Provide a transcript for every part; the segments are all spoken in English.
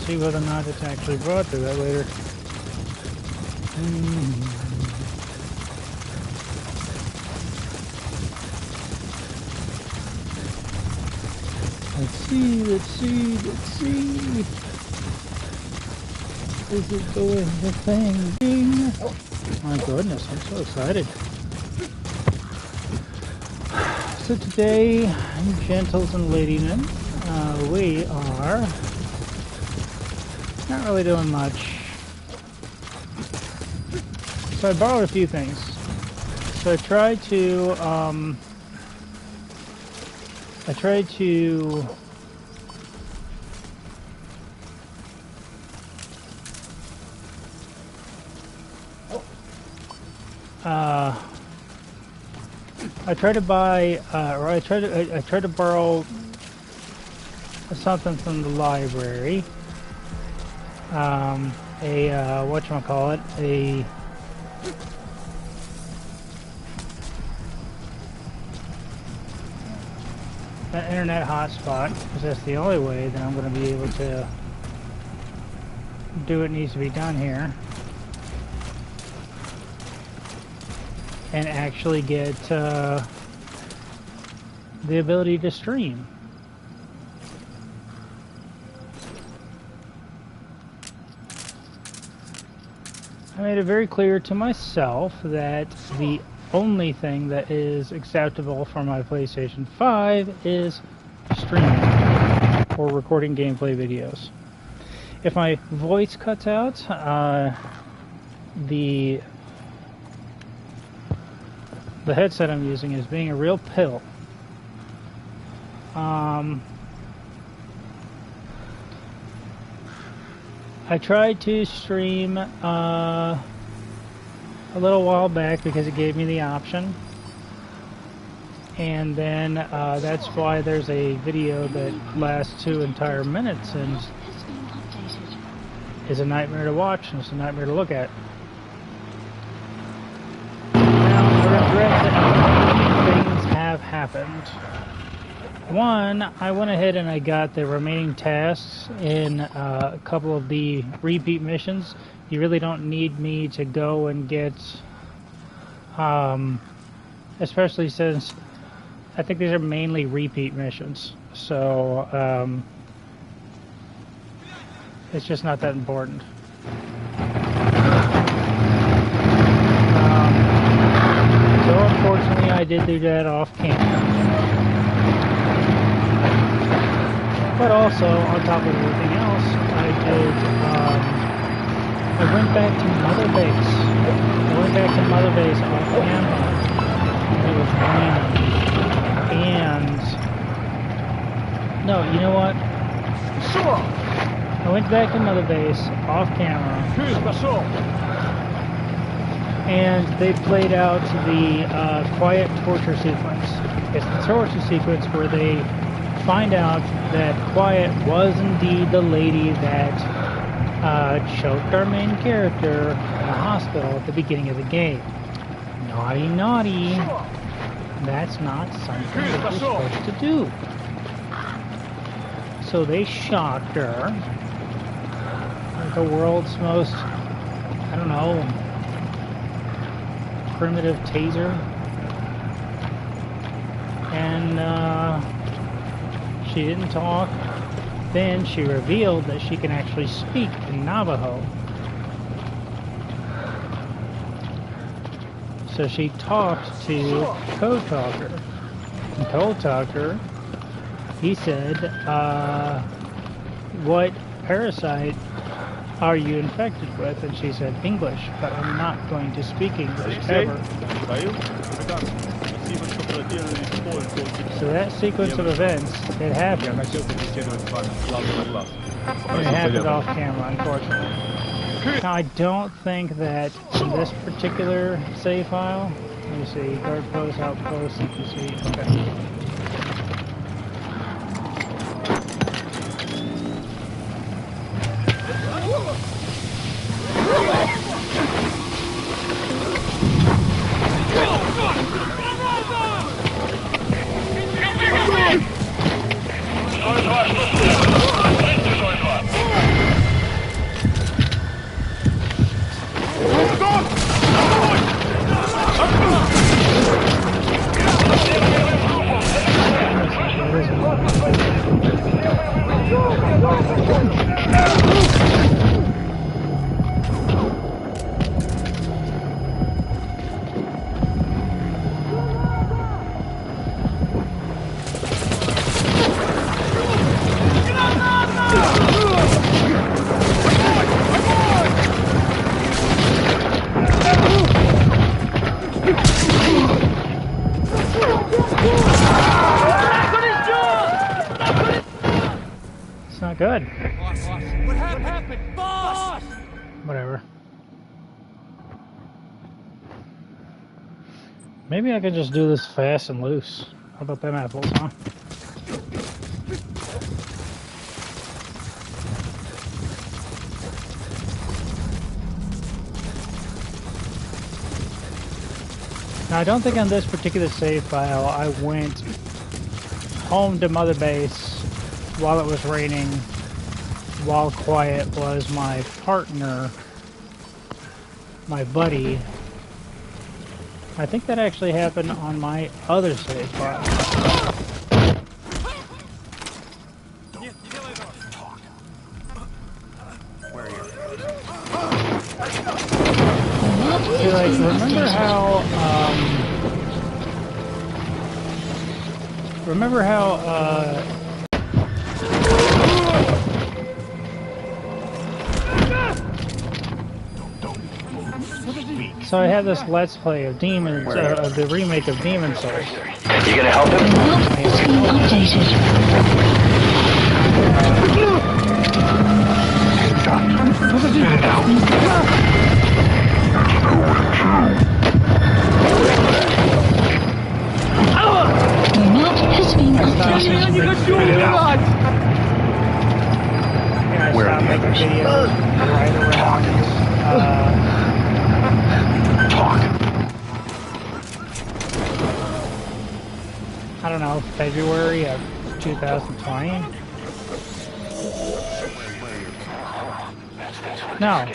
see whether or not it's actually brought to that later. Let's see. Is it doing the thing? Oh my goodness, I'm so excited. So today, gentles and ladymen, we are not really doing much. So I borrowed a few things. So I tried to I tried to borrow something from the library. Whatchamacallit, an internet hotspot, because that's the only way that I'm going to be able to do what needs to be done here. And actually get the ability to stream. I made it very clear to myself that the only thing that is acceptable for my PlayStation 5 is streaming or recording gameplay videos. If my voice cuts out, the headset I'm using is being a real pill. I tried to stream a little while back because it gave me the option, and then that's why there's a video that lasts 2 entire minutes and is a nightmare to watch and it's a nightmare to look at. Things have happened. One, I went ahead and I got the remaining tasks in a couple of the repeat missions. You really don't need me to go and get, especially since I think these are mainly repeat missions. So, it's just not that important. So unfortunately I did do that off camera. But also, on top of everything else, I went back to Mother Base. I went back to Mother Base off camera. It was raining. And no, you know what? Sure. I went back to Mother Base off camera. And they played out the quiet torture sequence. It's the torture sequence where they find out that Quiet was indeed the lady that choked our main character in the hospital at the beginning of the game. Naughty, naughty. That's not something that you're supposed to do. So they shocked her like the world's most, I don't know, primitive taser, and she didn't talk. Then she revealed that she can actually speak in Navajo. So she talked to Code Talker. And Code Talker, he said, what parasite are you infected with? And she said, English, but I'm not going to speak English ever. So that sequence of events, it happened. And it happened off camera, unfortunately. Now, I don't think that in this particular save file, let me see, guard post, outpost, you can see, okay. It's not good. What happened? Boss! Whatever. Maybe I could just do this fast and loose. How about them apples, huh? Now, I don't think on this particular save file I went home to Mother Base while it was raining, while Quiet was my partner, my buddy. I think that actually happened on my other save file. See, like, remember how, so I had this Let's Play of Demon, of the remake of Demon Souls. You gonna help him? Spit it out. Where are the others? Talk. I don't know, February of 2020? No,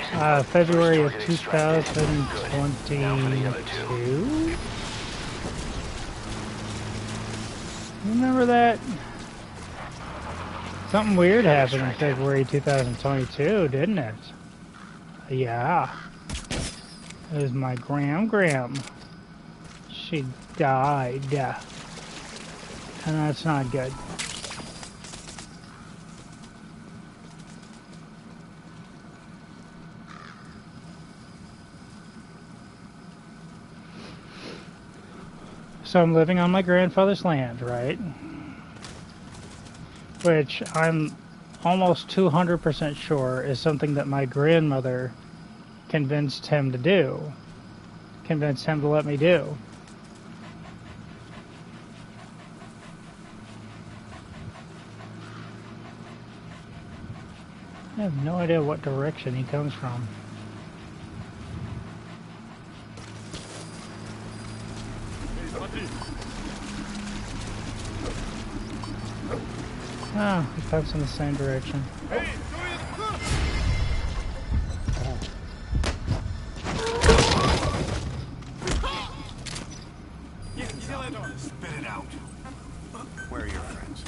February of 2022? Remember that? Something weird happened in February 2022, didn't it? Yeah. It was my Gram. She died. And that's not good. So I'm living on my grandfather's land, right? Which I'm almost 200% sure is something that my grandmother convinced him to do. Convinced him to let me do. I have no idea what direction he comes from. Oh, he comes in the same direction. Spit it out. Where are your friends?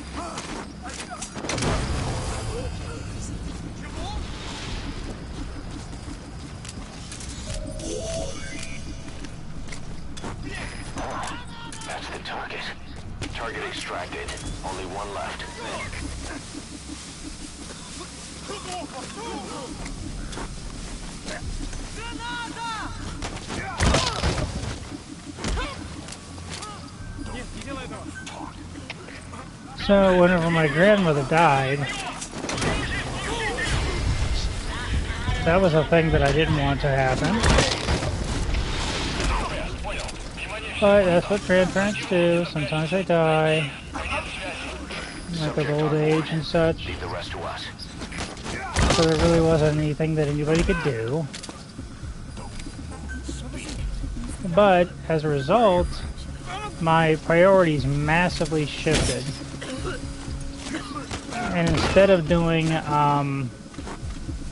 That's the target. Target extracted. Only one left. So whenever my grandmother died, that was a thing that I didn't want to happen. But that's what grandparents do. Sometimes they die, like of old age and such. Leave the rest to us. So there really wasn't anything that anybody could do. But as a result, my priorities massively shifted. And instead of doing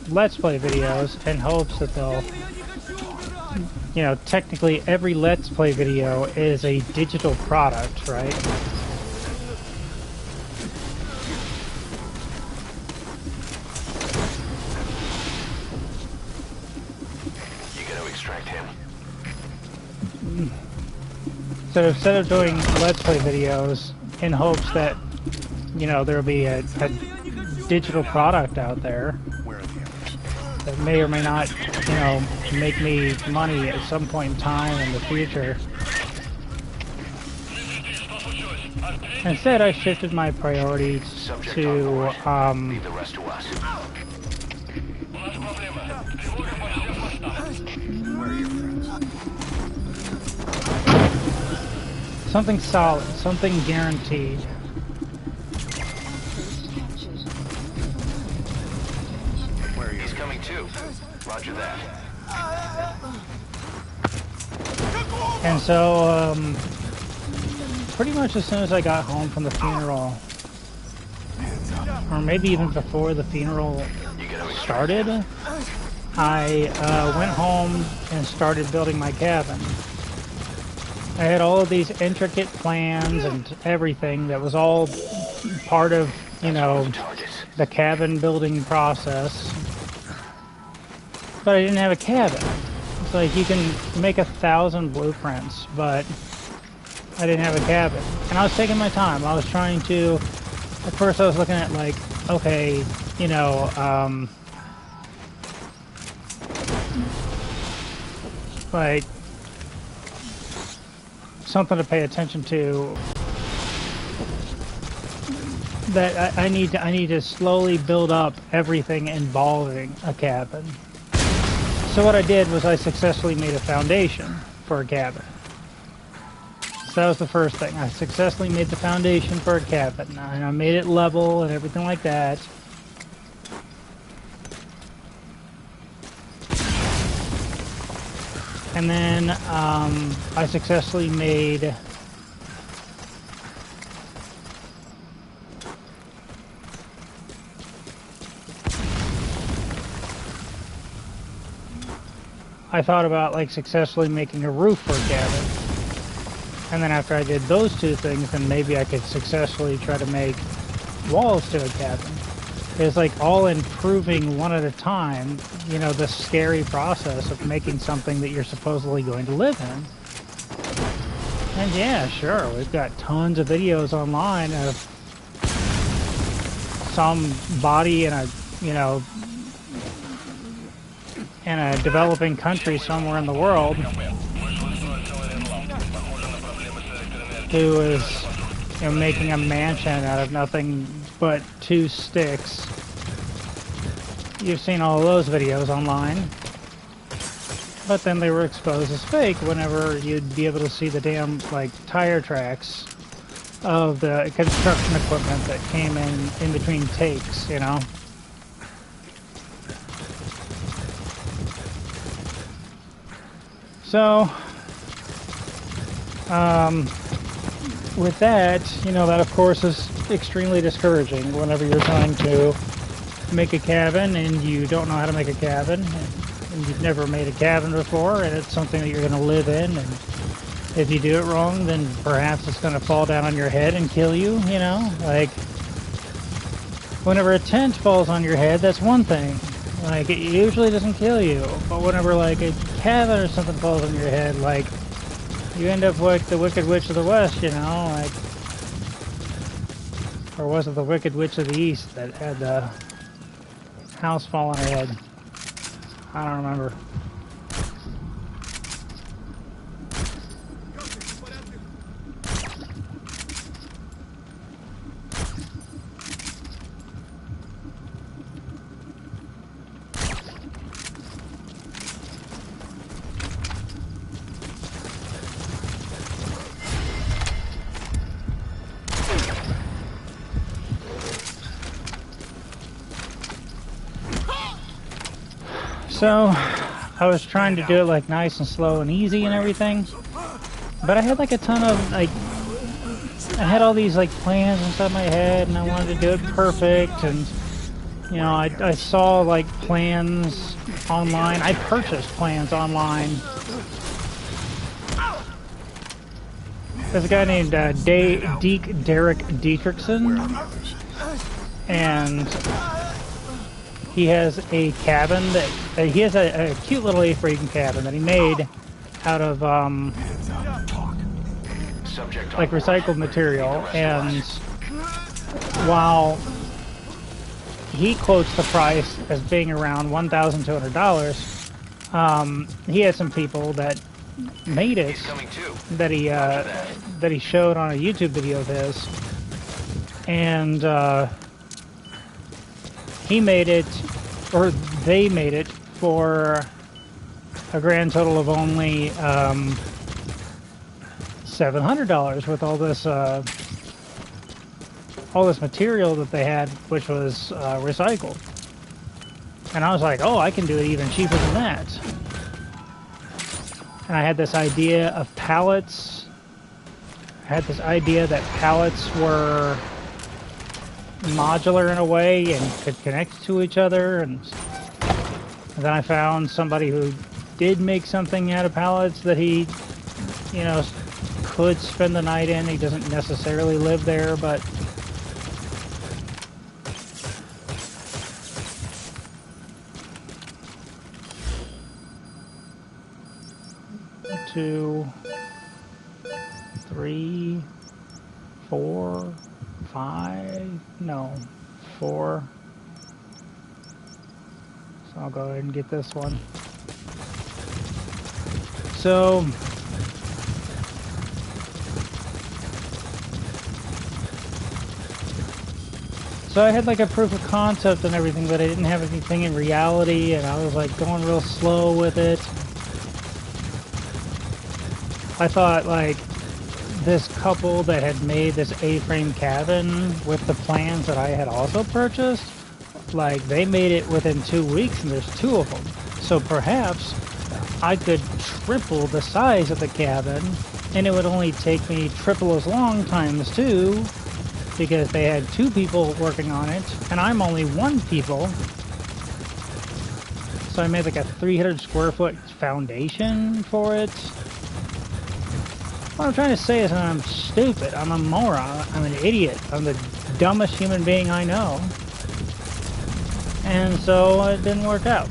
Let's Play videos in hopes that they'll, you know, technically every Let's Play video is a digital product, right? extract him. So instead of doing Let's Play videos in hopes that, you know, there'll be a digital product out there that may or may not, you know, make me money at some point in time in the future. Instead, I shifted my priorities to, Leave the rest to us. Where are your friends? something solid, something guaranteed. Where are you? He's coming too. Roger that. And so, pretty much as soon as I got home from the funeral, or maybe even before the funeral started, I went home and started building my cabin. I had all of these intricate plans and everything that was all part of, you know, the cabin building process. But I didn't have a cabin. It's like you can make 1,000 blueprints, but I didn't have a cabin. And I was taking my time. I was trying to, at first I was looking at like, okay, you know, like something to pay attention to, that I need to slowly build up everything involving a cabin. So what I did was I successfully made a foundation for a cabin. So that was the first thing. I successfully made the foundation for a cabin, and I made it level and everything like that. And then I successfully made I thought about like successfully making a roof for a cabin. And then after I did those two things, then maybe I could successfully try to make walls to a cabin. It's like all improving one at a time, you know, the scary process of making something that you're supposedly going to live in. And yeah, sure, we've got tons of videos online of somebody in a, you know, in a developing country somewhere in the world who is, you know, making a mansion out of nothing but 2 sticks. You've seen all of those videos online. But then they were exposed as fake whenever you'd be able to see the damn, like, tire tracks of the construction equipment that came in between takes, you know? So, with that, you know, that of course is extremely discouraging whenever you're trying to make a cabin and you don't know how to make a cabin, and you've never made a cabin before, and it's something that you're going to live in, and if you do it wrong, then perhaps it's going to fall down on your head and kill you, you know? Like, whenever a tent falls on your head, that's one thing. Like, it usually doesn't kill you, but whenever, like, a cabin or something falls on your head, like, you end up like the Wicked Witch of the West, you know, like, or was it the Wicked Witch of the East that had the house fall on her head? I don't remember. So, I was trying to do it like nice and slow and easy and everything, but I had like a ton of, like, I had all these like plans inside my head and I wanted to do it perfect, and, you know, I saw like plans online. I purchased plans online. There's a guy named Derek Dietrichson, and he has a cabin that he has a cute little A-frame cabin that he made out of Subject on like board. recycled material, Leave the rest to and us. while he quotes the price as being around $1,200, he had some people that made it He's coming too. that he showed on a YouTube video of his, and he made it, or they made it, for a grand total of only $700 with all this material that they had, which was recycled. And I was like, oh, I can do it even cheaper than that. And I had this idea of pallets. I had this idea that pallets were modular in a way and could connect to each other. And then I found somebody who did make something out of pallets that he, you know, could spend the night in. He doesn't necessarily live there, but two, three, four, five, no, four. So I'll go ahead and get this one. So I had like a proof of concept and everything, but I didn't have anything in reality, and I was like going real slow with it. I thought like this couple that had made this A-frame cabin with the plans that I had also purchased, like they made it within 2 weeks, and there's 2 of them. So perhaps I could triple the size of the cabin, and it would only take me triple as long times 2, because they had 2 people working on it, and I'm only 1 people. So I made like a 300 square foot foundation for it. What I'm trying to say is that I'm stupid. I'm a moron. I'm an idiot. I'm the dumbest human being I know. And so it didn't work out.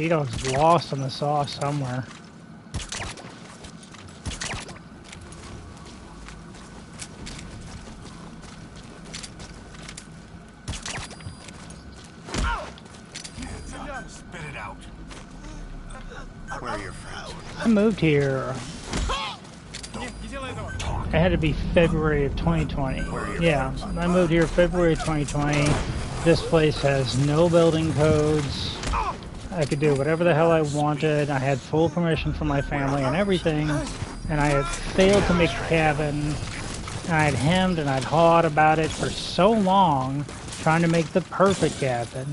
Dog's lost in the sauce somewhere. Spit it out. Where are your friends? I moved here. It had to be February of 2020. Yeah, I moved here February of 2020. This place has no building codes. I could do whatever the hell I wanted. I had full permission from my family and everything. And I had failed to make a cabin. And I had hemmed and I'd hawed about it for so long, trying to make the perfect cabin.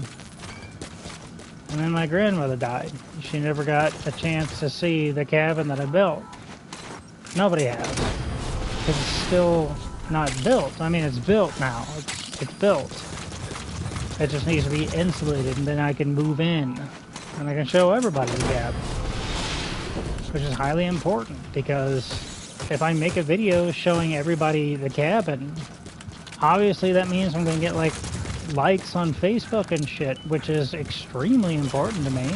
And then my grandmother died. She never got a chance to see the cabin that I built. Nobody has. Because it's still not built. I mean, it's built now. It's built. It just needs to be insulated, and then I can move in. And I can show everybody the cabin. Which is highly important, because if I make a video showing everybody the cabin, obviously that means I'm going to get, like, likes on Facebook and shit, which is extremely important to me.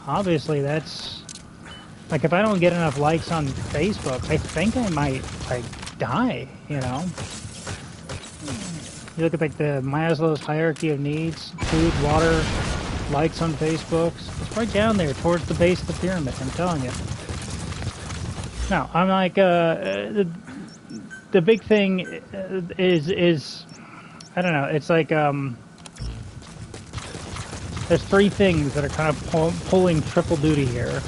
Obviously, that's... Like, if I don't get enough likes on Facebook, I think I might, like, die, you know? You look at, like, the Maslow's hierarchy of needs, food, water, likes on Facebook. It's right down there towards the base of the pyramid, I'm telling you. No, I'm like, the big thing is, I don't know, it's like, there's 3 things that are kind of pulling triple duty here.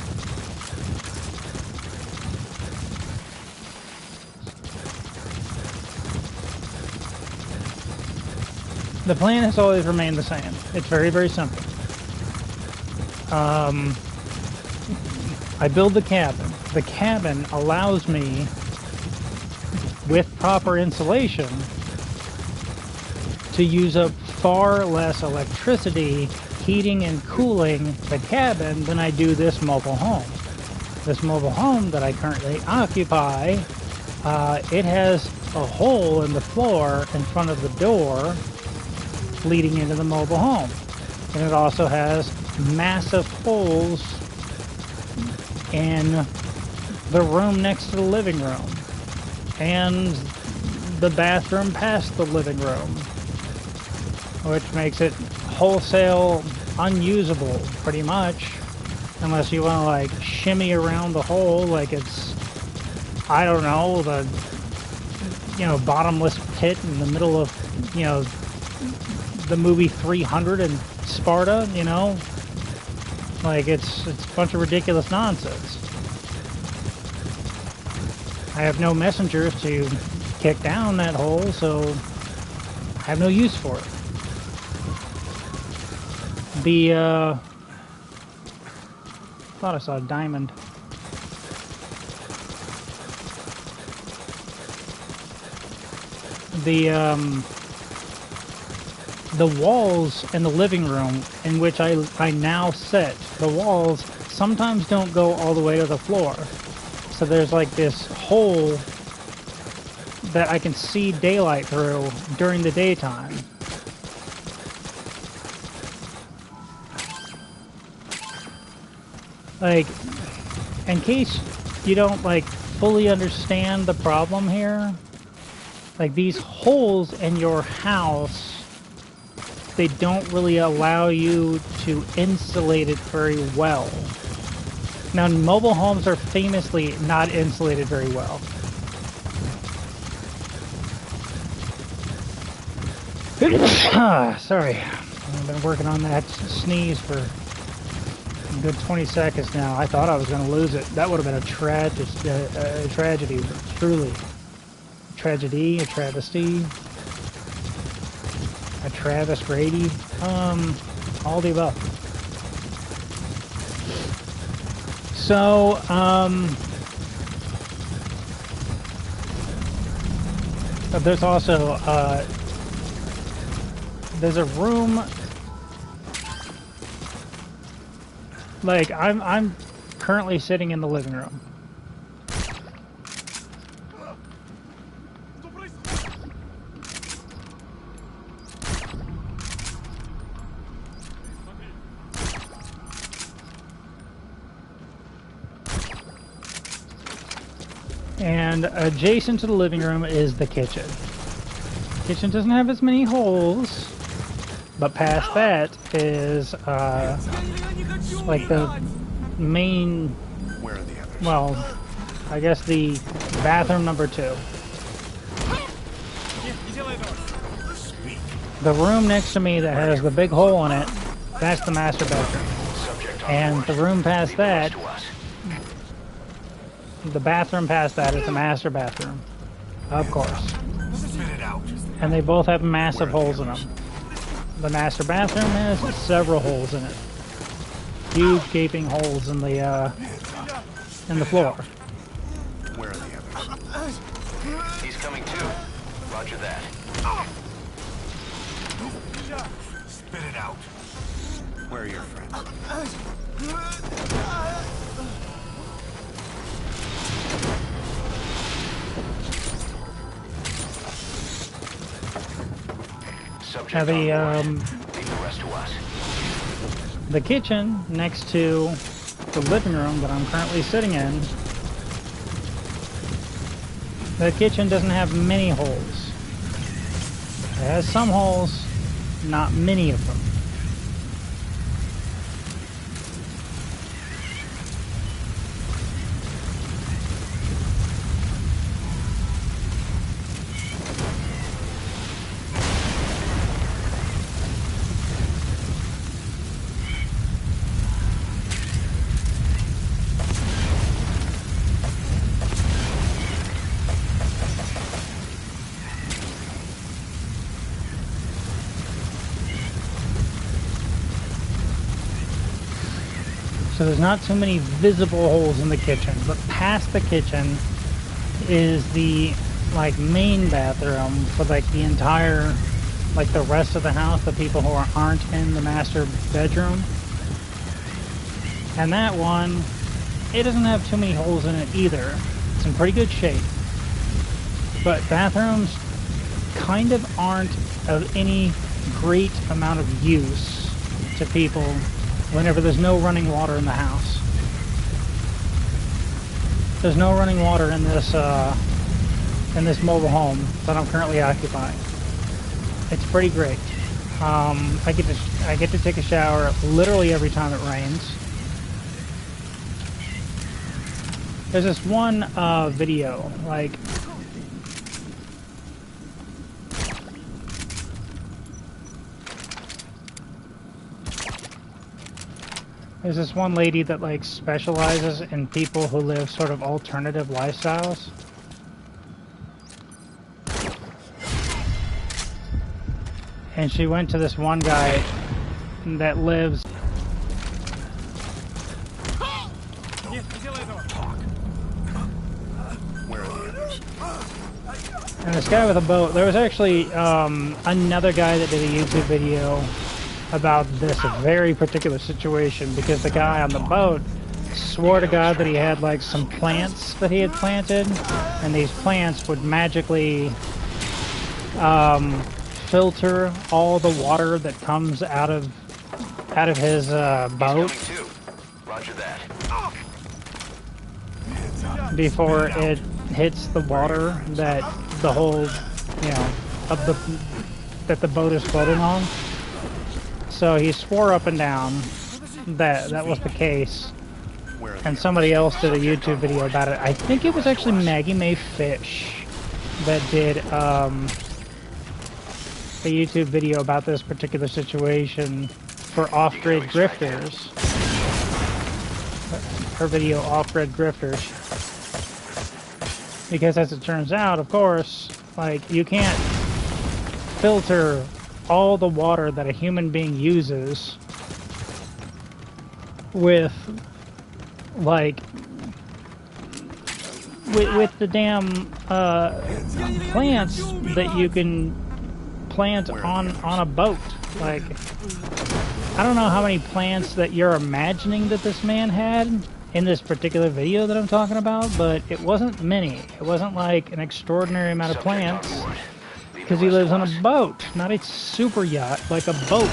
The plan has always remained the same. It's very, very simple. I build the cabin. the cabin allows me, with proper insulation, to use up far less electricity heating and cooling the cabin than I do this mobile home. This mobile home that I currently occupy, it has a hole in the floor in front of the door leading into the mobile home. And it also has massive holes in the room next to the living room and the bathroom past the living room, which makes it wholesale unusable pretty much, unless you want to like shimmy around the hole like it's, I don't know, the, you know, bottomless pit in the middle of, you know, the movie 300 in Sparta, you know, like it's a bunch of ridiculous nonsense. I have no messengers to kick down that hole, so I have no use for it. The thought I saw a diamond. The walls in the living room in which I now sit, the walls sometimes don't go all the way to the floor. So there's like this hole that I can see daylight through during the daytime. Like, in case you don't like fully understand the problem here, like these holes in your house, they don't really allow you to insulate it very well. Now, mobile homes are famously not insulated very well. Sorry, I've been working on that sneeze for a good 20 seconds now. I thought I was going to lose it. That would have been a tragedy, truly. A tragedy, a travesty, a Travis Grady, all the above. So, there's also, there's a room, like, I'm currently sitting in the living room. And adjacent to the living room is the kitchen. The kitchen doesn't have as many holes, but past that is like the main, Where are the others? well, I guess the bathroom number 2. The room next to me that has the big hole in it, that's the master bedroom. And the room past that, the bathroom past that is the master bathroom, of course. Spit it out. And they both have massive holes in them. The master bathroom has several holes in it. Huge gaping holes in the floor. Where are the others? He's coming too. Roger that. Spit it out. Where are your friends? Subject Now on board. Leave the rest to us. the kitchen next to the living room that I'm currently sitting in, the kitchen doesn't have many holes. It has some holes, not many of them. So there's not too many visible holes in the kitchen, but past the kitchen is the like main bathroom for like the entire, like the rest of the house, the people who aren't in the master bedroom. And that one, it doesn't have too many holes in it either. It's in pretty good shape. But bathrooms kind of aren't of any great amount of use to people whenever there's no running water in the house. There's no running water in this mobile home that I'm currently occupying. It's pretty great. I get to take a shower literally every time it rains. There's this one video, like, there's this one lady that like specializes in people who live sort of alternative lifestyles. And she went to this one guy that lives. And this guy with a boat, there was actually another guy that did a YouTube video about this very particular situation, because the guy on the boat swore to God that he had like some plants that he had planted, and these plants would magically filter all the water that comes out of his boat before it hits the water that the whole, you know, that the boat is floating on. So he swore up and down that that was the case, and somebody else did a YouTube video about it. I think it was actually Mgsv Fish that did a YouTube video about this particular situation for off-grid grifters. Her video, Off-Grid Grifters. Because as it turns out, of course, like, you can't filter all the water that a human being uses with, like, with the damn plants that you can plant on a boat. Like, I don't know how many plants that you're imagining that this man had in this particular video that I'm talking about, but it wasn't many. It wasn't like an extraordinary amount of plants, because he lives on a boat, not a super yacht, like a boat.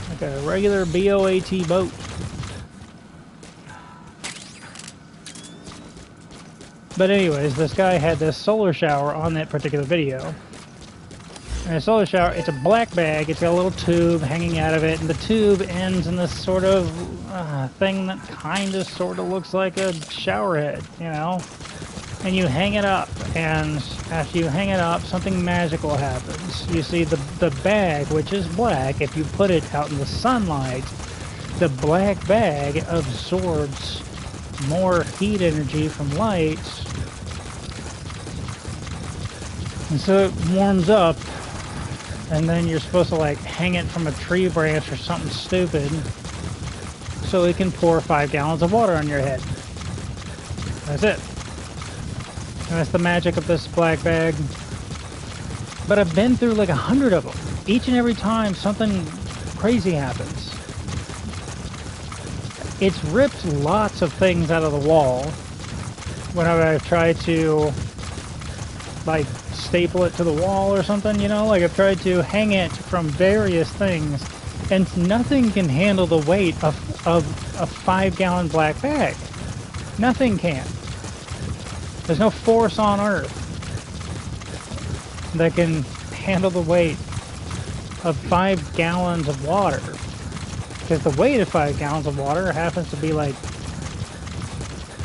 Like a regular B-O-A-T boat. But anyways, this guy had this solar shower on that particular video. And a solar shower, it's a black bag, it's got a little tube hanging out of it, and the tube ends in this sort of thing that kind of sort of looks like a shower head, you know? And you hang it up, and after you hang it up, something magical happens. You see the bag, which is black, if you put it out in the sunlight, the black bag absorbs more heat energy from light, and so it warms up, and then you're supposed to like hang it from a tree branch or something stupid so it can pour 5 gallons of water on your head. That's it. And that's the magic of this black bag. But I've been through like 100 of them. Each and every time something crazy happens. It's ripped lots of things out of the wall whenever I've tried to like staple it to the wall or something, you know? Like, I've tried to hang it from various things, and nothing can handle the weight of a 5-gallon black bag. Nothing can. There's no force on Earth that can handle the weight of 5 gallons of water. Because the weight of 5 gallons of water happens to be like,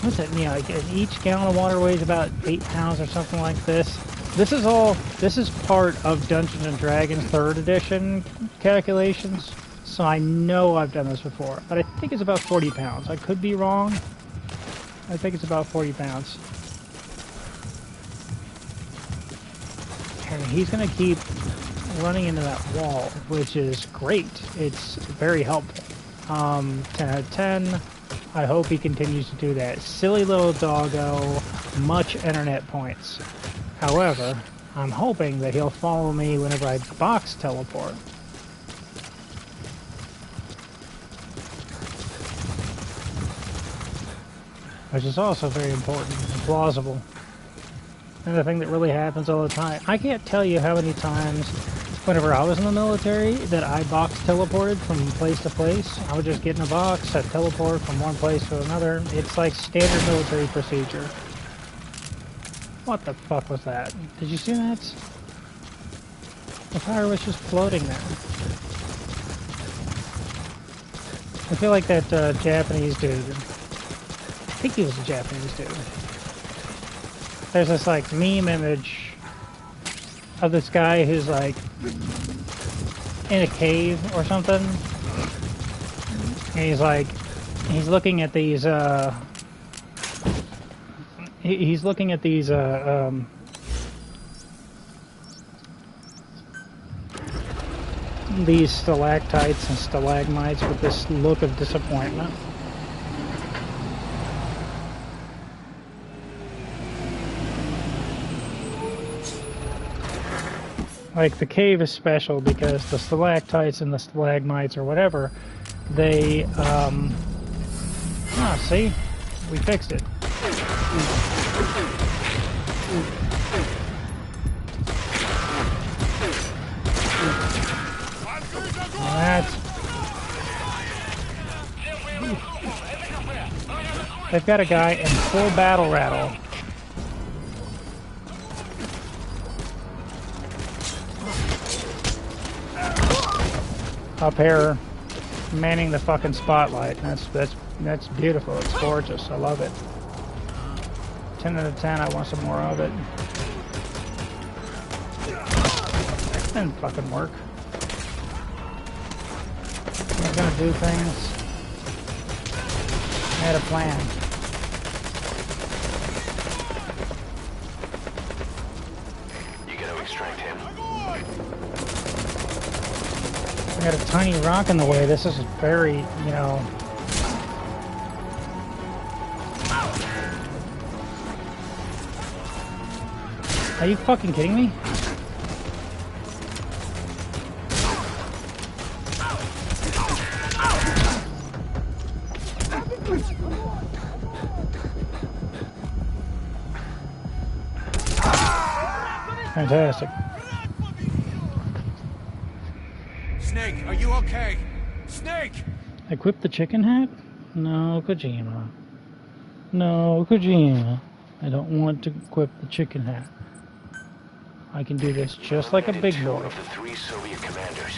what's it, you know, like each gallon of water weighs about 8 pounds or something like this. This is part of Dungeons and Dragons 3rd edition calculations, so I know I've done this before, but I think it's about 40 pounds. I could be wrong. I think it's about 40 pounds. And he's going to keep running into that wall, which is great. It's very helpful. 10 out of 10. I hope he continues to do that. Silly little doggo, much internet points. However, I'm hoping that he'll follow me whenever I box teleport. Which is also very important and plausible. Another thing that really happens all the time. I can't tell you how many times whenever I was in the military that I box teleported from place to place. I would just get in a box, I'd teleport from one place to another. It's like standard military procedure. What the fuck was that? Did you see that? The fire was just floating there. I feel like that Japanese dude. I think he was a Japanese dude. There's this like meme image of this guy who's like in a cave or something. And he's like, he's looking at these he's looking at these stalactites and stalagmites with this look of disappointment. Like, the cave is special because the stalactites and the stalagmites or whatever, they, see? We fixed it. They've got a guy in full battle rattle. Up here, manning the fucking spotlight. That's beautiful. It's gorgeous. I love it. 10 out of 10. I want some more of it. That didn't fucking work. I'm gonna do things. I had a plan. You gotta extract him. I got a tiny rock in the way. This is very, you know... Are you fucking kidding me? Fantastic. Snake, are you okay? Snake! Equip the chicken hat? No, Kojima. No, Kojima. I don't want to equip the chicken hat. I can do this just like a big boy. Two of the 3 Soviet commanders.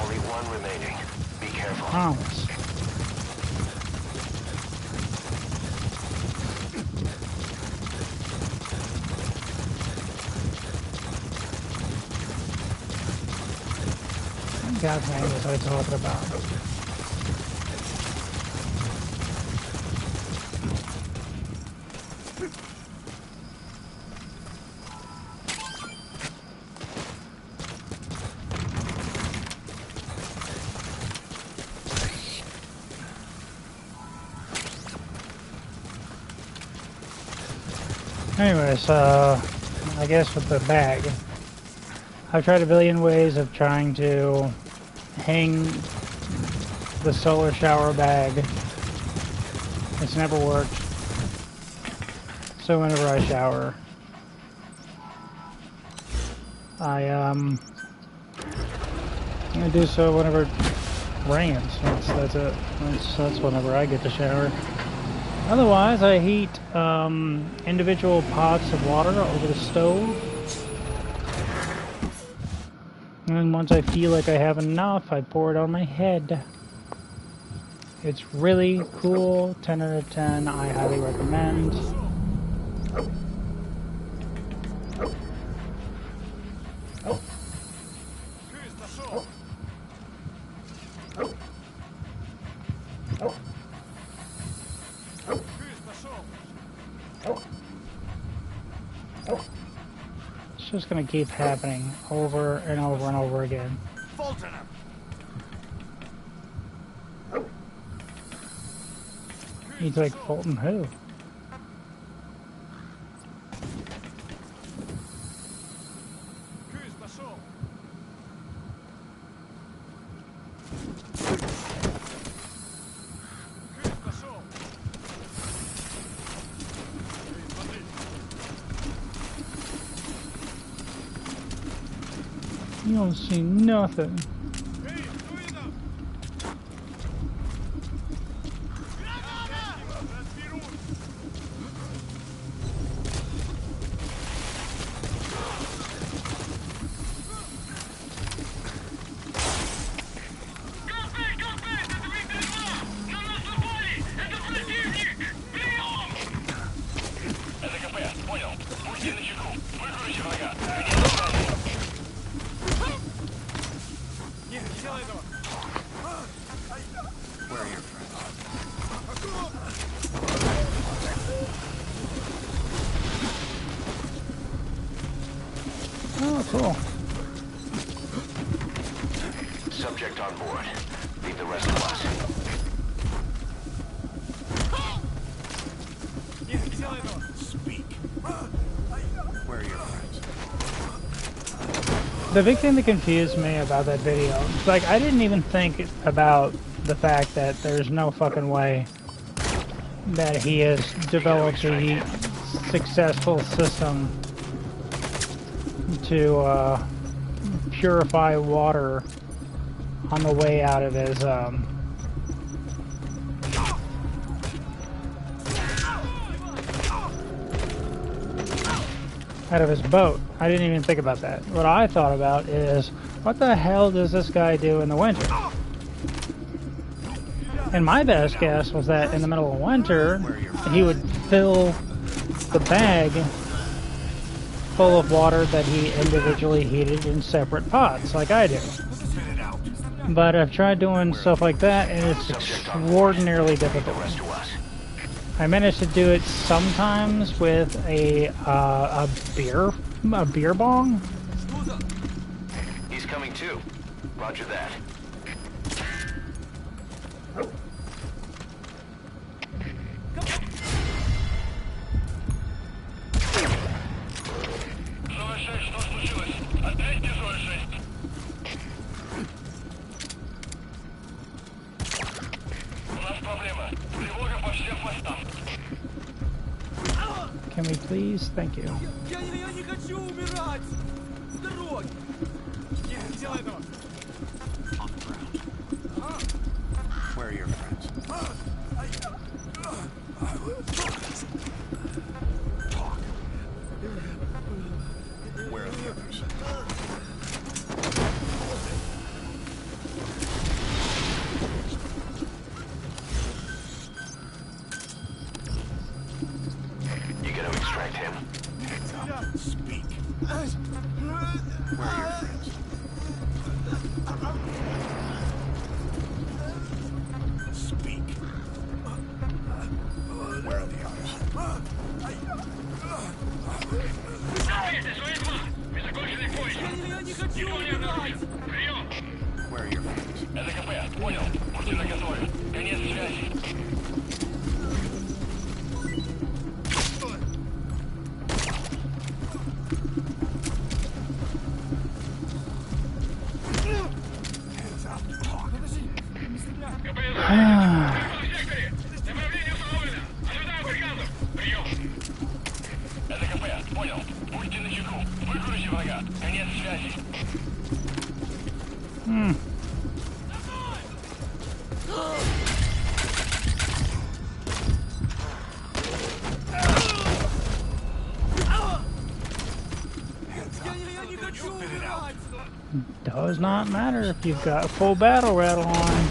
Only 1 remaining. Be careful. Promise. What God's name was I talking about? Anyways, I guess with the bag, I've tried a billion ways of trying to hang the solar shower bag. It's never worked. So whenever I shower, I do so whenever it rains. That's it. That's whenever I get to shower. Otherwise, I heat individual pots of water over the stove. And then once I feel like I have enough, I pour it on my head. It's really cool. 10 out of 10. I highly recommend. It's just gonna keep happening over and over and over again. Fulton him! He's like, Fulton who? Крыс пошел! Крыс пошел! Смотри! You don't see nothing. Эй, кто это? Разберусь! Это КП, понял. Будьте начеку. Выкройте врага. Нет, не делай этого! Where are your friends? Oh, cool. Subject on board. Leave the rest of us. Нет, не делай этого! Speak. Where are your friends? The big thing that confused me about that video, it's like I didn't even think about the fact that there's no fucking way that he has developed a successful system to purify water on the way out of his boat. I didn't even think about that. What I thought about is, what the hell does this guy do in the winter? And my best guess was that in the middle of winter, he would fill the bag full of water that he individually heated in separate pots, like I do. Spit it out. But I've tried doing stuff like that, and it's extraordinarily difficult. The rest of us. I managed to do it sometimes with a beer bong. He's coming too. Roger that. Что случилось? Опять дежурь 6. У нас проблема. Тревога по всем постам. Can we please? Thank you. Я не хочу умирать! С дороги! Нет, не делай этого! Where are your friends? Talk. Where are the others? You gonna extract him? Hands up. Speak. Where are your friends? Speak. Where are the others? Я не хочу умирать! Where are your friends? Это КП, понял. Будьте наготове. Конец связи. Hands up. Talk. Это КП, понял. Будьте начеку. Выкройте врага. Конец связи. Я не хочу умирать! Does not matter if you've got full battle rattle on.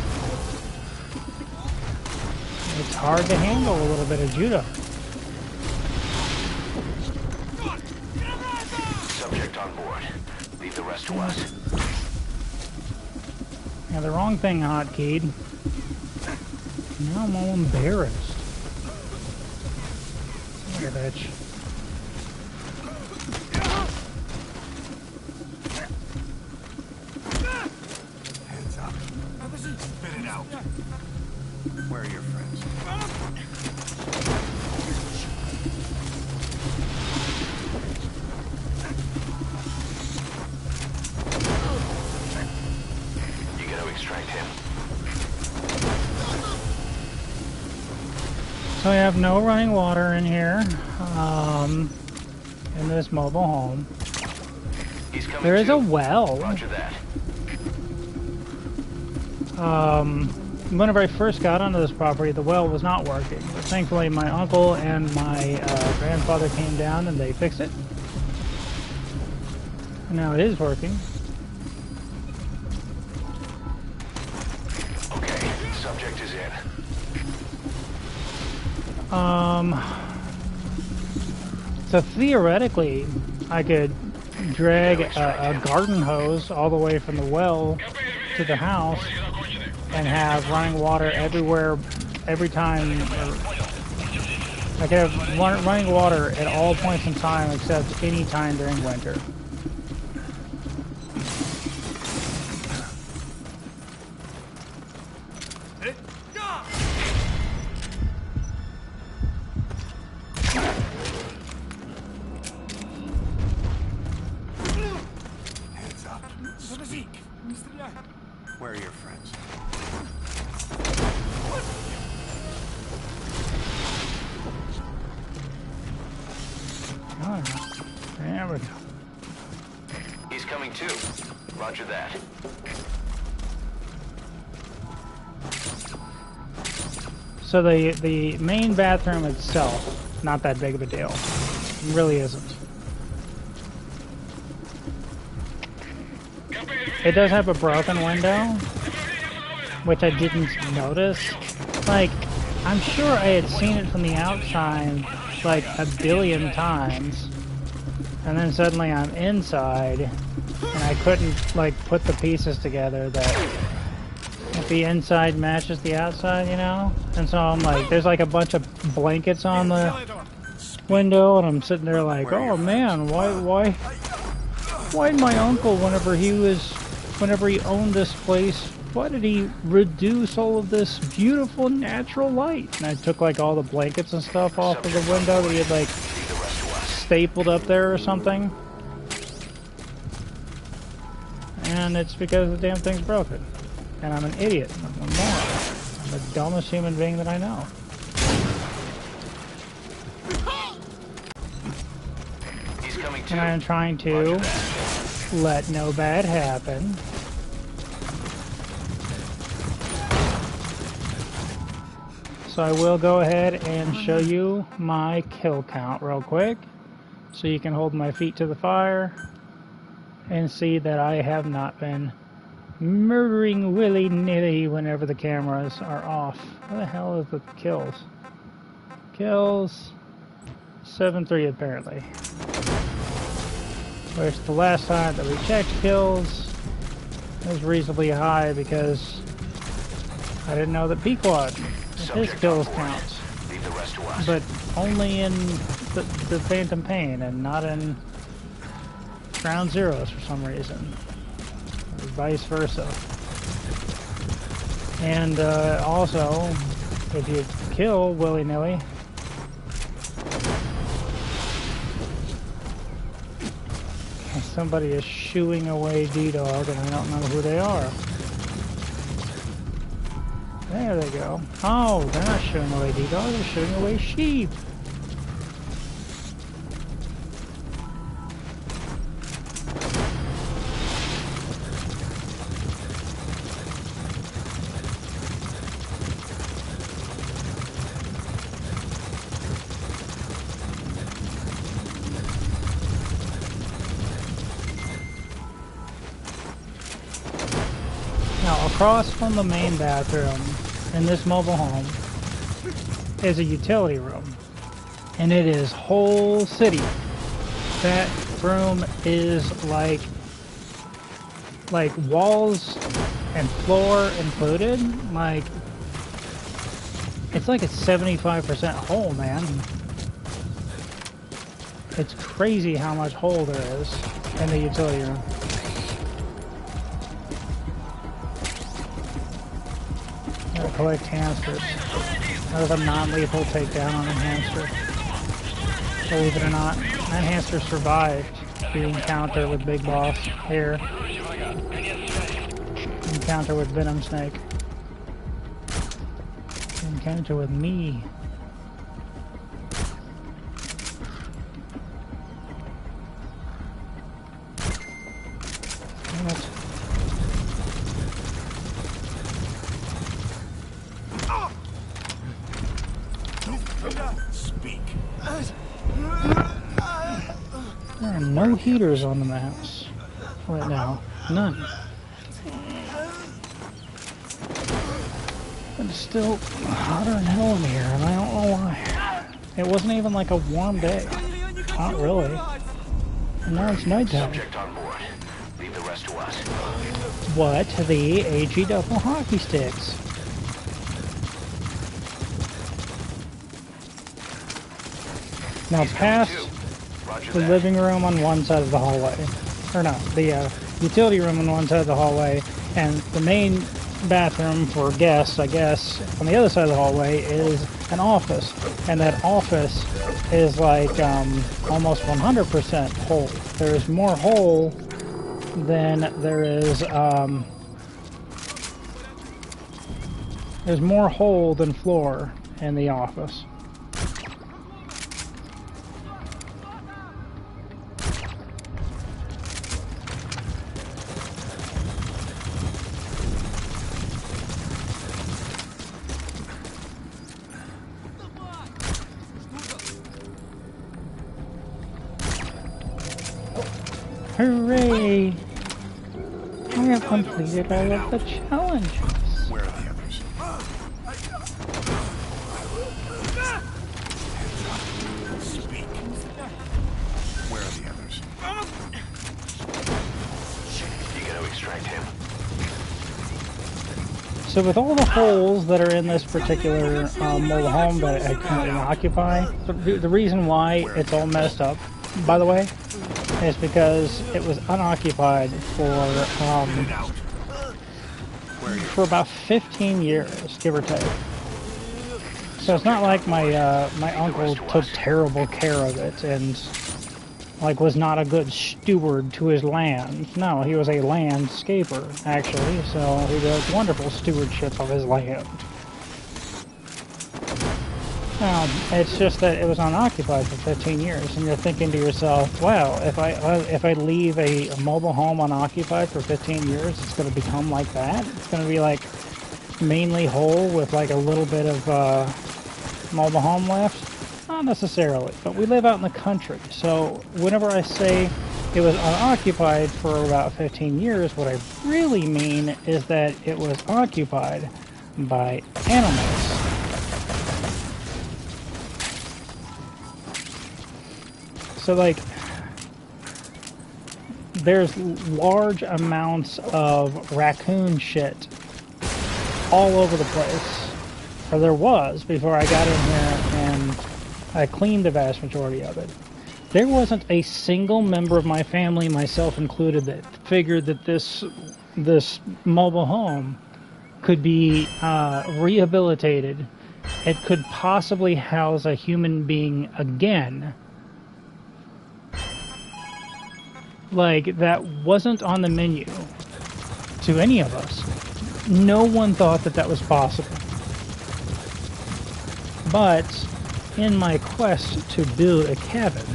It's hard to handle a little bit of judo. Subject on board. Leave the rest to us. Yeah, the wrong thing hotkeyed. Now I'm all embarrassed. Look at that. Hands up. Spit it out. Where are your friends? So we have no running water in here, in this mobile home. He's coming There is too. a well. Roger that. Whenever I first got onto this property, the well was not working. But thankfully, my uncle and my grandfather came down and they fixed it. And now it is working. Okay, subject is in. So theoretically, I could drag a garden hose all the way from the well to the house and have running water everywhere, every time. I could have running water at all points in time except any time during winter. Heads up. Where are your friends? Oh, there we go. He's coming too. Roger that. So the main bathroom itself, not that big of a deal. It really isn't. It does have a broken window, which I didn't notice. Like, I'm sure I had seen it from the outside like a billion times, and then suddenly I'm inside, and I couldn't like put the pieces together that the inside matches the outside, you know? And so I'm like, there's like a bunch of blankets on the window, and I'm sitting there like, oh man, why did my uncle, whenever he owned this place, why did he reduce all of this beautiful natural light? And I took like all the blankets and stuff off of the window that he had like stapled up there or something. And it's because the damn thing's broken. And I'm an idiot. I'm a moron. I'm the dumbest human being that I know. He's coming too. And I'm trying to let no bad happen. So I will go ahead and show you my kill count real quick, so you can hold my feet to the fire and see that I have not been murdering willy-nilly whenever the cameras are off. What the hell is the kills? Kills 7-3 apparently. Which the last time that we checked kills was reasonably high because I didn't know that Pequod, his kills counts. Leave the rest to us. But only in the Phantom Pain and not in Ground Zeroes for some reason. Or vice versa. And also, if you kill willy-nilly, somebody is shooing away D-Dog and I don't know who they are. There they go. Oh, they're not shooing away D-Dog, they're shooting away sheep. Now, across from the main bathroom in this mobile home is a utility room, and it is whole city. That room is like walls and floor included. Like, it's like it's 75% whole, man. It's crazy how much hole there is in the utility room. Gotta collect hamsters. That was a non-lethal takedown on a hamster. Believe it or not, that hamster survived the encounter with Big Boss here. Encounter with Venom Snake. Encounter with me. no heaters on in the house right now. None. It's still hotter than hell in here, and I don't know why. It wasn't even like a warm day. Not really. And now it's nighttime. Subject on board. Leave the rest to us. What? The AG double hockey sticks. Now past the living room on one side of the hallway, or no, the utility room on one side of the hallway, and the main bathroom for guests, I guess, on the other side of the hallway is an office, and that office is like almost 100% whole. There's more hole than there is, there's more hole than floor in the office. Hooray! I have completed all of the challenges. Where are the others? Speak. Where are the others? You gotta extract him. So with all the holes that are in this particular mobile home that I currently occupy, the reason why it's all messed up, by the way, is because it was unoccupied for about 15 years, give or take. So it's not like my my uncle took terrible care of it and like was not a good steward to his land. No, he was a landscaper actually, so he did wonderful stewardship of his land. Now, it's just that it was unoccupied for 15 years, and you're thinking to yourself, wow, if I leave a mobile home unoccupied for 15 years, it's going to become like that? It's going to be like mainly whole with like a little bit of mobile home left? Not necessarily, but we live out in the country, so whenever I say it was unoccupied for about 15 years, what I really mean is that it was occupied by animals. So, like, there's large amounts of raccoon shit all over the place. Or there was before I got in here and I cleaned the vast majority of it. There wasn't a single member of my family, myself included, that figured that this mobile home could be rehabilitated. It could possibly house a human being again. Like, that wasn't on the menu to any of us. No one thought that that was possible. But in my quest to build a cabin,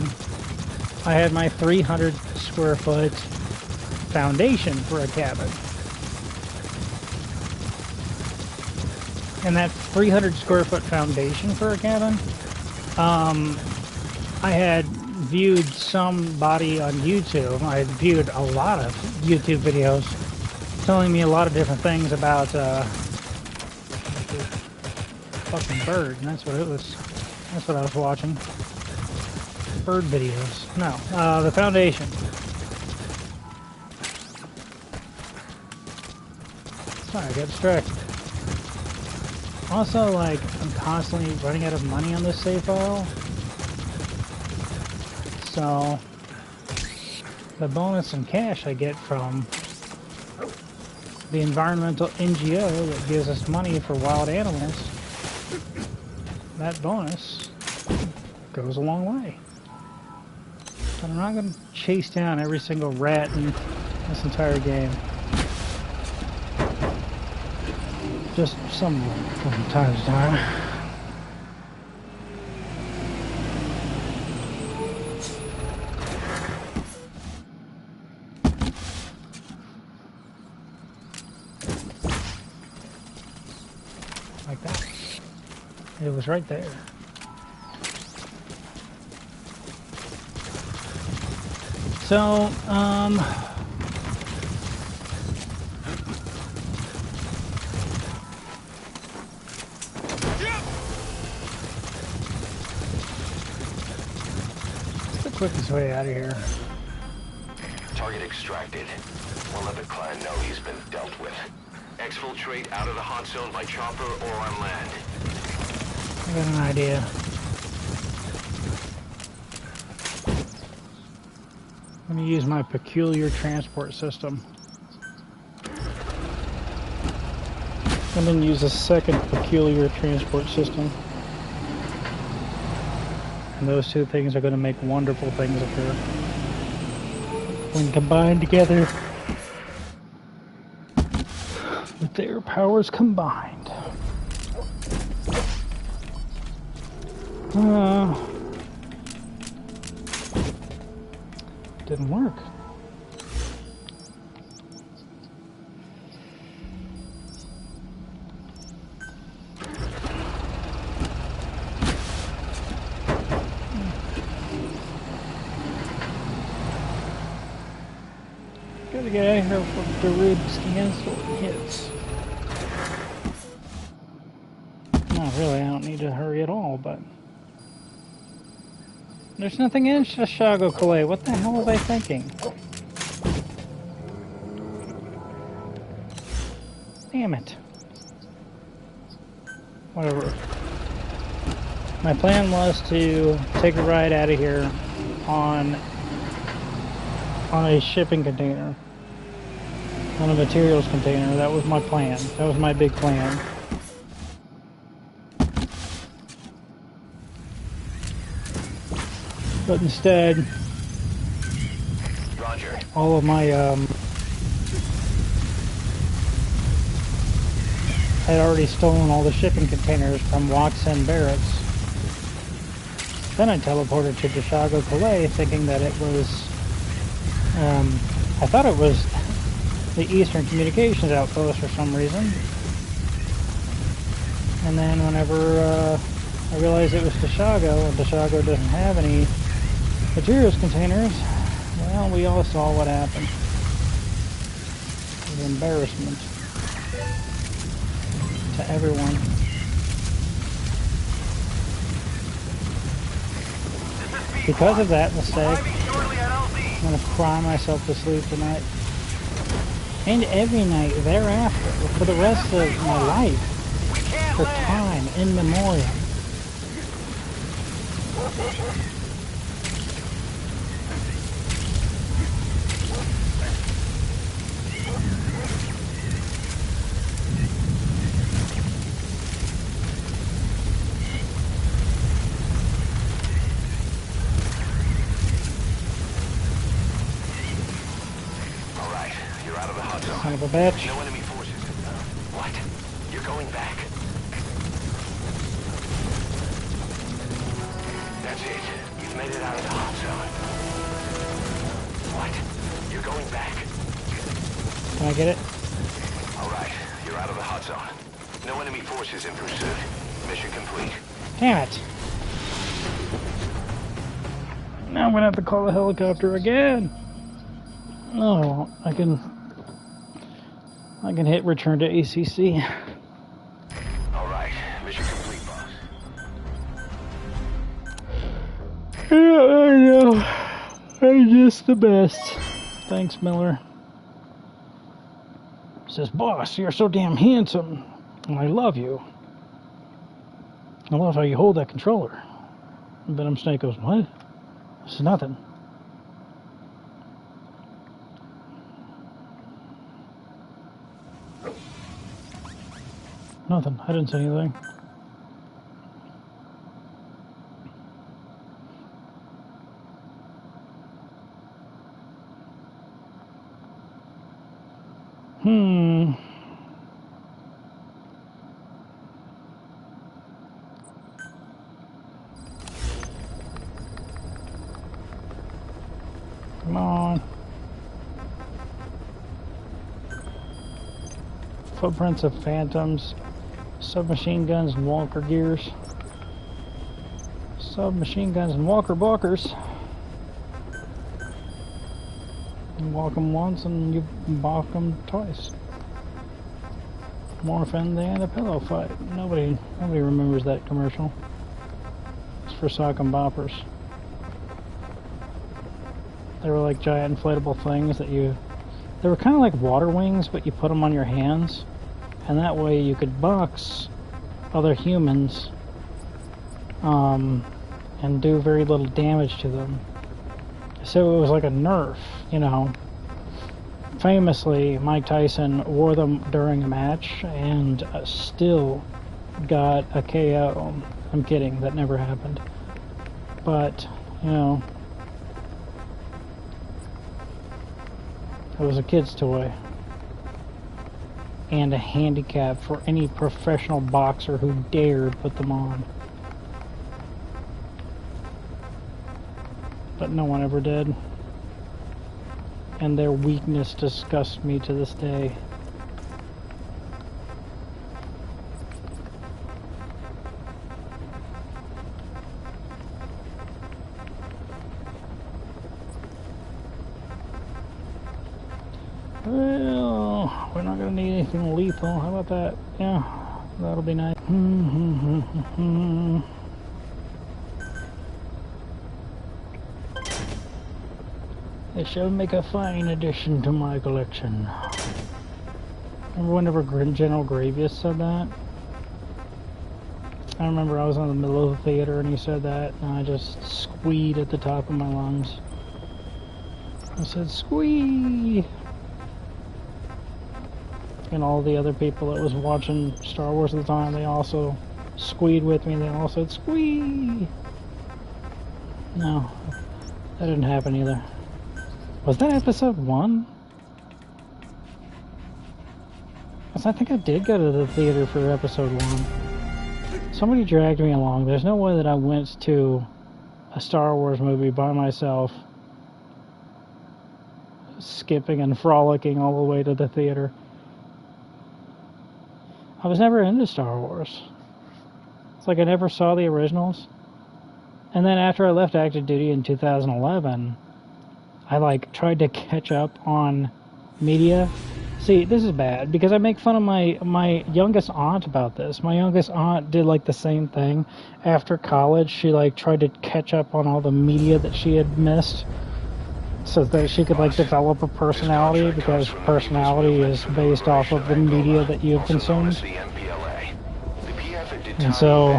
I had my 300 square foot foundation for a cabin. And that 300 square foot foundation for a cabin, I had viewed somebody on YouTube. I had viewed a lot of YouTube videos telling me a lot of different things about fucking bird, and that's what it was. That's what I was watching. Bird videos. No, the foundation. Sorry, I got distracted. Also, like, I'm constantly running out of money on this save file. So, the bonus in cash I get from the environmental NGO that gives us money for wild animals, that bonus goes a long way. But I'm not going to chase down every single rat in this entire game. Just some from time to time. Like that. It was right there. So, what's the quickest way out of here? Target extracted. We'll let the client know he's been dealt with. Exfiltrate out of the hot zone by chopper or on land. I got an idea. I'm going to use my peculiar transport system. I'm going to use a second peculiar transport system. And those two things are going to make wonderful things occur. When combined together, with their powers combined. Didn't work. Gotta get out of here before the rib scans or hits. No, really, I don't need to hurry at all, but... There's nothing in Chicago, Calais. What the hell was I thinking? Damn it. Whatever. My plan was to take a ride out of here on a shipping container. On a materials container. That was my plan. That was my big plan. But instead, Roger. all of my, I had already stolen all the shipping containers from Watson Barracks. Then I teleported to Chicago, Calais, thinking that it was, I thought it was the Eastern Communications Outpost for some reason. And then whenever, I realized it was Chicago, and Chicago doesn't have any materials containers, well, we all saw what happened. It was embarrassment to everyone. Because of that mistake, I'm going to cry myself to sleep tonight. And every night thereafter, for the rest of my life, for time in memoriam. Son of a bitch. No enemy forces. What? You're going back? That's it. You've made it out of the hot zone. What? You're going back? Can I get it? All right. You're out of the hot zone. No enemy forces in pursuit. Mission complete. Damn it. Now I'm going to have to call a helicopter again. Oh, I can hit return to ACC. All right, mission complete, boss. Yeah, I know. I'm just the best. Thanks, Miller. Says, boss, you're so damn handsome, and I love you. I love how you hold that controller. And Venom Snake goes, what? This is nothing. Nothing. I didn't say anything. Come on. Footprints of phantoms, submachine guns and walker gears. Submachine guns and walker balkers. walk 'em once and you balk 'em twice. More fun than a pillow fight. Nobody remembers that commercial. It's for sock and boppers. They were like giant inflatable things that they were kind of like water wings, but you put them on your hands, and that way you could box other humans, and do very little damage to them. So it was like a Nerf, you know. Famously, Mike Tyson wore them during a match and still got a KO. I'm kidding, that never happened. But, you know, it was a kid's toy. And a handicap for any professional boxer who dared put them on. But no one ever did. And their weakness disgusts me to this day. Well, we're not gonna need anything lethal. How about that? Yeah, that'll be nice. It shall make a fine addition to my collection. Remember whenever General Gravius said that? I remember I was in the middle of the theater and he said that, and I just squeed at the top of my lungs. I said, squee! And all the other people that was watching Star Wars at the time, they also squeed with me. They all said, squee! No, that didn't happen either. Was that episode 1? I think I did go to the theater for episode 1. Somebody dragged me along. There's no way that I went to a Star Wars movie by myself, skipping and frolicking all the way to the theater. I was never into Star Wars. It's like I never saw the originals. And then after I left active duty in 2011, I like tried to catch up on media. See, this is bad because I make fun of my youngest aunt about this. My youngest aunt did like the same thing. After college, she like tried to catch up on all the media that she had missed so that she could like develop a personality, because personality is based off of the media that you have consumed. And so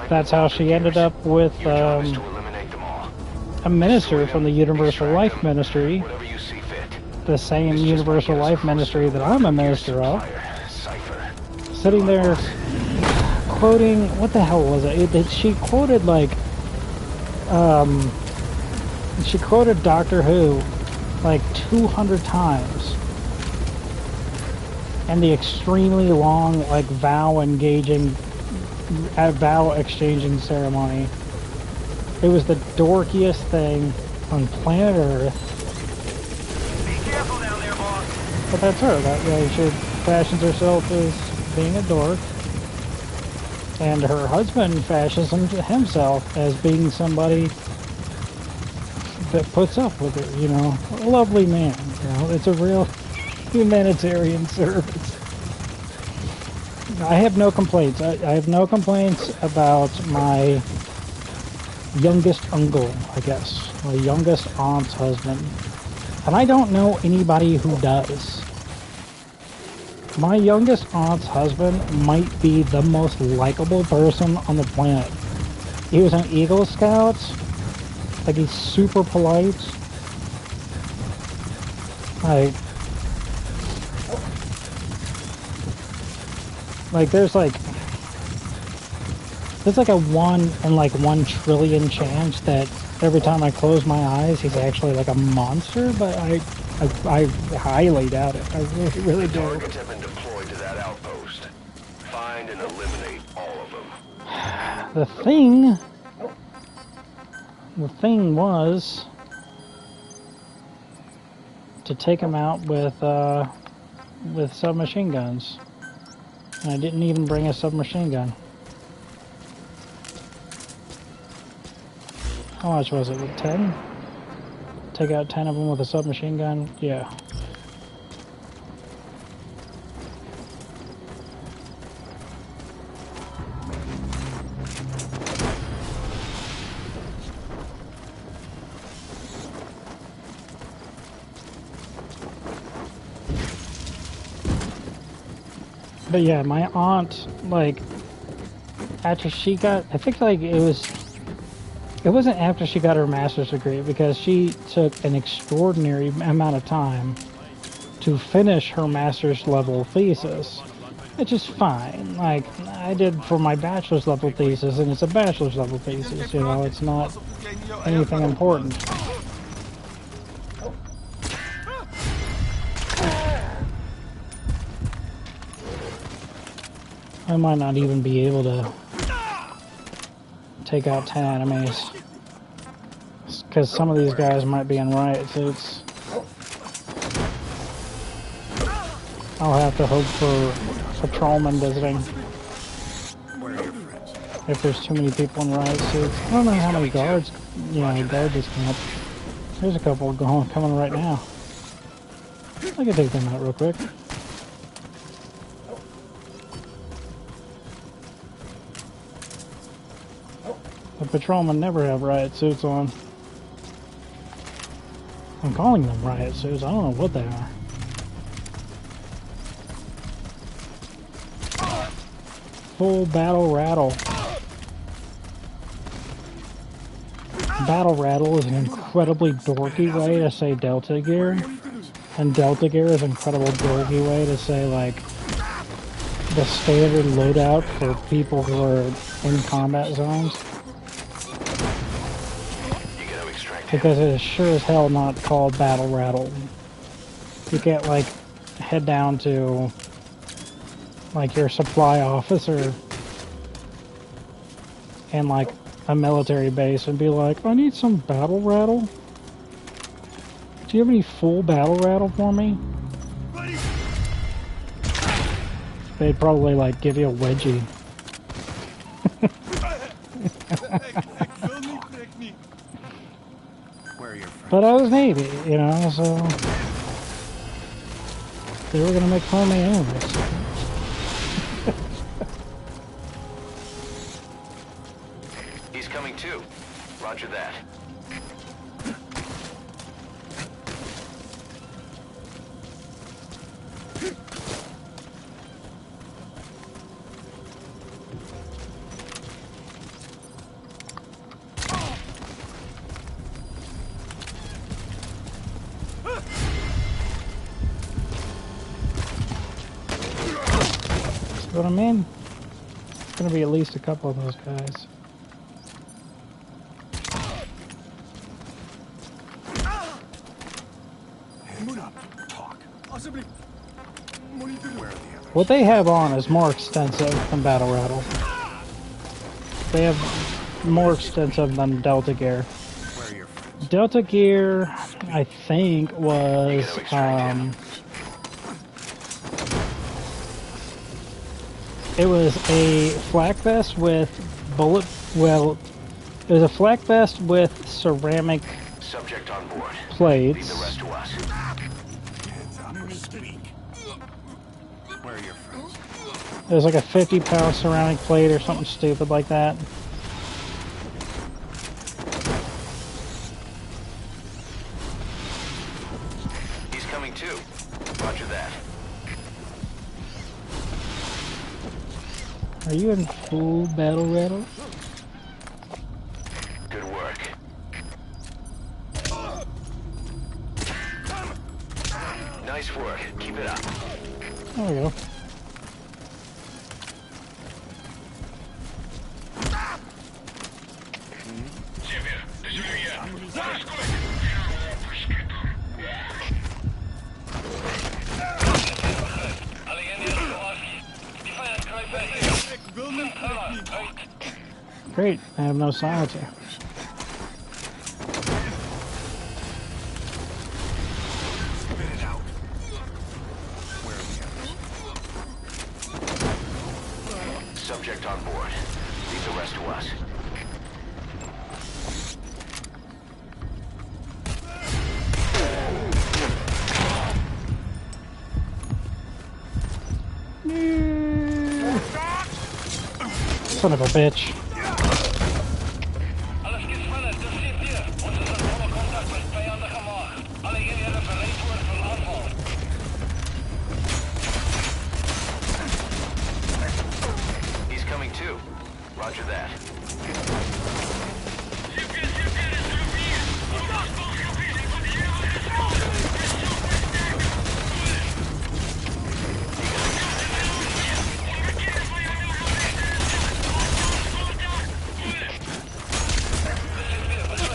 that's how she ended up with a minister from the Universal Life Ministry, the same Universal Life Ministry that I'm a minister of, sitting there quoting, what the hell was it? She quoted like, she quoted Doctor Who like 200 times, and the extremely long like vow exchanging ceremony. It was the dorkiest thing on planet Earth. Be careful down there, boss. But that's her. That she fashions herself as being a dork, and her husband fashions himself as being somebody that puts up with her. You know, a lovely man. You know, it's a real humanitarian service. I have no complaints. I have no complaints about my youngest uncle, I guess. My youngest aunt's husband. And I don't know anybody who does. My youngest aunt's husband might be the most likable person on the planet. He was an Eagle Scout. Like, he's super polite. Like there's like a 1 in like 1 trillion chance that every time I close my eyes, he's actually like a monster, but I highly doubt it. I really do. Targets have been deployed to that outpost. Find and eliminate all of them. The thing was to take him out with submachine guns. And I didn't even bring a submachine gun. How much was it? 10 Take out 10 of them with a submachine gun? Yeah. But yeah, my aunt, like, after she got, I think like it wasn't after she got her master's degree, because she took an extraordinary amount of time to finish her master's level thesis, which is fine. Like, I did for my bachelor's level thesis, and it's a bachelor's level thesis, you know, it's not anything important. I might not even be able to take out 10 enemies, because some of these guys might be in riot suits. I'll have to hope for patrolmen visiting. If there's too many people in riot suits. I don't know how many guards, you know, guard this camp. There's a couple coming right now. I can take them out real quick. The patrolmen never have riot suits on. I'm calling them riot suits. I don't know what they are. Full battle rattle. Battle rattle is an incredibly dorky way to say Delta gear. And Delta gear is an incredibly dorky way to say, like, the standard loadout for people who are in combat zones. Because it is sure as hell not called battle rattle. You can't, like, head down to, like, your supply officer in, like, a military base and be like, I need some battle rattle. Do you have any full battle rattle for me? They'd probably, like, give you a wedgie. But I was Navy, you know, so they were gonna make fun of me anyways. He's coming too. Roger that. What I mean? It's gonna be at least a couple of those guys. What they have on is more extensive than Battle Rattle. They have more extensive than Delta gear. Delta gear, I think, was it was a flak vest with bullet. Well, it was a flak vest with ceramic Subject on board. plates. Leave the rest to us. Where are your friends? It was like a 50-pound ceramic plate or something stupid like that. He's coming too. Roger that. Are you in full battle rattle? Good work. Nice work. Keep it up. There we go. Great, I have no silencer. Spit it out. Where are the others? Subject on board. Leave the rest to us. Son of a bitch. Alles geht verder, das seht ihr. Ons is in volle contact met vijandige maag. Alle eenhede bereid voor aanval. He's coming too. Roger that.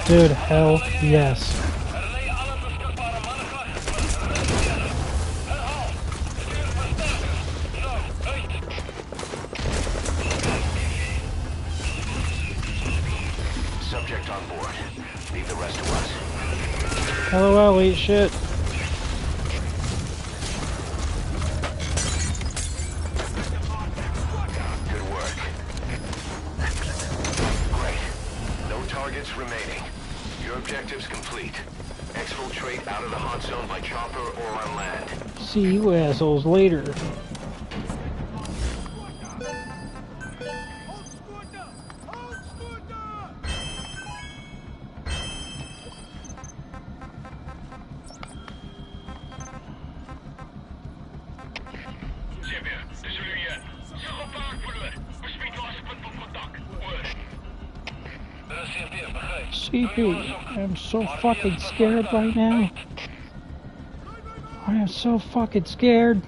Dude, hell yes. Subject on board. Leave the rest to us. LOL, eat shit. Good work. Great. No targets remaining. Your objective's complete. Exfiltrate out of the hot zone by chopper or on land. See you assholes later. CP, I'm so fucking scared right now. I am so fucking scared.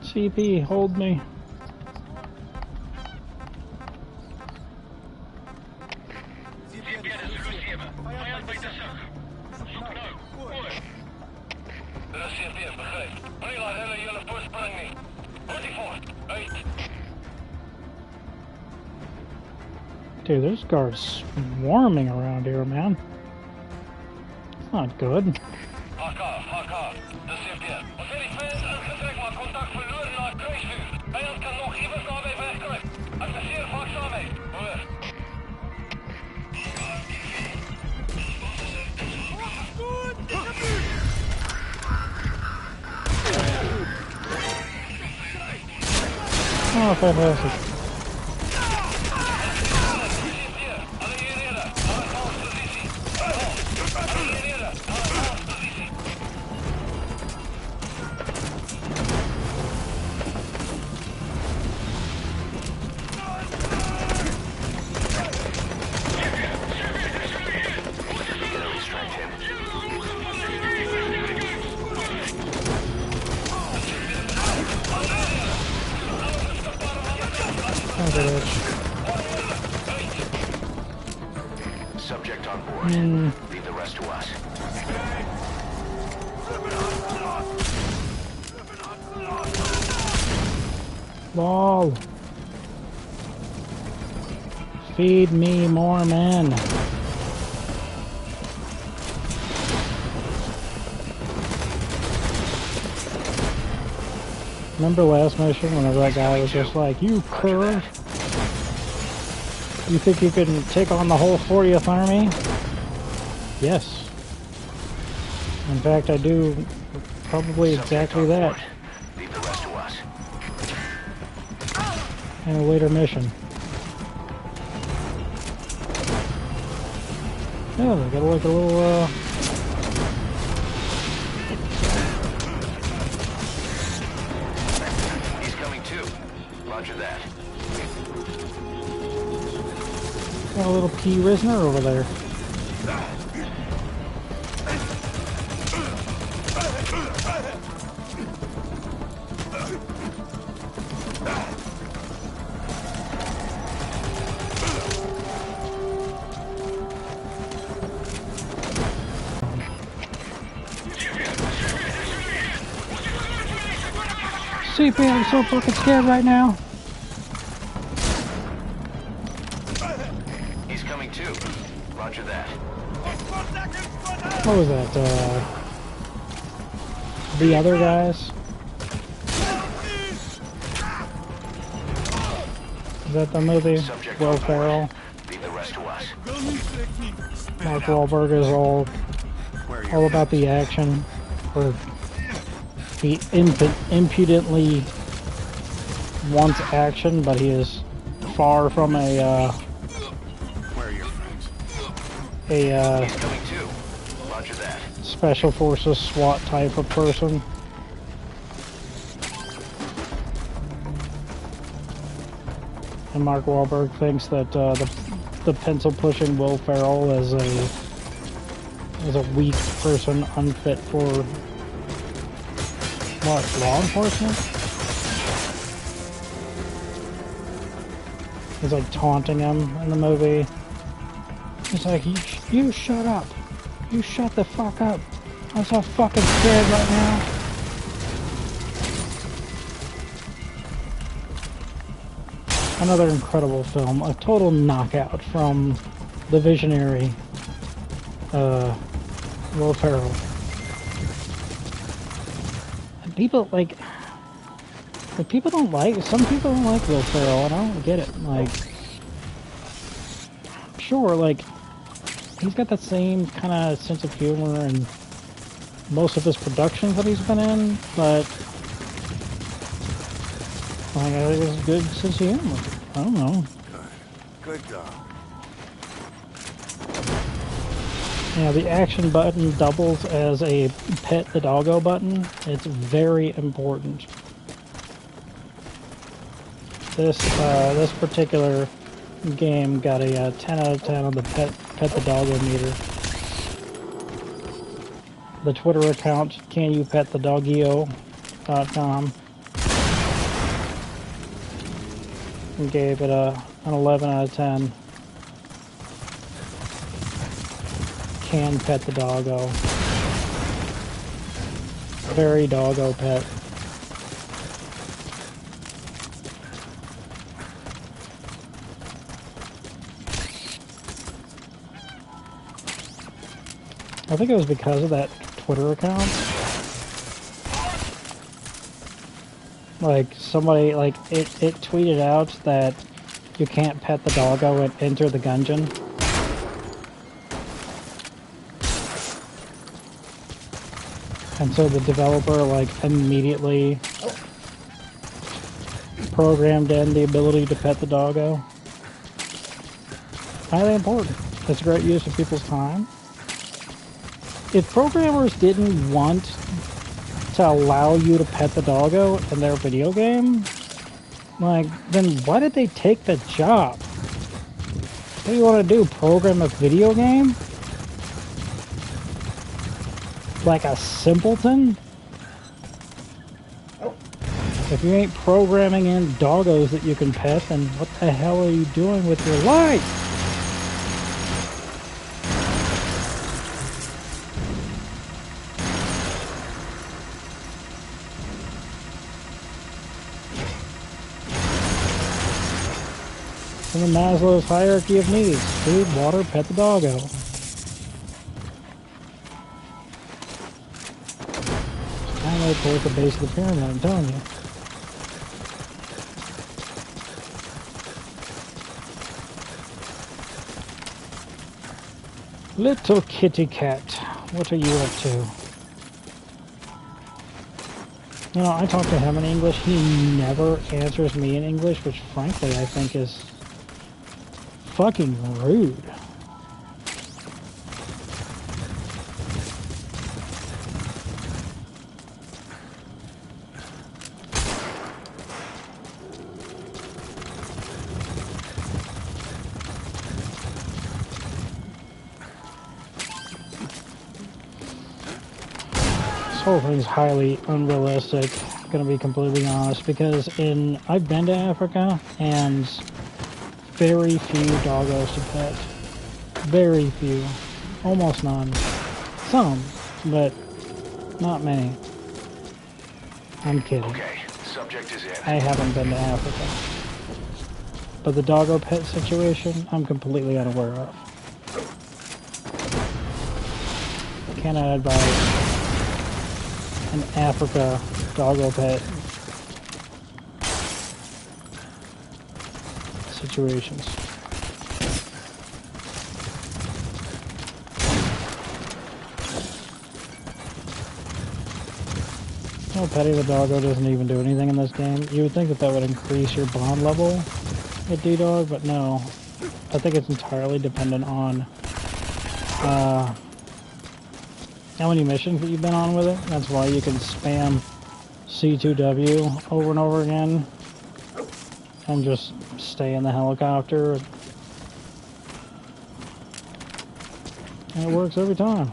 CP, hold me. Dude, there's guards swarming around here, man. It's not good. Oh, fantastic. Subject on board. Leave the rest to us. Lol. Feed me more men. Remember last mission whenever that guy was just like, you cur? You think you can take on the whole 40th Army? Yes. In fact, I do probably exactly that. Leave the rest to us. In a later mission. Oh, they got like a little, He's coming too. Roger that. got a little P. Risner over there. CP, I'm so fucking scared right now. He's coming too. Roger that. What was that, the other guys? Is that the movie? Subject Will on board. Ferrell? Leave the rest to us. Mark Wahlberg is all about the action, or He impudently wants action, but he is far from a Where are your friends? He's coming too. Roger that. special forces SWAT type of person. And Mark Wahlberg thinks that the pencil pushing Will Ferrell is a weak person, unfit for what, law enforcement? He's like taunting him in the movie. He's like, you shut up. You shut the fuck up. I'm so fucking scared right now. Another incredible film, a total knockout from the visionary Will Ferrell. And people people don't like, some people don't like Will Ferrell, and I don't get it. Like, sure, like, he's got that same kind of sense of humor in most of his productions that he's been in, but like, I think it's a good sense of humor. I don't know. Good dog. Yeah, the action button doubles as a pet the doggo button. It's very important. This particular game got a 10 out of 10 on the pet the doggo meter. The Twitter account canyoupetthedoggio.com gave it an 11 out of 10. Can pet the doggo. Very doggo pet. I think it was because of that Twitter account. Like, somebody, like, it tweeted out that you can't pet the doggo and enter the gungeon. And so the developer, like, immediately programmed in the ability to pet the doggo. Highly important. It's a great use of people's time. If programmers didn't want to allow you to pet the doggo in their video game, like, then why did they take the job? What do you want to do, program a video game? Like a simpleton? If you ain't programming in doggos that you can pet, then what the hell are you doing with your life? In the Maslow's hierarchy of needs: food, water, pet the doggo. I'm right towards the base of the pyramid, I'm telling you. Little kitty cat, what are you up to? You know, I talk to him in English, he never answers me in English, which frankly I think is fucking rude. This whole thing's highly unrealistic, I'm gonna be completely honest, because I've been to Africa and very few doggos to pet. Very few. Almost none. Some, but not many. I'm kidding. Okay, subject is in. I haven't been to Africa. But the doggo pet situation, I'm completely unaware of. Cannot advise an Africa doggo pet situations. Well, petting the doggo doesn't even do anything in this game. You would think that that would increase your bond level with D-Dog, but no. I think it's entirely dependent on how many missions that you've been on with it. That's why you can spam C2W over and over again and just stay in the helicopter. And it works every time.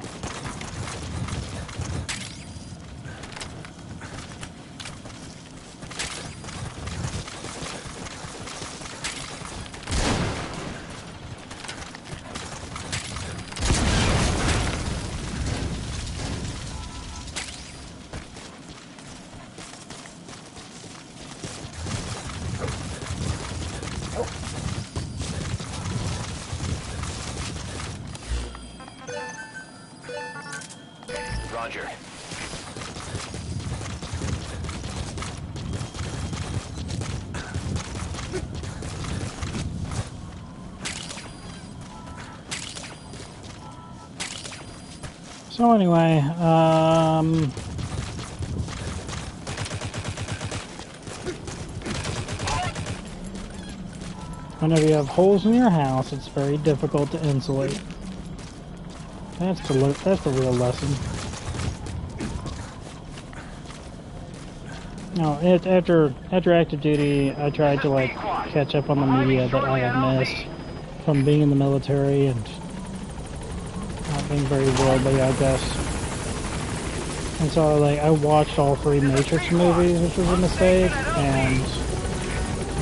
Roger. So anyway, whenever you have holes in your house, it's very difficult to insulate. That's the real lesson. No, after active duty, I tried to like catch up on the media that I had missed from being in the military and not being very worldly, I guess. And so like I watched all 3 Matrix movies, which was a mistake, and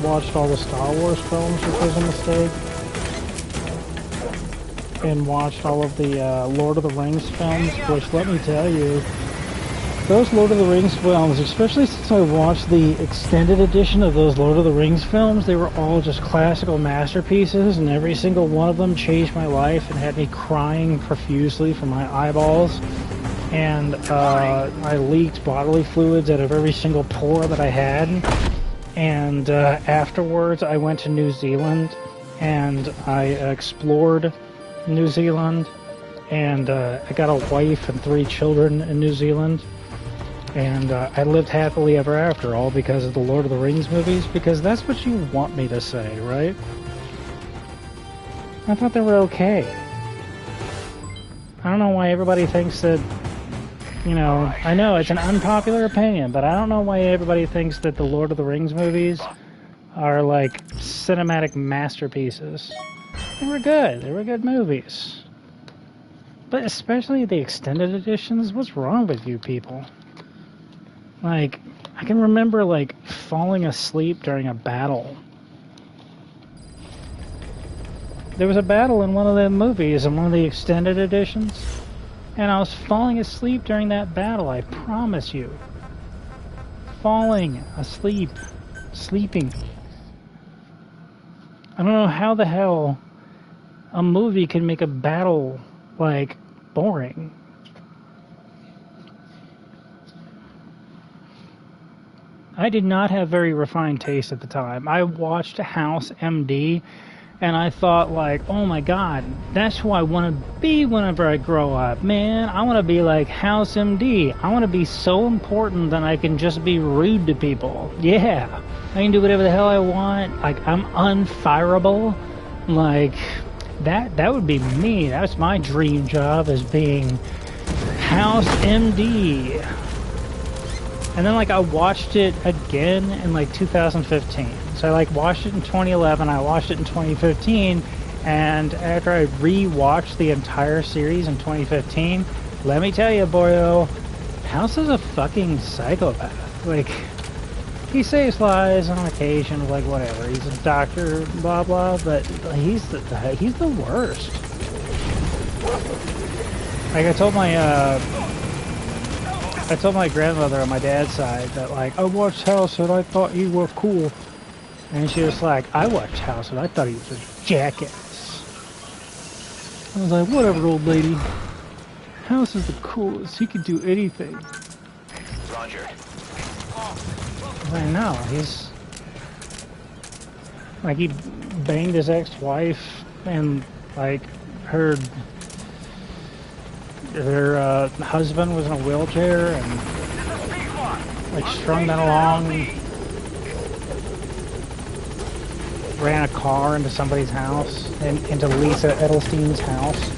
watched all the Star Wars films, which was a mistake, and watched all of the Lord of the Rings films, which, let me tell you, those Lord of the Rings films, especially since I watched the extended edition of those Lord of the Rings films, they were all just classical masterpieces, and every single one of them changed my life and had me crying profusely from my eyeballs. And I leaked bodily fluids out of every single pore that I had. And afterwards, I went to New Zealand, and I explored New Zealand, and I got a wife and 3 children in New Zealand. And I lived happily ever after, all because of the Lord of the Rings movies, because that's what you want me to say, right? I thought they were okay. I don't know why everybody thinks that, you know, I know it's an unpopular opinion, but I don't know why everybody thinks that the Lord of the Rings movies are like cinematic masterpieces. They were good. They were good movies. But especially the extended editions, what's wrong with you people? Like, I can remember, like, falling asleep during a battle. There was a battle in one of the movies, in one of the extended editions, and I was falling asleep during that battle, I promise you. Falling asleep. Sleeping. I don't know how the hell a movie can make a battle, like, boring. I did not have very refined taste at the time. I watched House MD, and I thought, like, oh my god, that's who I want to be whenever I grow up. Man, I want to be like House MD. I want to be so important that I can just be rude to people. Yeah, I can do whatever the hell I want. Like, I'm unfireable. Like, that would be me. That's my dream job, is being House MD. And then, like, I watched it again in, like, 2015. So I, like, watched it in 2011, I watched it in 2015, and after I re-watched the entire series in 2015, let me tell you, boyo, House is a fucking psychopath. Like, he saves lives on occasion, like, whatever, he's a doctor, blah, blah, but he's the worst. Like, I told my grandmother on my dad's side that, like, I watched House and I thought you were cool. And she was like, I watched House and I thought he was a jackass. I was like, whatever, old lady. House is the coolest. He could do anything. Roger. I know, he's... like, he banged his ex-wife and, like, her husband was in a wheelchair, and like strung that along, ran a car into somebody's house, and into Lisa Edelstein's house.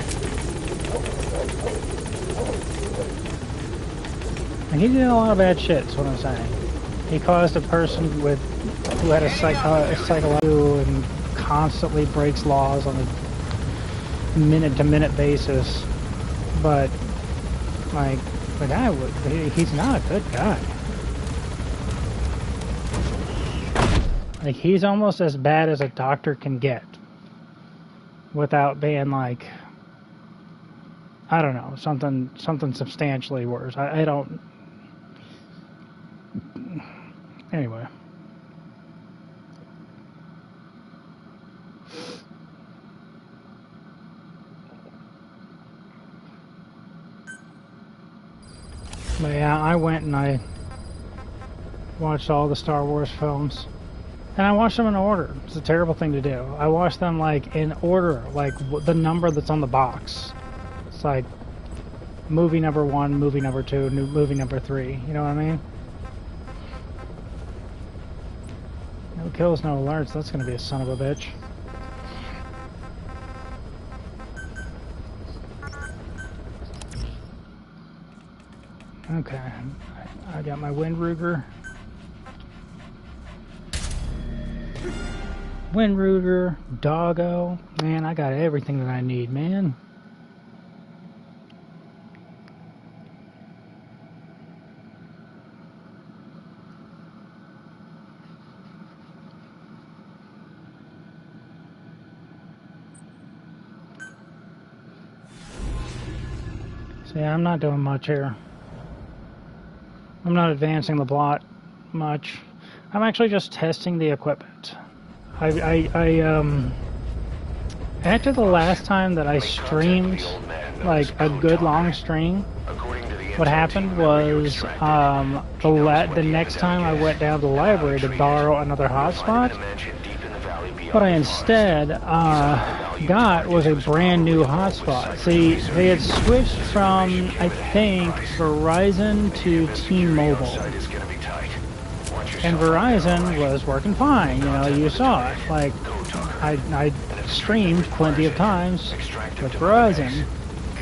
And he did a lot of bad shit, is what I'm saying. He caused a person who had a psychological and constantly breaks laws on a minute-to-minute basis. But, like, the guy, he's not a good guy. Like, he's almost as bad as a doctor can get. Without being, like, I don't know, something substantially worse. I don't... Anyway. But yeah, I went and I watched all the Star Wars films. And I watched them in order. It's a terrible thing to do. I watched them, like, in order, like, the number that's on the box. It's like, movie number 1, movie number 2, movie number 3. You know what I mean? No kills, no alerts. That's gonna be a son of a bitch. Okay. I got my Windruger. Windruger, Doggo. Man, I got everything that I need, man. So yeah, I'm not doing much here. I'm not advancing the plot much. I'm actually just testing the equipment. After the last time that I streamed, like a good long stream, what happened was the next time I went down to the library to borrow another hotspot, what I instead got was a brand new hotspot. See, they had switched from, I think, Verizon to T-Mobile. And Verizon was working fine, you know, you saw it. Like, I streamed plenty of times with Verizon.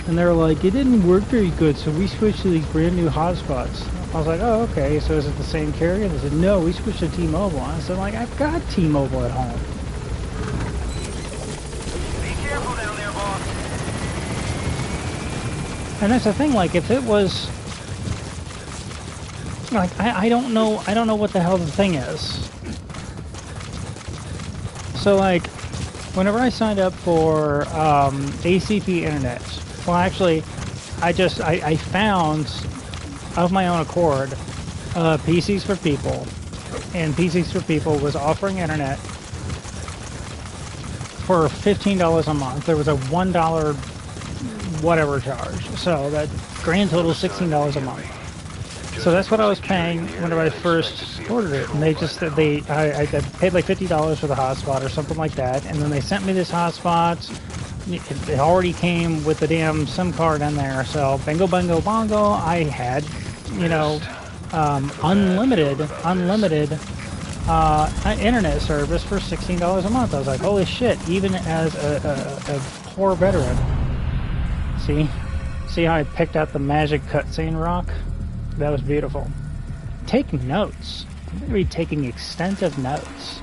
And they were like, it didn't work very good, so we switched to these brand new hotspots. I was like, oh, okay, so is it the same carrier? They said, no, we switched to T-Mobile. I said, like, I've got T-Mobile at home. Be careful down there, boss. And that's the thing, like, if it was... Like, I don't know what the hell the thing is. So, like, whenever I signed up for ACP Internet, well, actually, I found, of my own accord, PCs for People, and PCs for People was offering internet for $15 a month. There was a $1 whatever charge, so that grand total $16 a month. So that's what I was paying whenever I first ordered it, and I paid like $50 for the hotspot or something like that, and then they sent me this hotspot. It already came with the damn SIM card in there, so bingo, bango, bongo, I had, you know, unlimited internet service for $16 a month. I was like, holy shit, even as a poor veteran. See how I picked out the magic cutscene rock? That was beautiful. Take notes. I'm going to be taking extensive notes.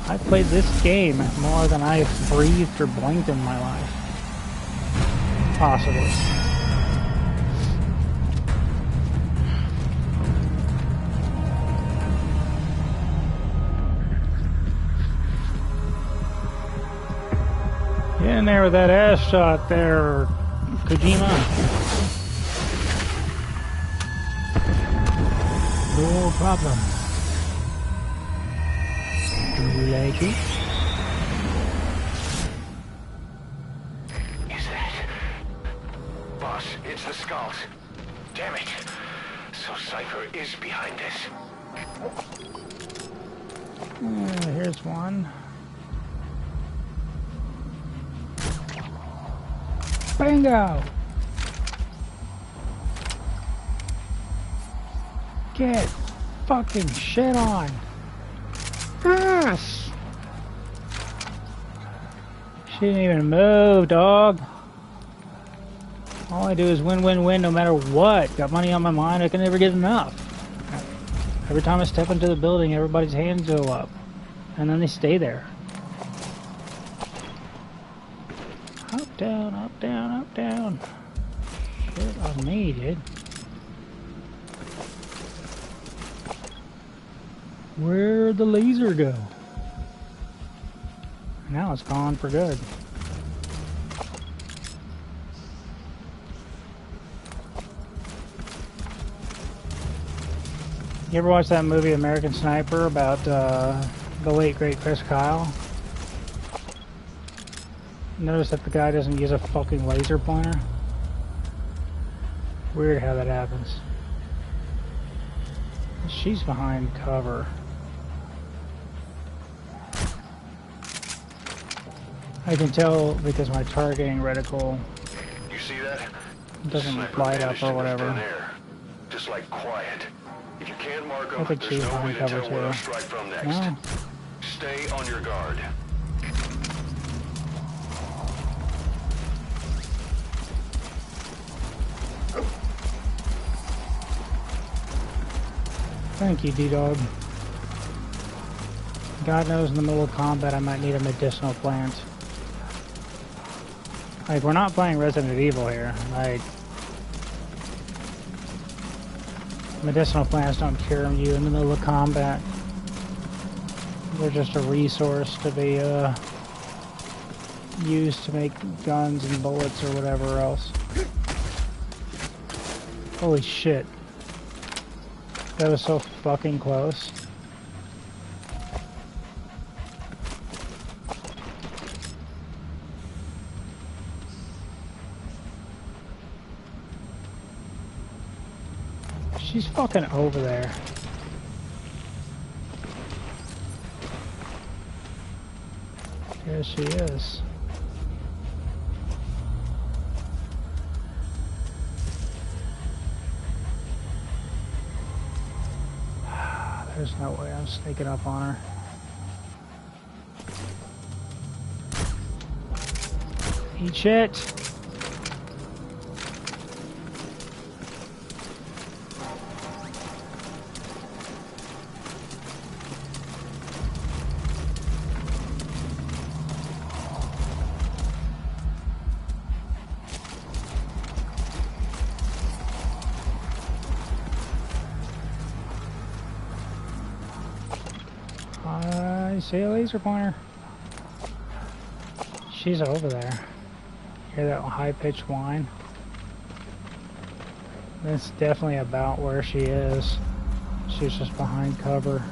I've played this game more than I've breathed or blinked in my life. Possibly. Get in there with that ass shot there, Kojima. No problem. Do you like it? Is that... Boss, it's the skulls. Damn it. So Cypher is behind this. Here's one. Bingo! Get fucking shit on. Yes! She didn't even move, dog. All I do is win, win, win no matter what. Got money on my mind, I can never get enough. Every time I step into the building, everybody's hands go up. And then they stay there. Up, down, up, down, up, down. Shit on me, dude. Where'd the laser go? Now it's gone for good. You ever watch that movie American Sniper about the late great Chris Kyle? Notice that the guy doesn't use a fucking laser pointer? Weird how that happens. She's behind cover. I can tell because my targeting reticle You see that? doesn't Sniper light up managed to or go whatever. thin air, just like quiet. If you can't mark I them, think there's she's no way behind to cover tell where too. they'll strike from next. No. Stay on your guard. Thank you, D-Dog. God knows in the middle of combat I might need a medicinal plant. Like, we're not playing Resident Evil here. Like, medicinal plants don't cure you in the middle of combat. They're just a resource to be used to make guns and bullets or whatever else. Holy shit. That was so fucking close. She's fucking over there. Yes, she is. There's no way I'm sneaking up on her. Eat shit! I see a laser pointer. She's over there. Hear that high-pitched whine? That's definitely about where she is. She's just behind cover.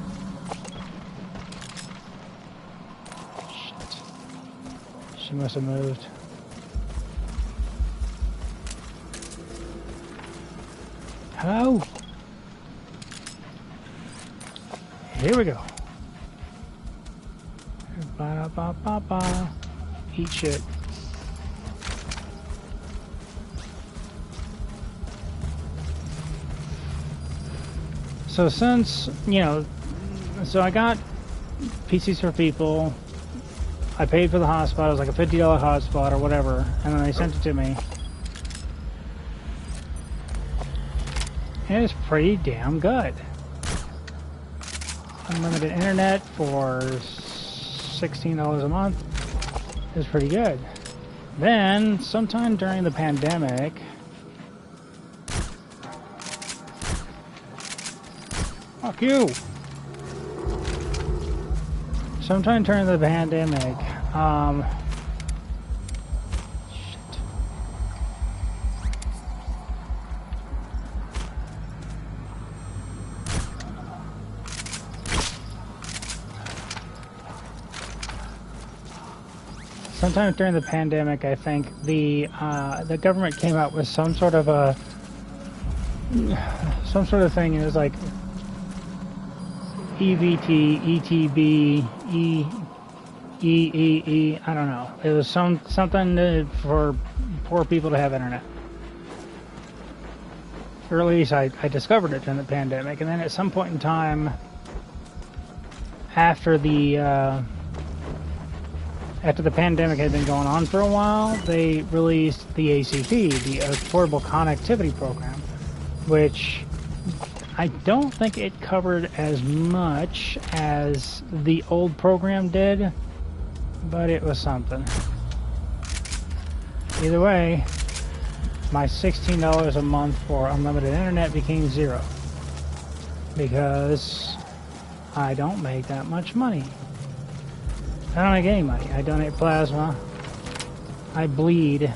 Shit. She must have moved. Hello? Here we go. Ba-da-ba-ba-ba. Eat shit. So since, you know, so I got PCs for People, I paid for the hotspot, it was like a $50 hotspot or whatever, and then they sent it to me. And it's pretty damn good. Unlimited internet for $16 a month is pretty good. Then, sometime during the pandemic, fuck you! Sometime during the pandemic, shit. Sometime during the pandemic, I think the government came out with some sort of thing. It was like EBT, ETB, EEE. I don't know. It was something for poor people to have internet. or at least I discovered it during the pandemic, and then at some point in time, after the pandemic had been going on for a while, they released the ACP, the Affordable Connectivity Program, which I don't think it covered as much as the old program did, but it was something. Either way, my $16 a month for unlimited internet became $0 because I don't make that much money. I don't make any money. I donate plasma, I bleed,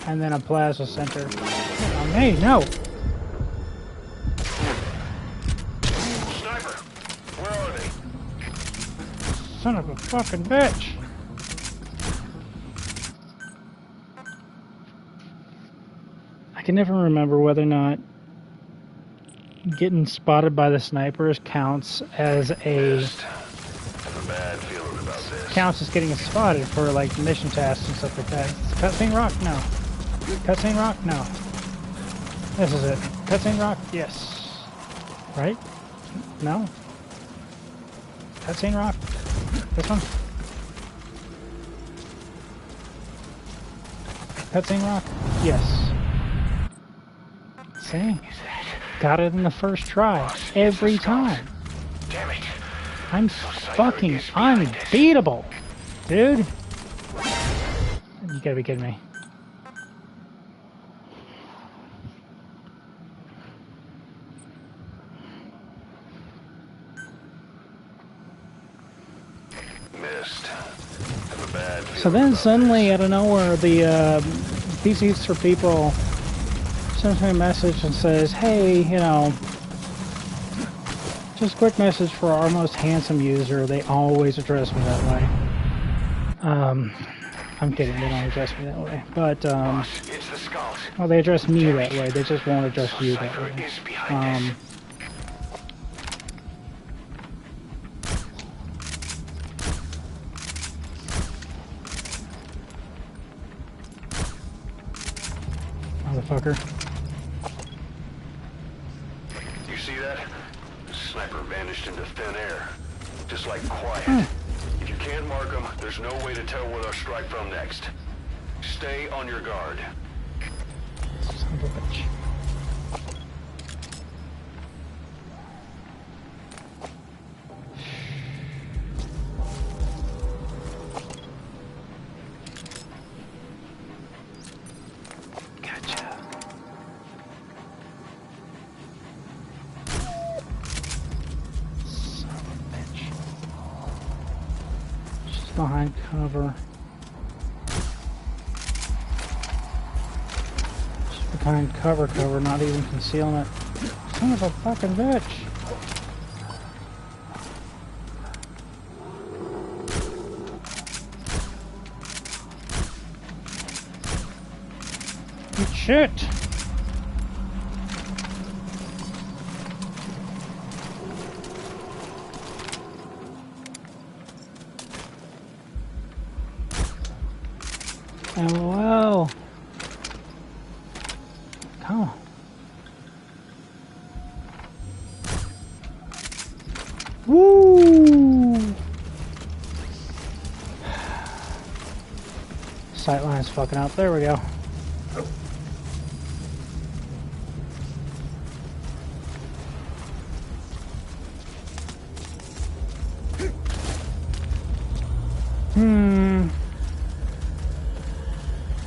and then a plasma center. Hey, no! Sniper, where are they? Son of a fucking bitch! I can never remember whether or not getting spotted by the snipers counts as counts as getting spotted for like mission tasks and stuff like that. Cutscene rock? No. Cutscene rock? No. This is it. Cutscene rock? Yes. Right? No? Cutscene rock? This one? Cutscene rock? Yes. See? Got it in the first try. Every time. Damn it. I'm fucking unbeatable, dude. You gotta be kidding me. Missed. Have a bad So then suddenly, out of nowhere, the PCs for People sends me a message and says, hey, you know, just a quick message for our most handsome user. They always address me that way. I'm kidding, they don't address me that way. But, It's the skulls. well, they address me that way. They just won't address you that way. Is behind this. Motherfucker. You see that? The sniper vanished into thin air. Just like quiet. If you can't mark them, there's no way to tell where they'll strike from next. Stay on your guard. Son of a bitch. Gotcha. Son of a bitch. She's behind cover. Behind cover, not even concealment. Son of a fucking bitch. Good shit. LOL. Come on. Woo! Sightline's fucking up. There we go.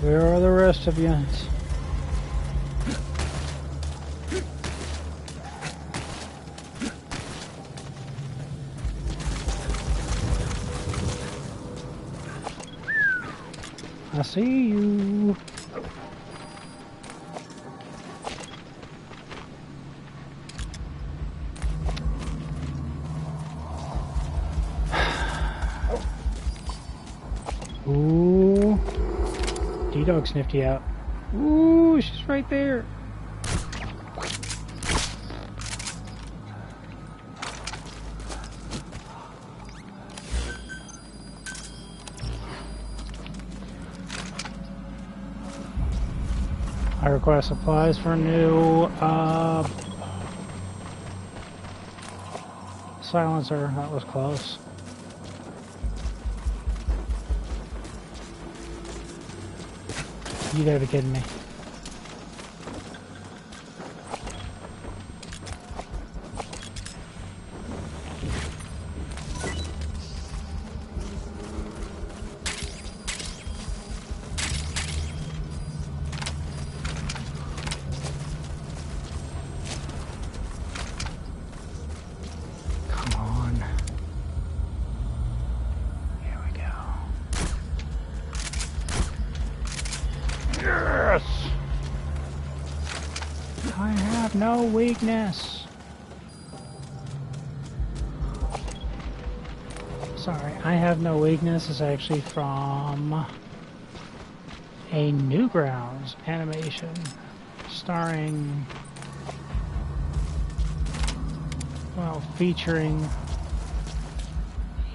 Where are the rest of you? I see you. Ooh. D-Dog sniffed you out. Ooh, she's right there. I request supplies for a new silencer. That was close. You gotta be kidding me. No weakness. Sorry, I have no weakness is actually from a Newgrounds animation starring, well, featuring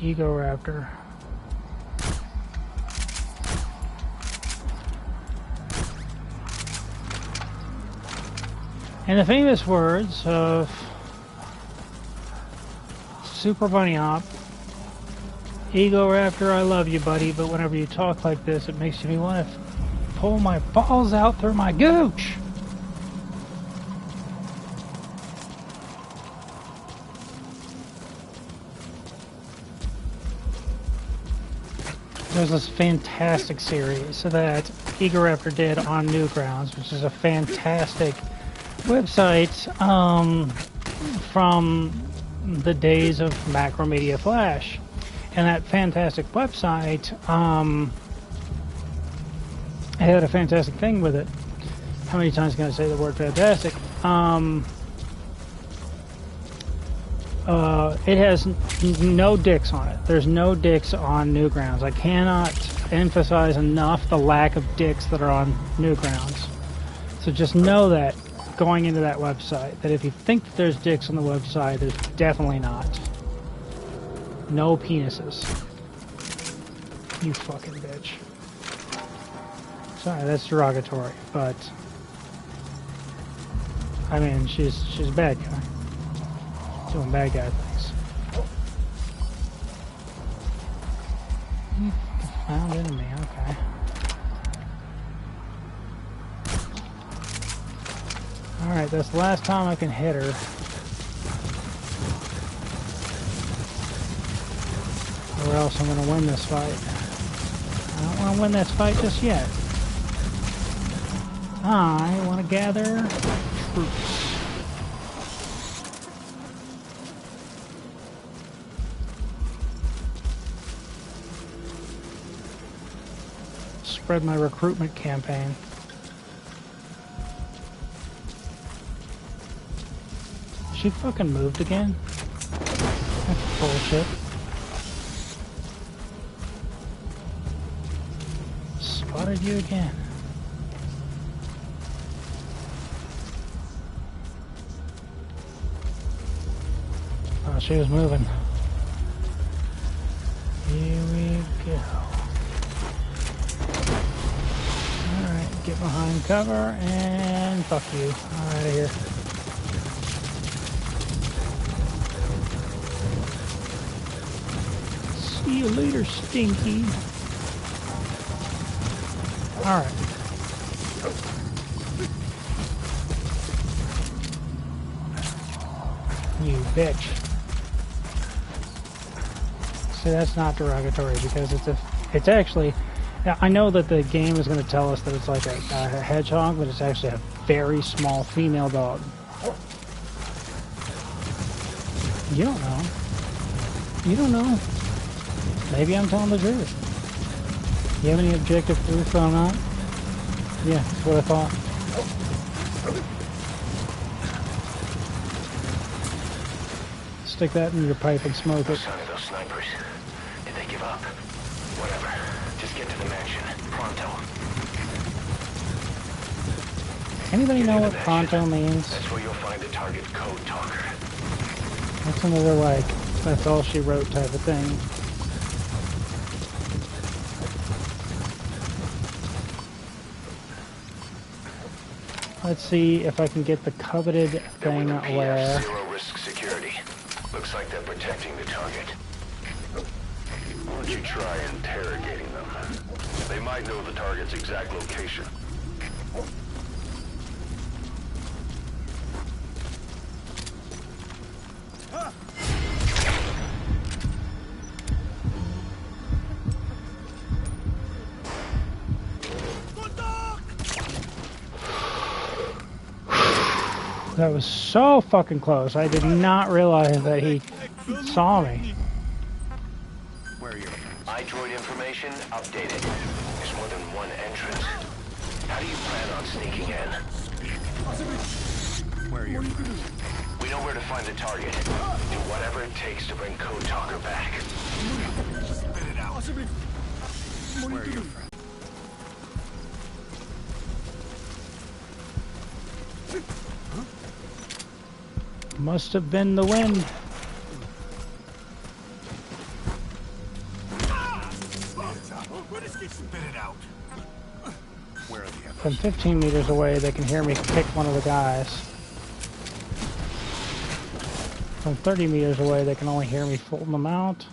Egoraptor. In the famous words of Super Bunny Hop, Egoraptor, I love you, buddy, but whenever you talk like this, it makes me want to pull my balls out through my gooch. There's this fantastic series that Egoraptor did on Newgrounds, which is a fantastic website from the days of Macromedia Flash. And that fantastic website had a fantastic thing with it. How many times can I say the word fantastic? It has no dicks on it. There's no dicks on Newgrounds. I cannot emphasize enough the lack of dicks that are on Newgrounds. So just know that going into that website, that if you think that there's dicks on the website, there's definitely not. No penises. You fucking bitch. Sorry, that's derogatory, but I mean, she's a bad guy. Doing bad guy things. Found enemy, okay. Alright, that's the last time I can hit her. Or else I'm going to win this fight. I don't want to win this fight just yet. I want to gather troops. Spread my recruitment campaign. She fucking moved again? That's bullshit. Spotted you again. Oh, she was moving. Here we go. Alright, get behind cover and fuck you. Out of here. See you later, Stinky. Alright. You bitch. See, that's not derogatory because it's actually, I know that the game is going to tell us that it's like a hedgehog, but it's actually a very small female dog. You don't know. You don't know. Maybe I'm telling the truth. You have any objective proof or not? Yeah, that's what I thought. Stick that in your pipe and smoke it. Son of those snipers. Did they give up? Whatever. Just get to the mansion. Pronto. Anybody know what pronto means? That's where you'll find the target code talker. That's another, like, that's all she wrote type of thing. Let's see if I can get the coveted They're thing with the where... PF zero risk security. Looks like they're protecting the target. Why don't you try interrogating them? They might know the target's exact location. That was so fucking close. I did not realize that he saw me. Where are your friends? iDroid information updated. There's more than one entrance. How do you plan on sneaking in? Where are your friends? We know where to find the target. Do whatever it takes to bring Code Talker back. Spit it out. Where are your friends? Must have been the wind. Spit it out. Where are the others? From 15 meters away, they can hear me kick one of the guys. From 30 meters away, they can only hear me folding them out.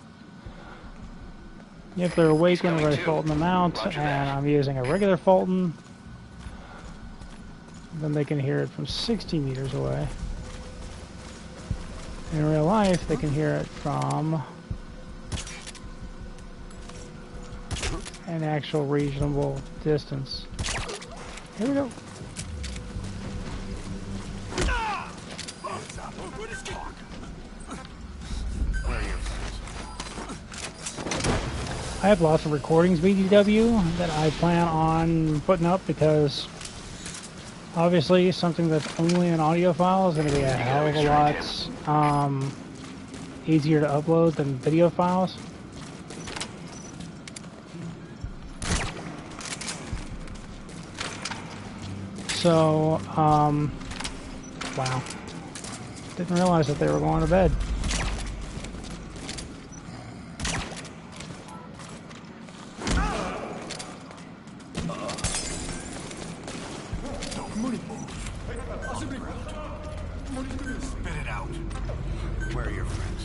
If they're awake whenever I folding them out, and I'm using a regular Fulton, then they can hear it from 60 meters away. In real life, they can hear it from an actual reasonable distance. Here we go. I have lots of recordings, BDW, that I plan on putting up because obviously something that's only an audio file is going to be a hell of a lot easier to upload than video files. So, wow. Didn't realize that they were going to bed. Spit it out. Where are your friends?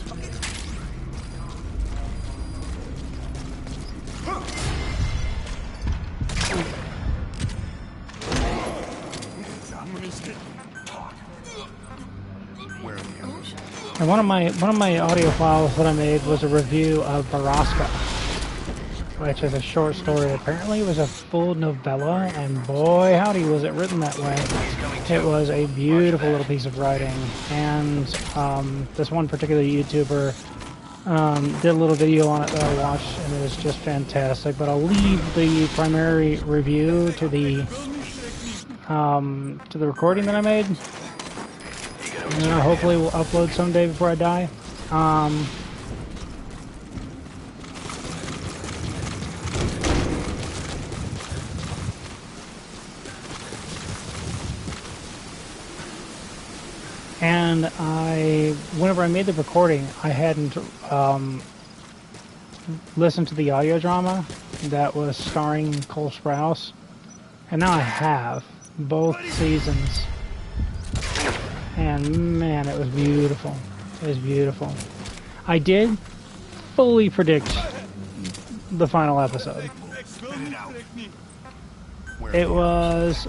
Where are the others? And one of my audio files that I made was a review of Baraska, which is a short story. Apparently it was a full novella, and boy howdy was it written that way. It was a beautiful little piece of writing, and this one particular YouTuber did a little video on it that I watched, and it was just fantastic. But I'll leave the primary review to the recording that I made. And hopefully we'll upload someday before I die. And whenever I made the recording, I hadn't listened to the audio drama that was starring Cole Sprouse, and now I have both seasons. And man, it was beautiful. It was beautiful. I did fully predict the final episode. It was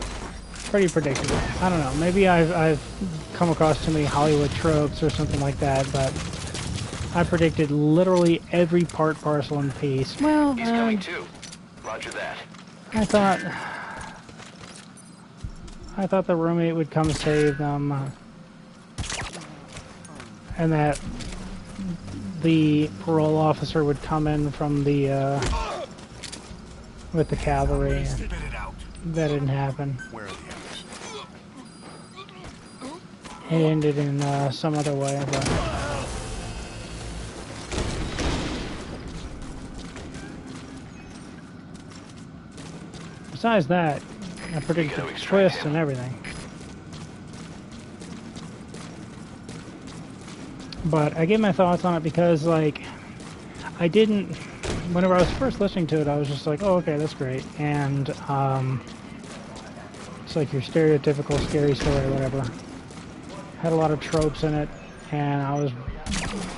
pretty predictable. I don't know. Maybe I've come across too many Hollywood tropes or something like that, but I predicted literally every part, parcel, and piece. Well, He's coming too. Roger that. I thought the roommate would come save them, and that the parole officer would come in from the with the cavalry. Spit it out. That didn't happen. Where are the others? It ended in some other way, but besides that, I predicted the twist and everything. But I gave my thoughts on it because, like, I didn't. Whenever I was first listening to it, I was just like, "Oh, okay, that's great." And It's like your stereotypical scary story or whatever. Had a lot of tropes in it, and I was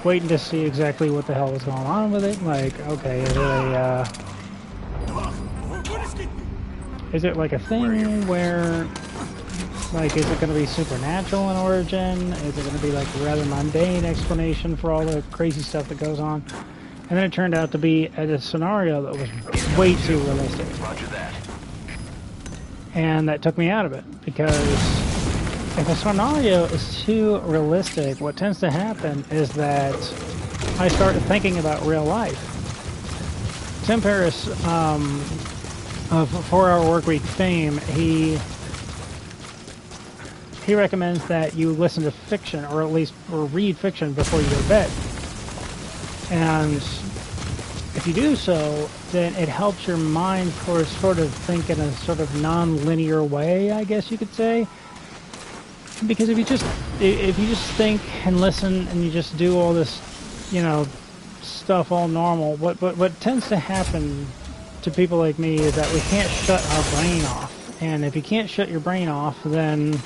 waiting to see exactly what the hell was going on with it. Like, okay, is it like a thing where, like, is it going to be supernatural in origin? Is it going to be like a rather mundane explanation for all the crazy stuff that goes on? And then it turned out to be a scenario that was way too realistic. Roger that. And that took me out of it, because if a scenario is too realistic, what tends to happen is that I start thinking about real life. Tim Ferriss, of 4-Hour Workweek fame, he recommends that you listen to fiction, or at least read fiction before you go to bed. And if you do so, then it helps your mind for sort of think in a sort of non-linear way, I guess you could say. Because if you just think and listen and you just do all this, you know, stuff all normal, what tends to happen to people like me is that we can't shut our brain off. And if you can't shut your brain off, then,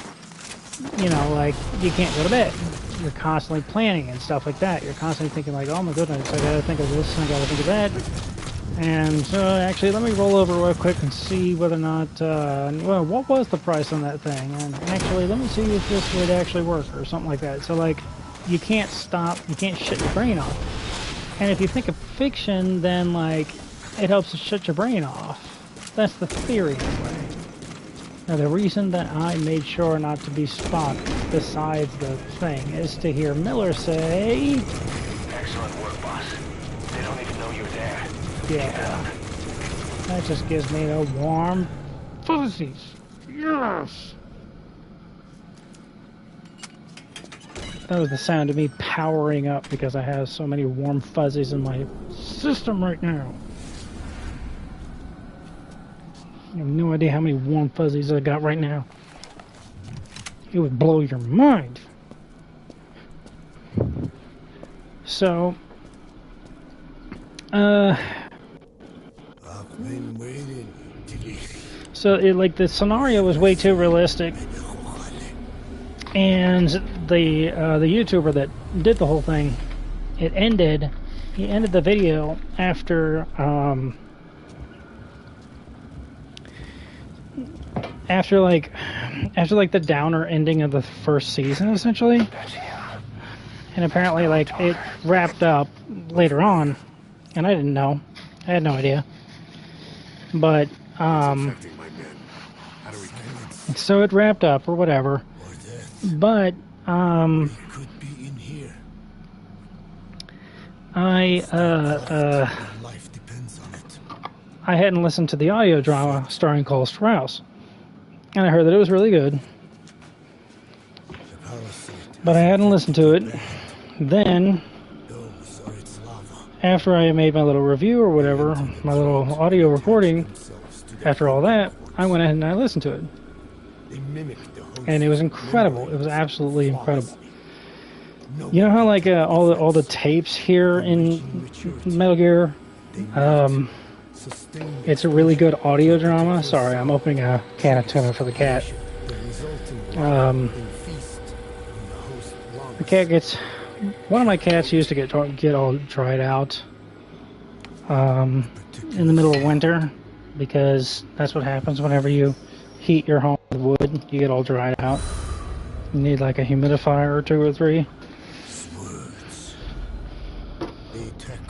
you know, like, you can't go to bed. You're constantly planning and stuff like that. You're constantly thinking like, oh my goodness, I gotta think of this, I gotta think of that. And actually, let me roll over real quick and see whether or not, well, what was the price on that thing? And actually, let me see if this would actually work, or something like that. So, like, you can't stop, you can't shut your brain off. And if you think of fiction, then, like, it helps to shut your brain off. That's the theory, anyway. Now, the reason that I made sure not to be spotted, besides the thing, is to hear Miller say... Excellent work, boss. They don't even know you're there. Yeah. That just gives me the warm fuzzies. Yes! That was the sound of me powering up because I have so many warm fuzzies in my system right now. You have no idea how many warm fuzzies I got right now. It would blow your mind. So, I've been waiting. so like the scenario was way too realistic, and the YouTuber that did the whole thing, he ended the video after like the downer ending of the first season, essentially. And apparently, like, it wrapped up later on, and I didn't know. I had no idea. But so it wrapped up or whatever. But Could be in here. Life depends on it. I hadn't listened to the audio drama starring Cole Sprouse, and I heard that it was really good. The parasite. But I hadn't listened to it. Then, Those are its lava. after I made my little review or whatever, my little audio recording, after all that, I went ahead and I listened to it. They mimic the host. And it was incredible. It was absolutely incredible. You know how, like, all the tapes here in Metal Gear, it's a really good audio drama. Sorry, I'm opening a can of tuna for the cat. The cat gets... One of my cats used to get all dried out in the middle of winter, because that's what happens whenever you heat your home with wood. You get all dried out. You need like a humidifier or 2 or 3.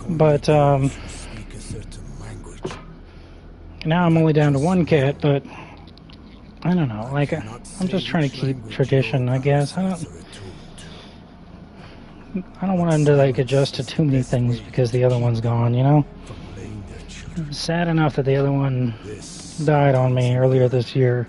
But now I'm only down to 1 cat, but I don't know, like, I'm just trying to keep tradition, I guess. I don't want him to, like, adjust to too many things because the other one's gone, you know? It's sad enough that the other one died on me earlier this year.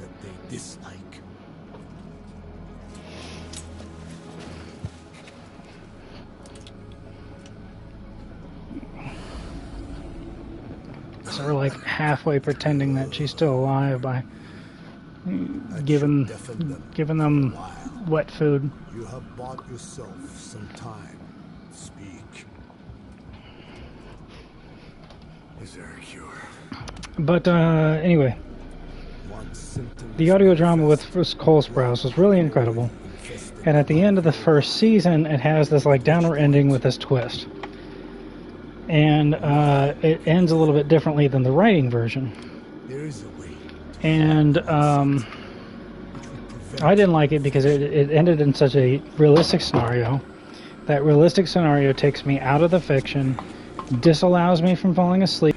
So we're like halfway pretending that she's still alive by giving them wet food. You have bought yourself some time. Speak. Is there a cure? But anyway, One symptom the audio drama with Cole Sprouse was really incredible. And at the end of the first season, it has this like downer ending with this twist. And it ends a little bit differently than the writing version. There is a way. And I didn't like it because it ended in such a realistic scenario. That realistic scenario takes me out of the fiction, disallows me from falling asleep.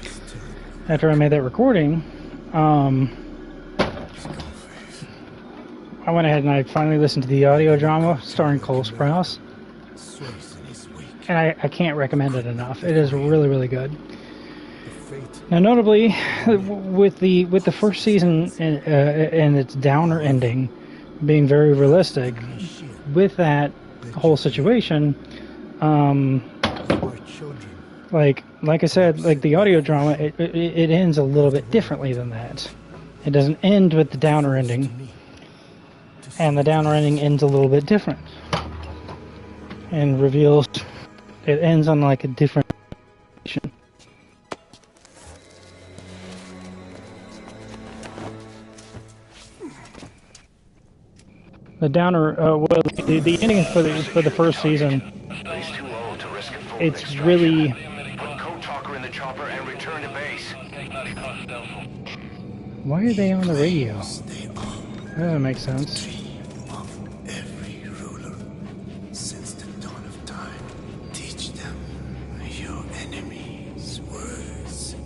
After I made that recording, I went ahead and I finally listened to the audio drama starring Cole Sprouse. And I can't recommend it enough. It is really, really good. Now, notably, with the first season and its downer ending being very realistic, with that whole situation, like I said, like the audio drama, it ends a little bit differently than that. It doesn't end with the downer ending, and the downer ending ends a little bit different, and reveals it ends on like a different. The downer, well, the ending for the first season, it's really. Put Code Talker in the chopper and return to base. Why are they on the radio? That doesn't make sense. Every ruler since the dawn of time. Teach them your enemies' words.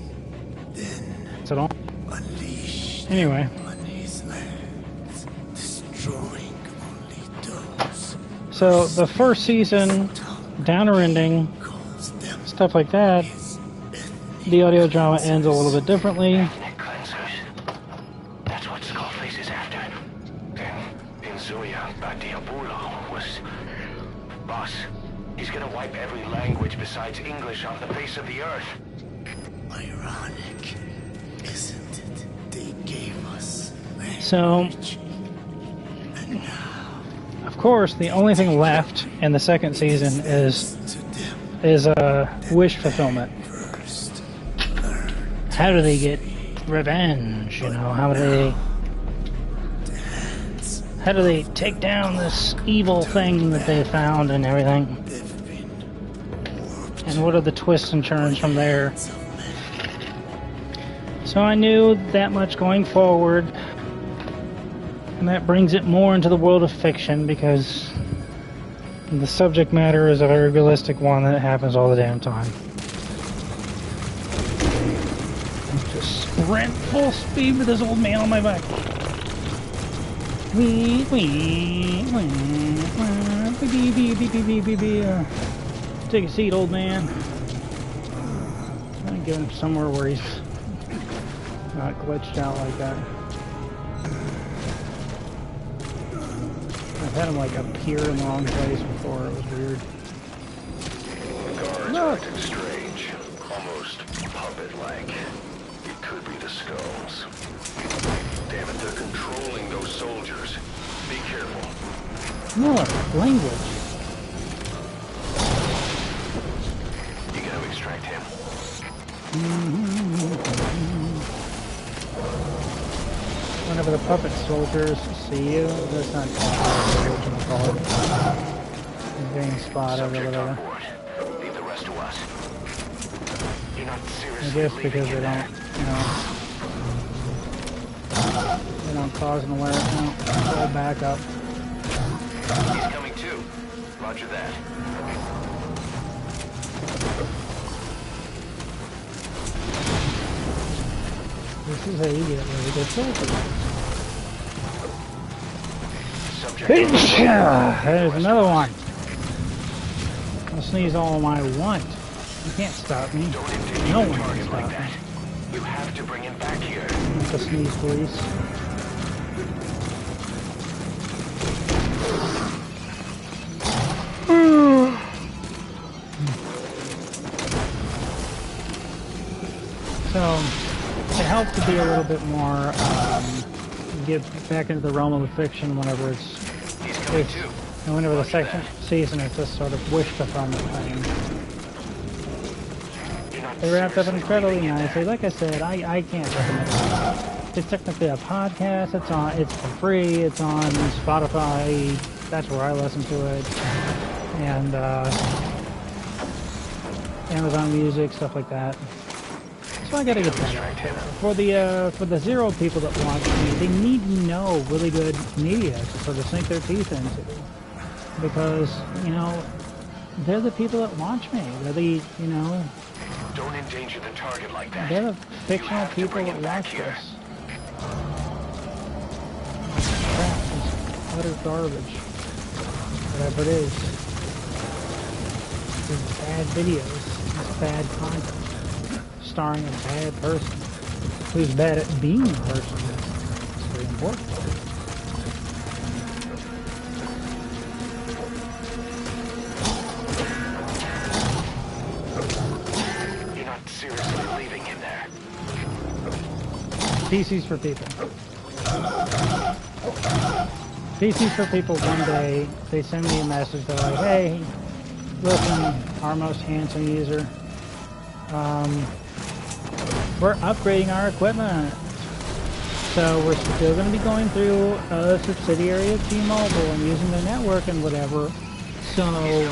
Then Is it on? unleash Anyway. on his lands, destroying only those So the first season, downer ending, calls them stuff like that. The audio drama ends a little bit differently. Ethnic cleansers. That's what Skullface is after. Then, Inzuya Badiabulo was... Boss, he's gonna wipe every language besides English off the face of the earth. ironic, isn't it? They gave us So, language. And now of course, the only thing left in the second season is to them wish fulfillment. first How do they get revenge? You know, how do they take down this evil thing that they found and everything? they've been warped And what are the twists and turns from there? So I knew that much going forward, and that brings it more into the world of fiction because the subject matter is a very realistic one that happens all the damn time. Just sprint full speed with this old man on my back. Wee, wee, wee, wee, wee, wee, wee, wee, wee. Take a seat, old man. Try to get him somewhere where he's not glitched out like that. I've had him like appear in the wrong place before. It was weird. The guards Look. are acting strange, almost puppet-like. It could be the skulls. Damn it, they're controlling those soldiers. Be careful. Look, language. You gotta extract him. Whenever the puppet soldiers see you, that's not what you call it. He's being spotted or Subject on whatever. board. Leave the rest to us. You're not I seriously guess leaving because him they there. don't, they don't cause an alert. No, pull back up. He's coming too. Roger that. This is how you get really good soldiers. Subject There's another one. I'll sneeze all I want. You can't stop me. Don't endanger No the one can target like stop that. me. You have to bring him back here. Not the sneeze police. So, it helps to be a little bit more, get back into the realm of the fiction whenever He's coming it's too. and whenever the Roger second that. season is this sort of wish fulfillment thing. You're not They wrapped up seriously incredibly leaving him nicely. there. Like I said, I can't recommend it. it's technically a podcast. It's for free. It's on Spotify. That's where I listen to it. And Amazon Music, stuff like that. So I gotta get that out there. For the 0 people that watch me, they need to know really good media to sort of sink their teeth into. Because, you know, they're the people that watch me. They're the, you know... Don't endanger the target like that. They're the fictional people that watch this. Crap, it's utter garbage. Whatever it is. These bad videos. It's bad content. Starring a bad person. Who's bad at being a person. It's very important. PCs for People. PCs for People, one day, they send me a message, they're like, hey, listen, our most handsome user, we're upgrading our equipment. So we're still going to be going through a subsidiary of T-Mobile and using the network and whatever. So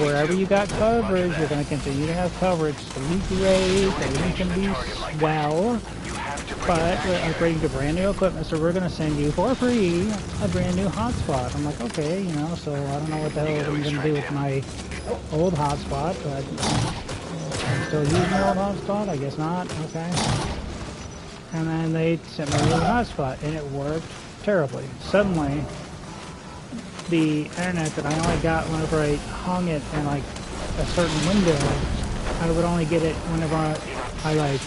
wherever you got coverage, you're going to continue to have coverage. The leak rate, everything can be swell. But we're upgrading to brand new equipment, so we're going to send you for free a brand new hotspot. I'm like, okay, you know, so I don't know what the hell I'm going to do with my old hotspot, but I'm still using the old hotspot? I guess not, okay. And then they sent me a new hotspot, and it worked terribly. Suddenly, the internet that I only got whenever I hung it in like a certain window, I would only get it whenever I like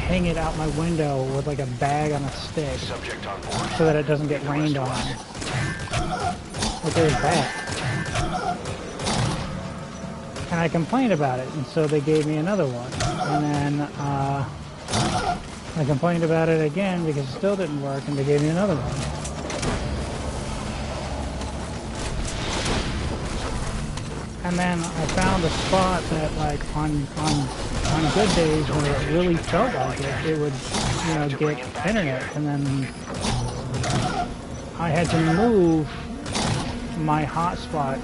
hang it out my window with like a bag on a stick so that it doesn't get rained on. But there's that. And I complained about it, and so they gave me another one. And then I complained about it again because it still didn't work, and they gave me another one. And then I found a spot that, like, on good days when it really felt like it would, you know, get internet. And then I had to move my hotspot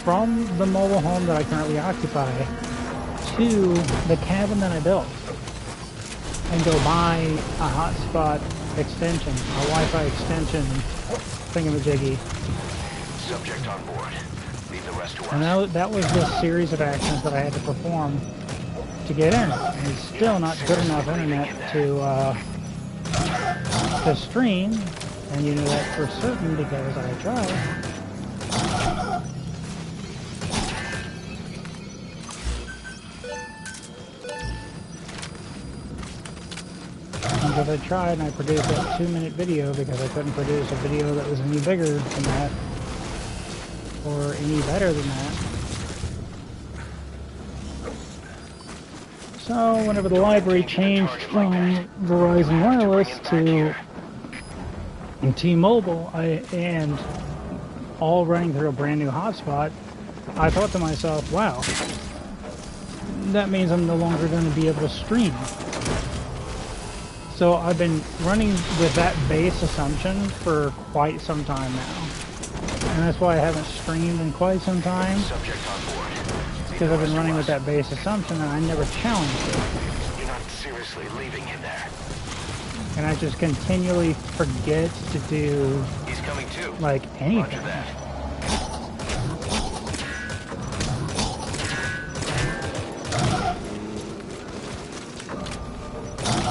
from the mobile home that I currently occupy to the cabin that I built and go buy a hotspot extension, a Wi-Fi extension thingamajiggy. Subject on board. Leave the rest to us. And that was the series of actions that I had to perform to get internet. And it's still not good enough internet to stream, and you know that for certain because I tried. Because I tried and I produced that 2-minute video because I couldn't produce a video that was any bigger than that or any better than that. So whenever the library changed from Verizon Wireless to T-Mobile and all running through a brand new hotspot, I thought to myself, wow, that means I'm no longer going to be able to stream. So I've been running with that base assumption for quite some time now. And that's why I haven't streamed in quite some time. It's because I've been running with that base assumption and I never challenged it. You're not seriously leaving him there. And I just continually forget to do, He's coming too. like, anything. Roger that.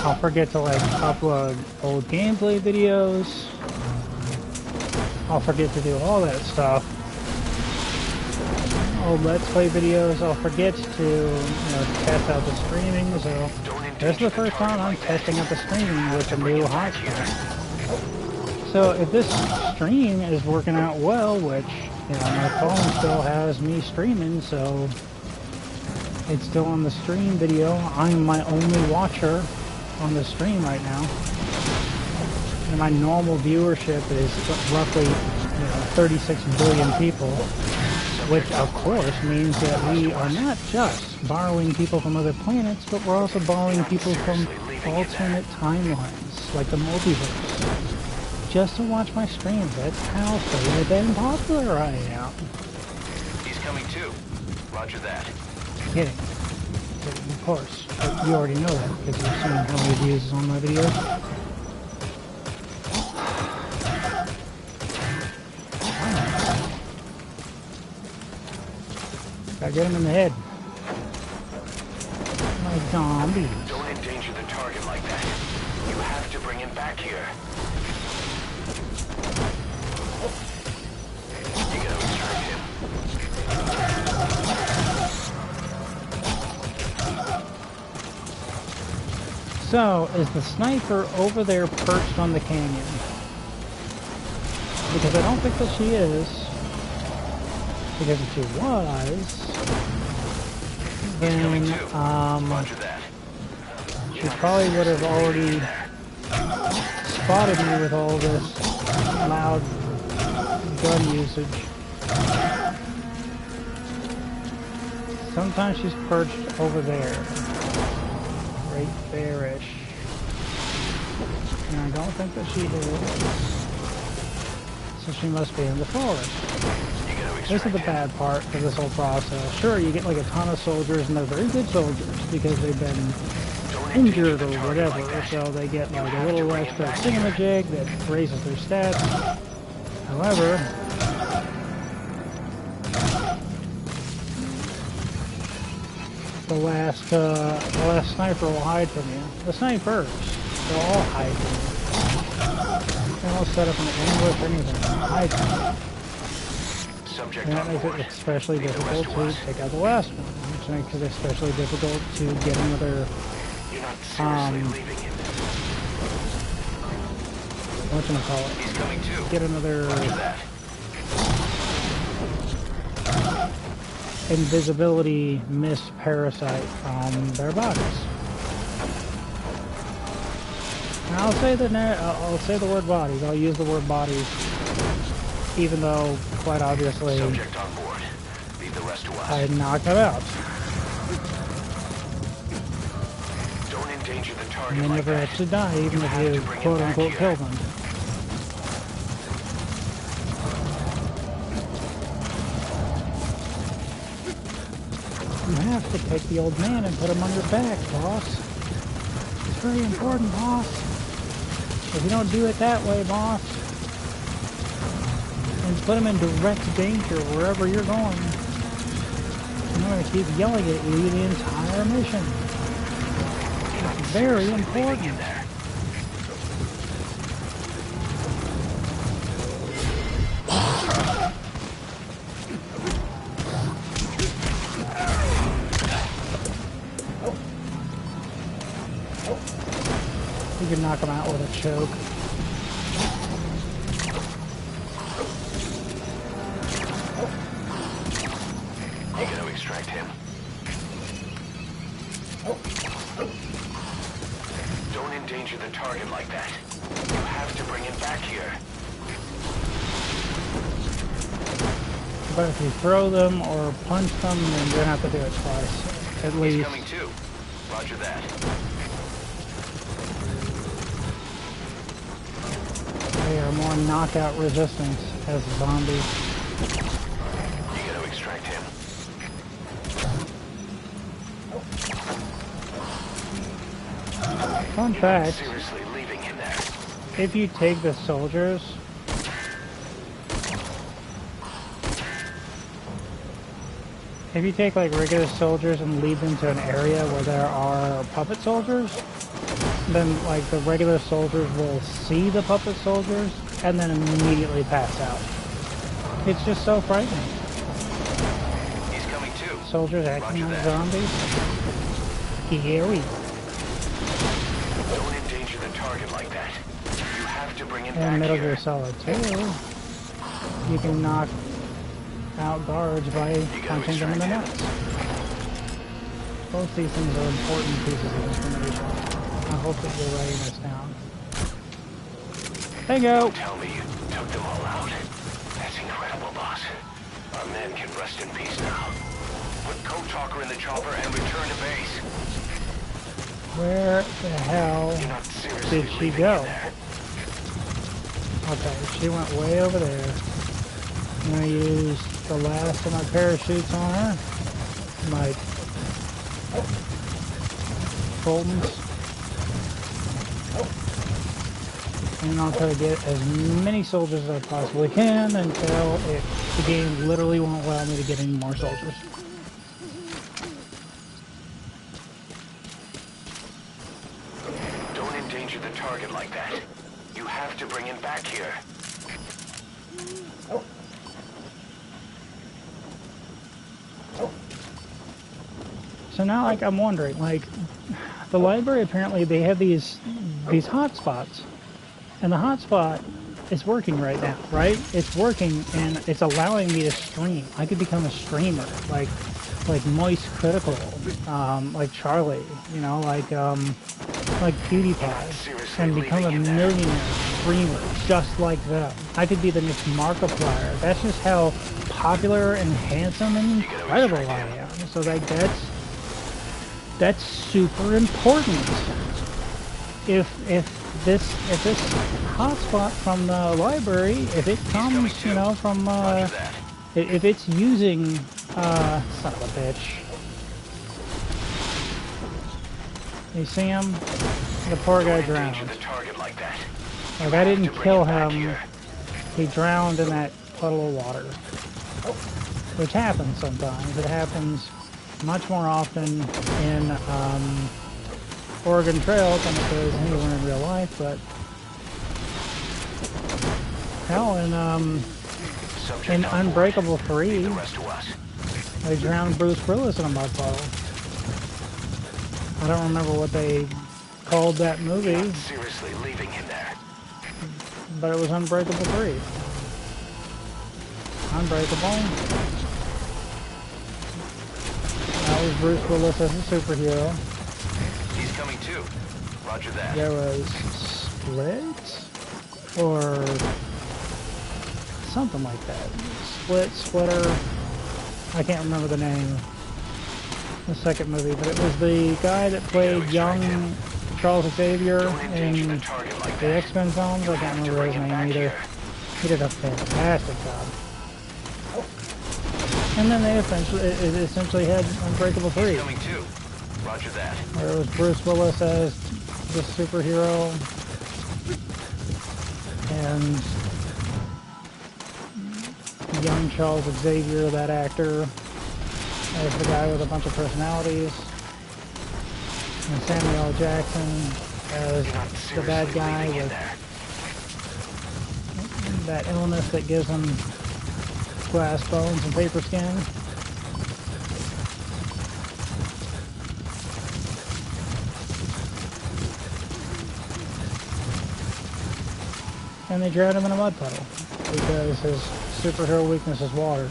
I'll forget to, like, upload old gameplay videos. I'll forget to do all that stuff. Old Let's Play videos. I'll forget to, you know, test out the streaming. So this is the first time I'm testing out the streaming with a new hotspot. So if this stream is working out well, which, you know, my phone still has me streaming, so it's still on the stream video. I'm my only watcher on the stream right now. And my normal viewership is roughly, you know, 36 billion people, which of course means that we are not just borrowing people from other planets, but we're also borrowing people from alternate timelines, like the multiverse, just to watch my streams. That's how famous and popular I am. He's coming too. Roger that. Kidding. Of course. But you already know that because you've seen how many views is on my videos. Gotta get him in the head. My zombie. Don't endanger the target like that. You have to bring him back here. You gotta extract him. So, is the sniper over there perched on the canyon? Because I don't think that she is. Because if she was, then she probably would have already spotted me with all this loud gun usage. Sometimes she's perched over there, right there-ish, and I don't think that she is, so she must be in the forest. This is the bad part of this whole process. Sure, you get like a ton of soldiers, and they're very good soldiers because they've been injured or whatever, so they get like a little extra thingamajig that raises their stats. However, the last sniper will hide from you. The snipers, they'll all hide from you. They won't set up an ambush or anything. They'll hide from you. And that makes it especially difficult to take out the last one, which makes it especially difficult to get another, whatchamacallit, get another invisibility mist parasite from their bodies. And I'll say the word bodies. I'll use the word bodies, even though quite obviously Subject on board. Leave the rest to us. I knocked it out. Don't endanger the target. And they never actually die, even if you quote unquote kill them. You have to take the old man and put him on your back, boss. It's very important, boss. If you don't do it that way, boss, and put him in direct danger wherever you're going, I'm going to keep yelling at you the entire mission. It's very important. You can knock him out with a choke. You got to extract him. Don't endanger the target like that. You have to bring him back here. But if you throw them or punch them, then you're going to have to do it twice, at least. He's coming too. Roger that. They are more knockout resistant as zombies. You got to extract him. Fun fact, Seriously leaving him there. if you take the soldiers, if you take like regular soldiers and lead them to an area where there are puppet soldiers, then like the regular soldiers will see the puppet soldiers and then immediately pass out. It's just so frightening. He's coming too. Soldiers acting like zombies. Scary. Don't endanger the target like that. You have to bring him And back Metal here. Gear Solid 2, you can knock out guards by punching them in the nuts. Both these things are important pieces of information. I hope that you're writing this down. There you go. Tell me you took them all out. That's incredible, boss. Our men can rest in peace now. Put Code Talker in the chopper and return to base. Where the hell You're not seriously did she leaving go? in there. Okay, she went way over there. I'm gonna use the last of my parachutes on her. My Fultons. And I'll try to get as many soldiers as I possibly can until the game literally won't allow me to get any more soldiers. Don't endanger the target like that. You have to bring him back here. So now, like, I'm wondering, like, the library, apparently they have these hotspots, and the hotspot is working right now, right? It's working, and it's allowing me to stream. I could become a streamer, like Moist Critical, like Charlie, you know, like PewDiePie, and become a millionaire streamer just like them. I could be the next Markiplier. That's just how popular and handsome and incredible I am. So, like, that's super important. If this hotspot from the library, if it comes, you know, from if it's using son of a bitch. You see him? The poor guy drowned. Like, I didn't kill him. He drowned in that puddle of water. Which happens sometimes. It happens much more often in Oregon Trail than it does anywhere in real life, but hell, in Unbreakable 3, they drowned Bruce Willis in a mud puddle. I don't remember what they called that movie, Seriously leaving him there. but it was Unbreakable 3. Unbreakable. That was Bruce Willis as a superhero. He's coming too. Roger that. There was Split, or something like that. Splitter. I can't remember the name. The second movie, but it was the guy that played young Charles Xavier in the X-Men films. I can't remember his name either. He did a fantastic job. And then they essentially had Unbreakable 3. Coming too. Roger that. Where it was Bruce Willis as the superhero, and young Charles Xavier, that actor, as the guy with a bunch of personalities, and Samuel L. Jackson as the bad guy with that illness that gives him glass bones and paper skin. And they drowned him in a mud puddle because his superhero weakness is water.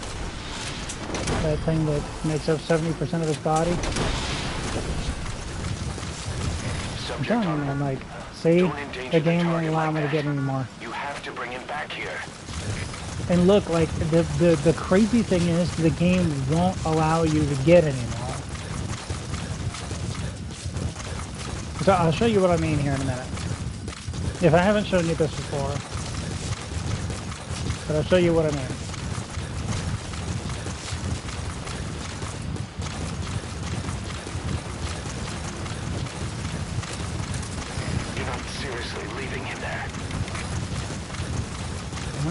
That thing that makes up 70% of his body. I'm telling you, man, like, see, the game won't allow me to get any more. You have to bring him back here. And look, like, the crazy thing is, the game won't allow you to get any more. So I'll show you what I mean here in a minute. If I haven't shown you this before, but I'll show you what I mean. You're not seriously leaving him there.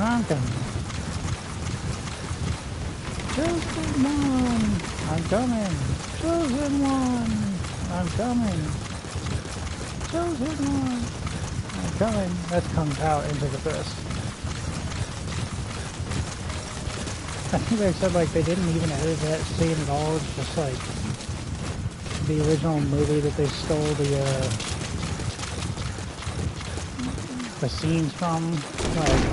I'm coming. Chosen one! I'm coming! Chosen one! I'm coming! Chosen one! I'm coming! That's comes out into the fist. I think they said, like, they didn't even edit that scene at all. It's just like the original movie that they stole the scenes from. Like,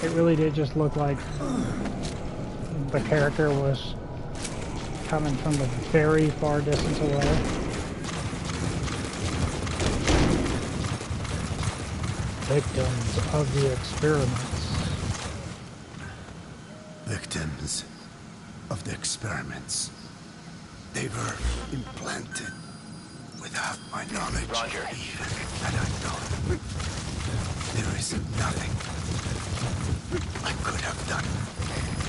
it really did just look like the character was coming from a very far distance away. Victims of the experiments. Victims of the experiments. They were implanted without my knowledge. Roger. Even had I known, there is nothing I could have done.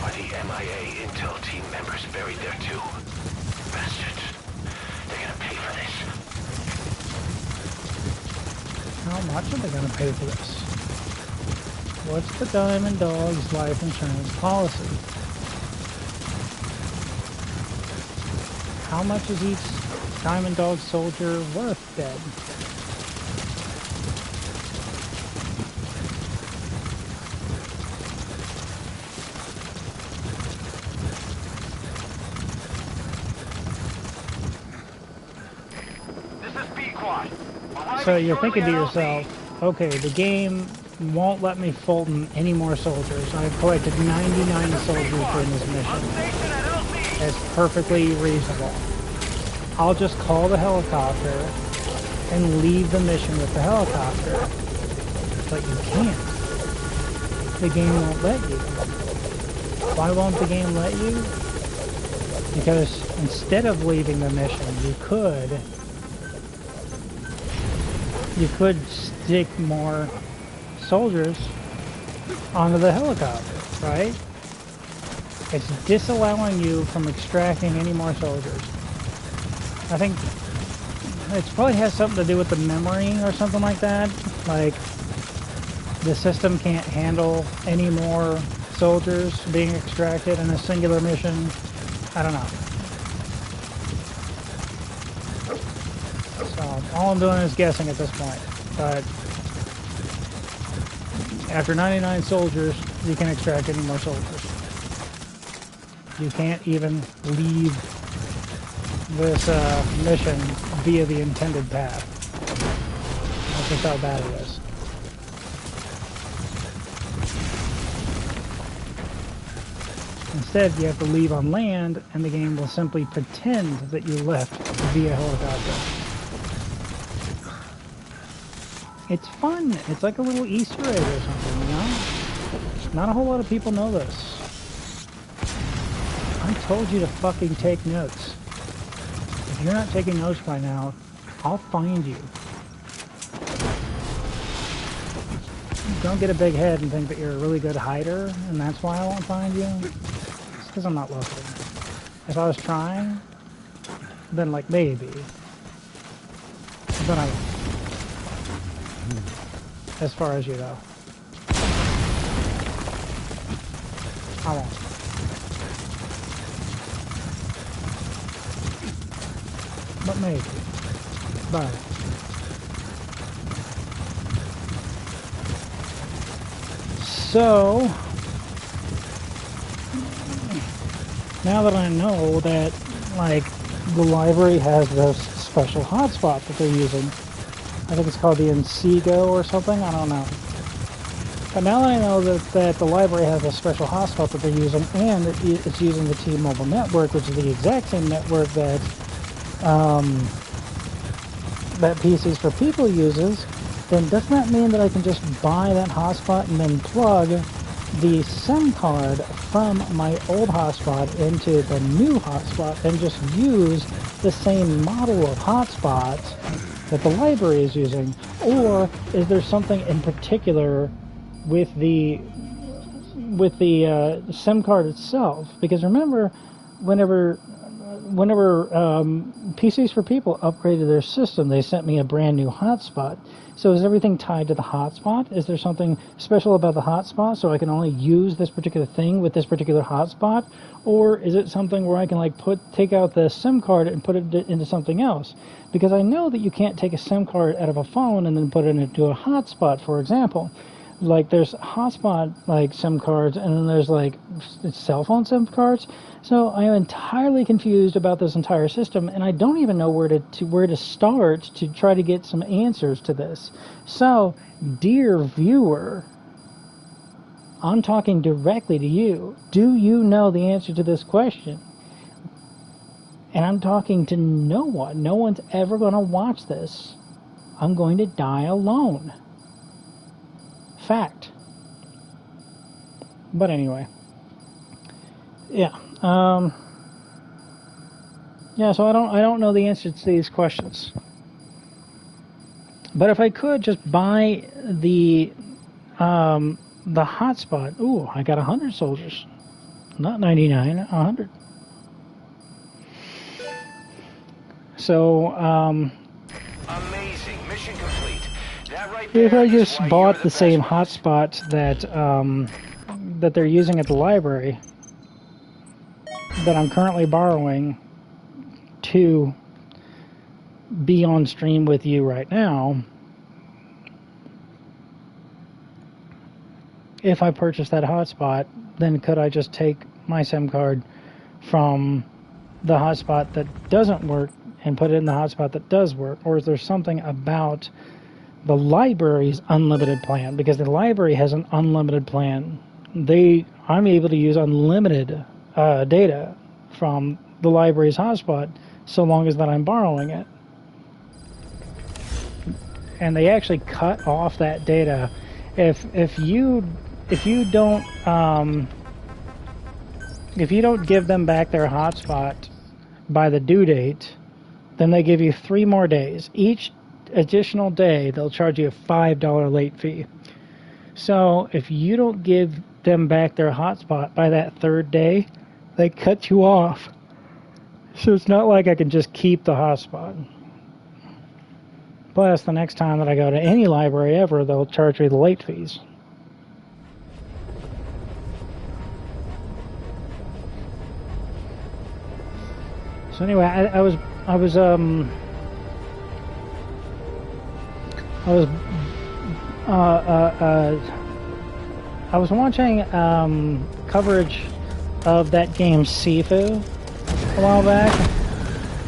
Are the MIA intel team members buried there too? Bastards. They're gonna pay for this. How much are they going to pay for this? What's the Diamond Dog's life insurance policy? How much is each Diamond Dog soldier worth dead? This is Pequod. So you're thinking to yourself, okay, the game won't let me Fulton any more soldiers. I've collected 99 soldiers during this mission. It's perfectly reasonable. I'll just call the helicopter and leave the mission with the helicopter. But you can't. The game won't let you. Why won't the game let you? Because instead of leaving the mission, you could stick more soldiers onto the helicopter, right? It's disallowing you from extracting any more soldiers. I think it probably has something to do with the memory or something like that. Like, the system can't handle any more soldiers being extracted in a singular mission. I don't know. So, all I'm doing is guessing at this point. But after 99 soldiers, you can extract any more soldiers. You can't even leave this mission via the intended path. That's just how bad it is. Instead, you have to leave on land, and the game will simply pretend that you left via helicopter. It's fun. It's like a little Easter egg or something, you know? Not a whole lot of people know this. I told you to fucking take notes. If you're not taking notes by now, I'll find you. Don't get a big head and think that you're a really good hider, and that's why I won't find you. It's because I'm not looking. If I was trying, then like maybe. But I won't. As far as you know. I won't. But maybe. But so now that I know that like the library has this special hotspot that they're using, I think it's called the Mgsv or something, I don't know. But now that I know that the library has a special hotspot that they're using, and it's using the T-Mobile network, which is the exact same network that that PCs for People uses, then doesn't that mean that I can just buy that hotspot and then plug the SIM card from my old hotspot into the new hotspot and just use the same model of hotspot that the library is using? Or is there something in particular with the SIM card itself? Because remember, whenever PCs for People upgraded their system, they sent me a brand new hotspot. So is everything tied to the hotspot? Is there something special about the hotspot so I can only use this particular thing with this particular hotspot? Or is it something where I can like take out the SIM card and put it into something else? Because I know that you can't take a SIM card out of a phone and then put it into a hotspot, for example. Like there's hotspot like SIM cards, and then there's like cell phone SIM cards. So I am entirely confused about this entire system, and I don't even know where to start to try to get some answers to this. So, dear viewer, I'm talking directly to you. Do you know the answer to this question? And I'm talking to no one. No one's ever going to watch this. I'm going to die alone. Fact. But anyway. Yeah. Yeah, so I don't know the answer to these questions. But if I could just buy the hotspot, ooh, I got 100 soldiers, not 99, 100. So Amazing. Mission complete. That right if there I is just why bought you're the same best boss. hotspot that they're using at the library that I'm currently borrowing to be on stream with you right now, if I purchase that hotspot, then could I just take my SIM card from the hotspot that doesn't work and put it in the hotspot that does work? Or is there something about the library's unlimited plan? Because the library has an unlimited plan. I'm able to use unlimited data from the library's hotspot so long as that I'm borrowing it. And they actually cut off that data if you don't give them back their hotspot by the due date, then they give you 3 more days. Each additional day, they'll charge you a $5 late fee. So if you don't give them back their hotspot by that 3rd day, they cut you off. So it's not like I can just keep the hotspot. Plus, the next time that I go to any library ever, they'll charge me the late fees. So anyway, I was watching coverage of that game Sifu a while back,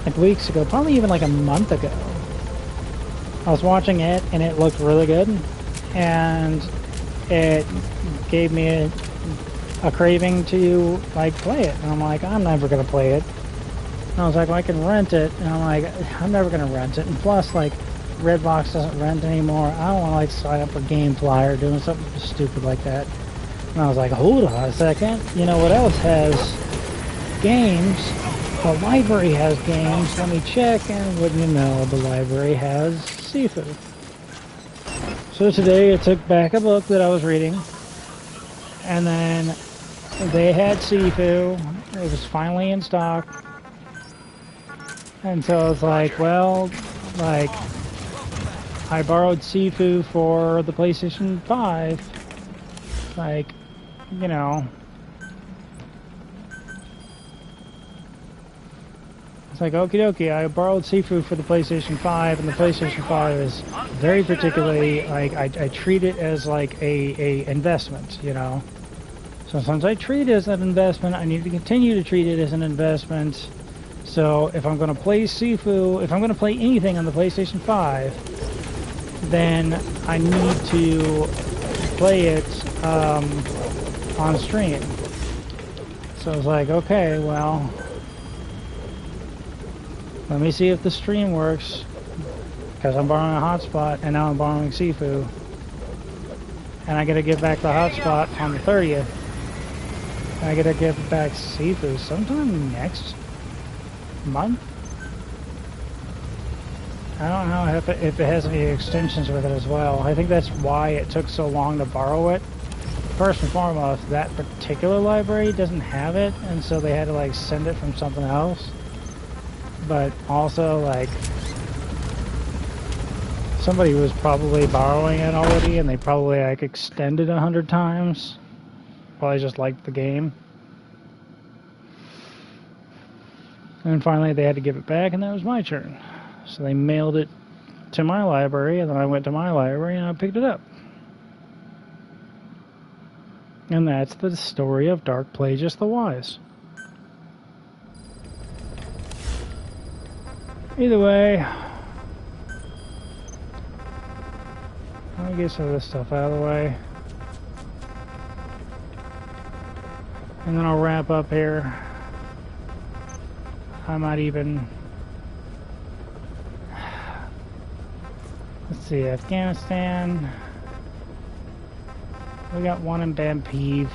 like weeks ago, probably even like a month ago. I was watching it and it looked really good, and it gave me a craving to like play it. And I'm like, I'm never gonna play it. And I was like, well, I can rent it, and I'm like, I'm never gonna rent it. And plus, like, Redbox doesn't rent anymore. I don't want to like sign up for GameFly or doing something stupid like that. And I was like, hold on a second. You know what else has games? The library has games. Let me check, and wouldn't you know, the library has Sifu. So today I took back a book that I was reading, and then they had Sifu. It was finally in stock. And so I was like, well, like, I borrowed Sifu for the PlayStation 5. Like, you know. It's like, okie dokie, I borrowed Sifu for the PlayStation 5, and the PlayStation 5 is very particularly, like, I treat it as like a investment, you know. So since I treat it as an investment, I need to continue to treat it as an investment. So if I'm going to play Sifu, if I'm going to play anything on the PlayStation 5, then I need to play it on stream. So I was like, okay, well, let me see if the stream works, because I'm borrowing a hotspot, and now I'm borrowing Sifu. And I gotta give back the hotspot on the 30th. And I gotta give back Sifu sometime next month. I don't know if it has any extensions with it as well. I think that's why it took so long to borrow it. First and foremost, that particular library doesn't have it, and so they had to like send it from something else. But also, like, somebody was probably borrowing it already, and they probably like extended 100 times. Probably just liked the game. And finally they had to give it back, and that was my turn. So they mailed it to my library, and then I went to my library and I picked it up. And that's the story of Dark Plagueis the Wise. Either way, let me get some of this stuff out of the way. And then I'll wrap up here. I might even... Let's see, Afghanistan. We got one in Bampev.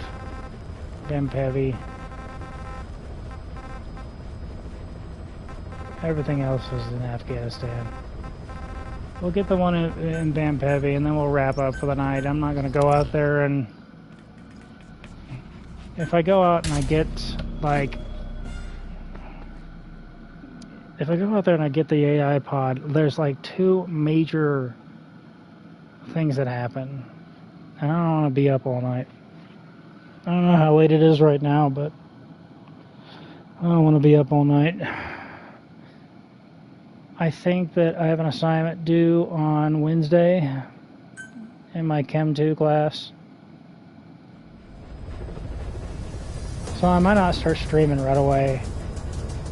Everything else is in Afghanistan. We'll get the one in Bampevi, and then we'll wrap up for the night. I'm not going to go out there, and if I go out and I get, like, if I go out there and I get the AI pod, there's like 2 major things that happen, and I don't want to be up all night. I don't know how late it is right now, but I don't want to be up all night. I think that I have an assignment due on Wednesday in my Chem 2 class. So I might not start streaming right away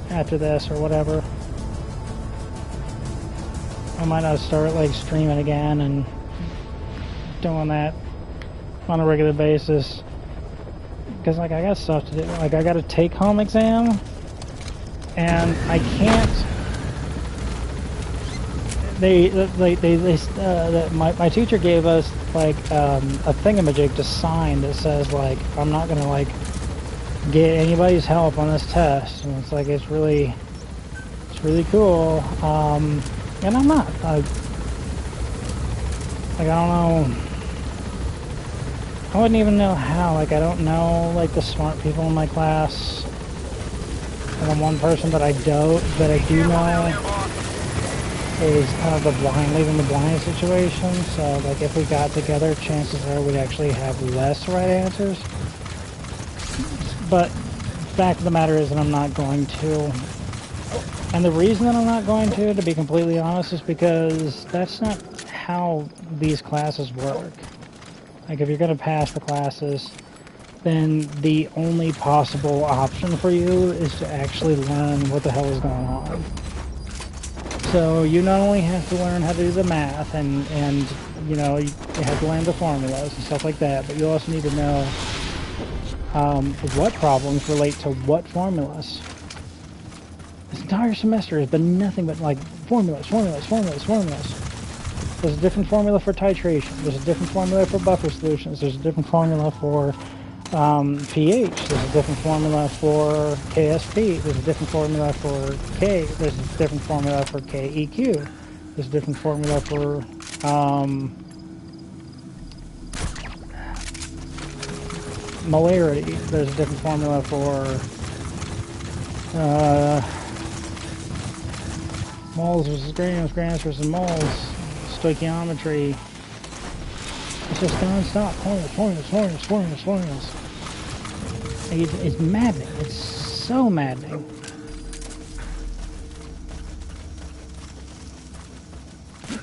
after this or whatever. I might not start like streaming again and doing that on a regular basis. Because like I got stuff to do. Like I got a take-home exam and I can't. My teacher gave us like a thingamajig to sign that says like I'm not gonna like get anybody's help on this test, and it's like it's really cool. And I'm not. I don't know. I wouldn't even know how. Like I don't know like the smart people in my class. And the one person that I do know is kind of the blind, leaving the blind situation. So like if we got together, chances are we'd actually have less right answers. But the fact of the matter is that I'm not going to. And the reason that I'm not going to be completely honest, is because that's not how these classes work. Like if you're going to pass the classes, then the only possible option for you is to actually learn what the hell is going on. So you not only have to learn how to do the math and you know, you have to learn the formulas and stuff like that, but you also need to know what problems relate to what formulas. This entire semester has been nothing but like formulas. There's a different formula for titration. There's a different formula for buffer solutions. There's a different formula for pH. There's a different formula for KSP. There's a different formula for K. There's a different formula for KEQ. There's a different formula for molarity. There's a different formula for moles versus grams, grams versus moles, stoichiometry. It's just non-stop. Formulas. It's maddening. It's so maddening.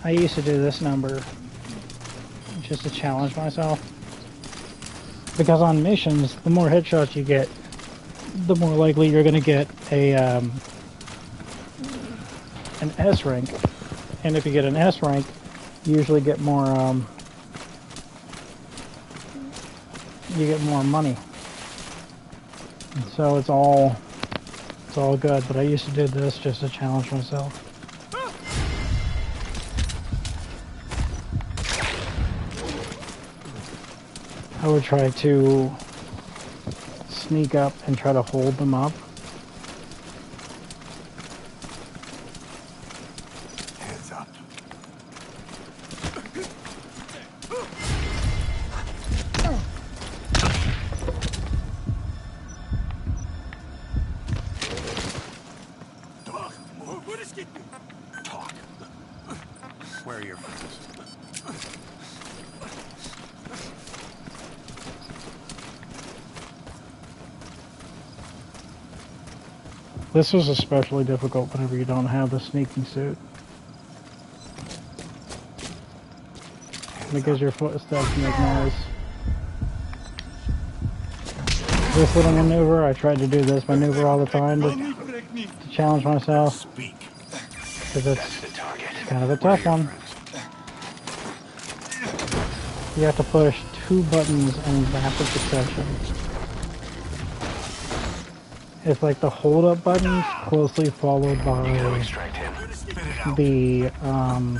I used to do this number just to challenge myself. Because on missions, the more headshots you get, the more likely you're going to get a an S rank. And if you get an S rank, you usually get more you get more money. And so it's all good, but I used to do this just to challenge myself. I would try to sneak up and try to hold them up. Hands up. Talk. Where are your friends? This was especially difficult whenever you don't have the sneaking suit. Because your footsteps make noise. This little maneuver, I tried to do this maneuver all the time to challenge myself. Speak. Because it's kind of a tough one. You have to push 2 buttons in rapid succession. It's like the hold up button closely followed by the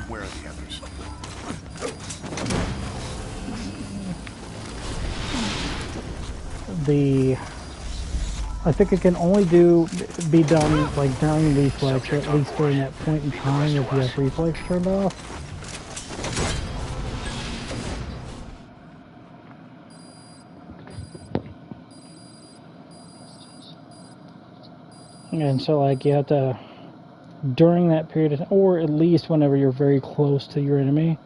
Where are the others? I think it can only be done like during reflex, or at least during that point in time if you have reflex turned off. And so like you have to, during that period of time, or at least whenever you're very close to your enemy,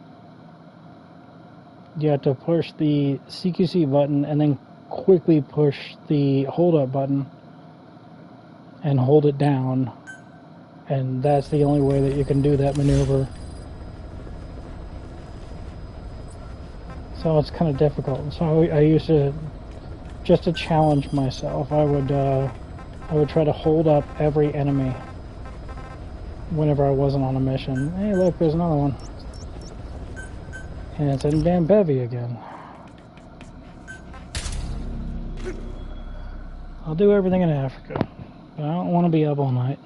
you have to push the CQC button and then quickly push the hold up button and hold it down, and that's the only way that you can do that maneuver. So it's kind of difficult. So I used to, just to challenge myself, I would try to hold up every enemy whenever I wasn't on a mission. Hey look, there's another one. And it's in Mgsv again. I'll do everything in Africa, but I don't want to be up all night.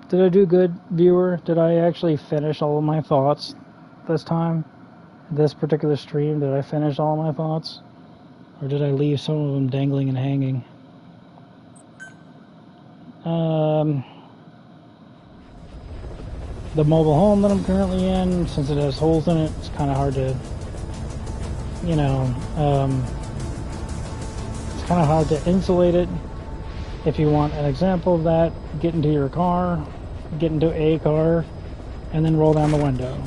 Did I do good, viewer? Did I actually finish all of my thoughts this time? This particular stream, did I finish all my thoughts? Or did I leave some of them dangling and hanging? The mobile home that I'm currently in, since it has holes in it, it's kind of hard to, you know, it's kind of hard to insulate it. If you want an example of that, get into your car, get into a car, and then roll down the window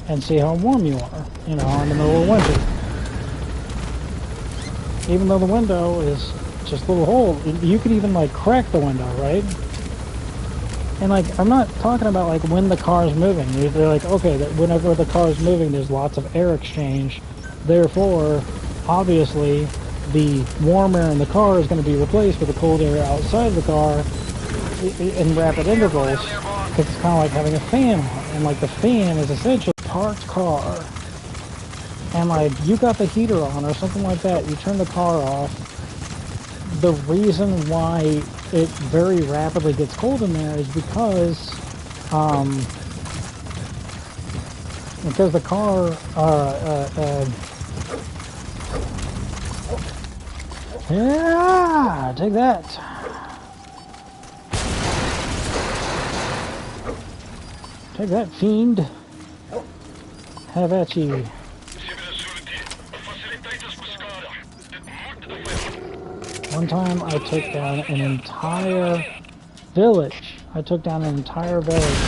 and see how warm you are, you know, in the middle of winter. Even though the window is just a little hole, you could even like crack the window, right? And like, I'm not talking about like when the car is moving. They're like, okay, that whenever the car is moving, there's lots of air exchange. Therefore, obviously, the warm air in the car is going to be replaced with the cold air outside of the car in rapid intervals. Because it's kind of like having a fan on. And like the fan is essentially a parked car. And like you got the heater on or something like that. You turn the car off. The reason why it very rapidly gets cold in there is because the car yeah, take that. Take that, fiend. Have at you. One time I took down an entire village. I took down an entire village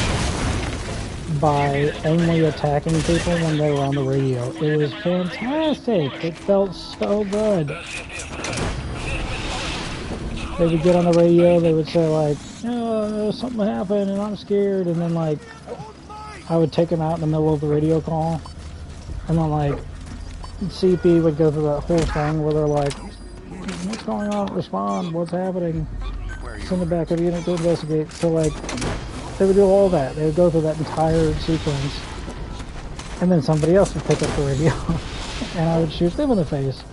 by only attacking people when they were on the radio. It was fantastic. It felt so good. They would get on the radio, they would say like, oh, something happened and I'm scared, and then like, I would take them out in the middle of the radio call, and then like, CP would go through that whole thing where they're like, what's going on? Respond, what's happening? Send it back to the unit to investigate. So like, they would do all that. They would go through that entire sequence, and then somebody else would pick up the radio, and I would shoot them in the face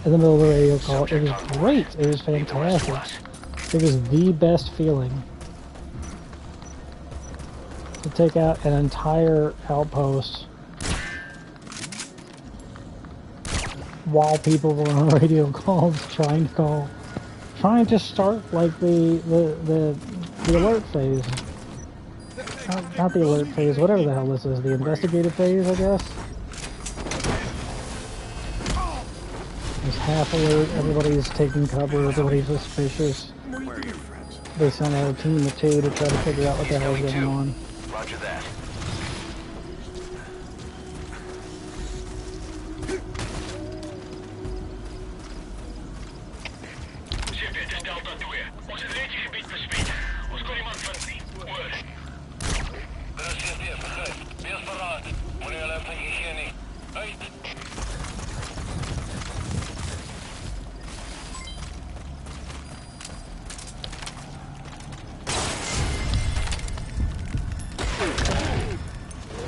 in the middle of the radio call. It was great. It was fantastic. It was the best feeling to take out an entire outpost while people were on radio calls, trying to start like the alert phase. Not the alert phase, whatever the hell this is, the investigative phase, I guess. It's half alert, everybody's taking cover, everybody's suspicious. They sent out a team of two to try to figure out what the hell's going on. Roger that.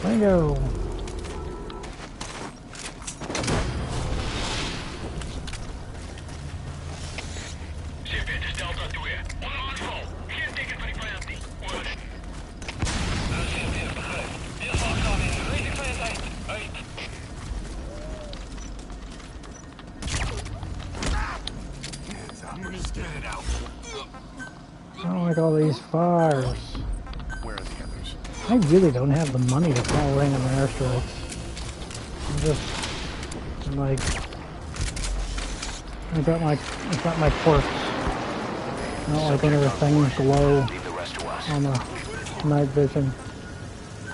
Bingo! I don't like all these fires. Where are the others? I really don't have the money to call random airstrikes. I'm like, I got my quirks. I don't like any of the things glow Leave the rest to us. on the night vision.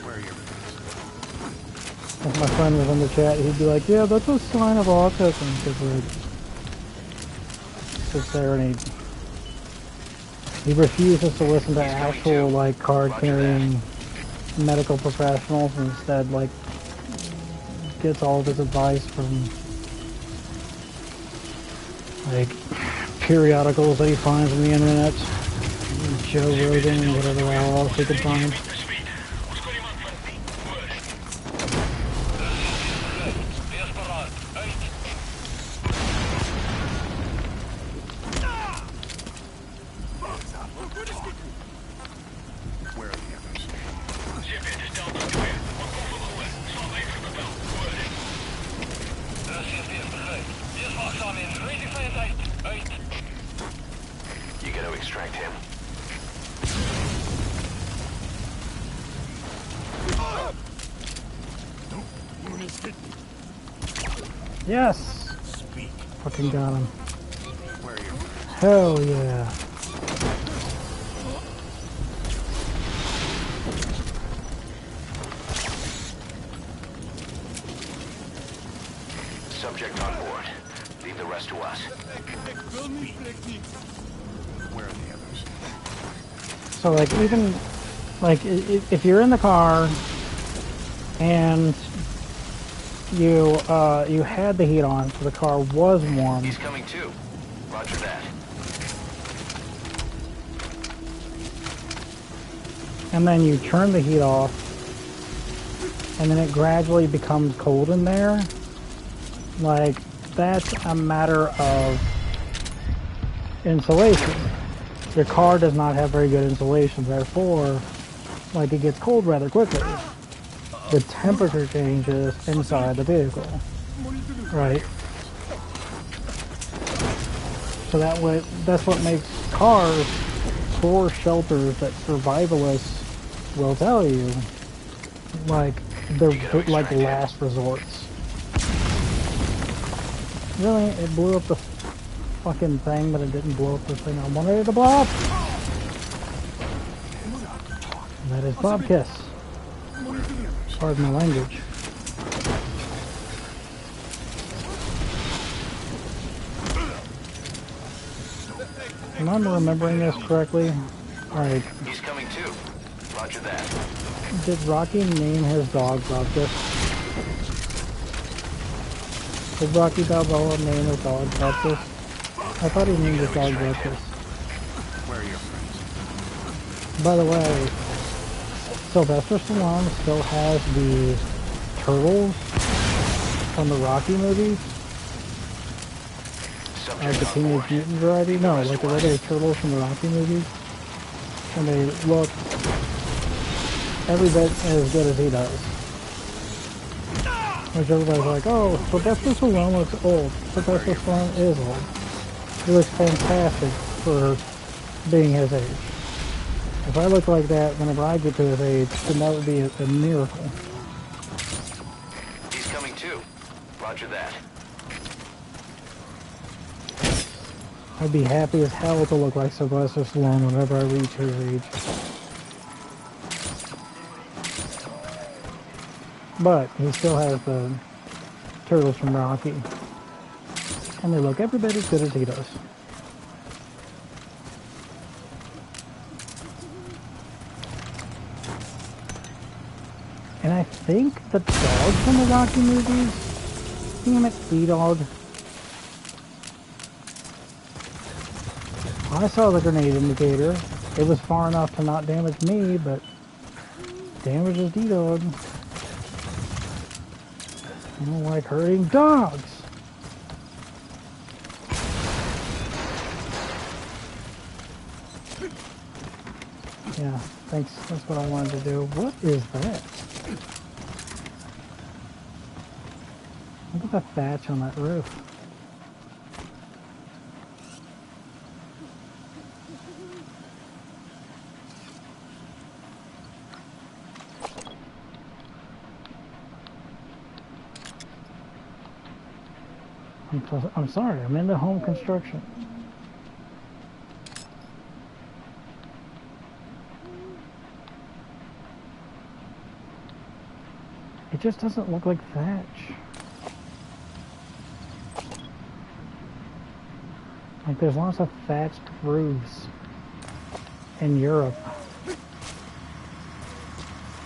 Where are your friends? If my friend was in the chat, he'd be like, "Yeah, that's a sign of autism," because like, sits there and he refuses to listen to actual like card-carrying medical professionals, and instead like gets all of his advice from like periodicals that he finds on the internet, Joe Rogan and whatever else he could find. Where are the others? You gotta extract him. Yes! Speak. Fucking got him. Where are your friends? Hell yeah. Subject on board. Leave the rest to us. Where are the others? So like even like if you're in the car and you you had the heat on, so the car was warm. He's coming too. Roger that. And then you turn the heat off, and then it gradually becomes cold in there. Like, that's a matter of insulation. Your car does not have very good insulation, therefore, like, it gets cold rather quickly. The temperature changes inside the vehicle, right? So that way, that's what makes cars for shelters that survivalists will tell you, like, they're like last resorts. Really? It blew up the fucking thing, but it didn't blow up the thing I wanted it to blow up? And that is Bob Kiss. Pardon my language. Am I remembering this correctly? Alright. He's coming too. Roger that. Did Rocky name his dog Bob Kiss? Did Rocky Balboa name his dog Bob Kiss? I thought he named his dog Bob Kiss. Where are your friends? By the way, Sylvester Stallone still has the turtles from the Rocky movies. Like the Teenage Mutant variety? No, like the regular turtles from the Rocky movies. And they look every bit as good as he does. Which everybody's like, oh, Sylvester Stallone looks old. Sylvester Stallone is old. He looks fantastic for being his age. If I look like that whenever I get to his age, then that would be a miracle. He's coming too. Roger that. I'd be happy as hell to look like Sylvester Stallone whenever I reach his age. But he still has the turtles from Rocky. And they look every bit as good as he does. And I think the dog from the Rocky movies, damn it, B-Dog. I saw the grenade indicator. It was far enough to not damage me, but damages D-Dog. I don't like hurting dogs. Yeah, thanks. That's what I wanted to do. What is that? Look at the thatch on that roof. I'm sorry, I'm into home construction. It just doesn't look like thatch. Like there's lots of thatched roofs in Europe.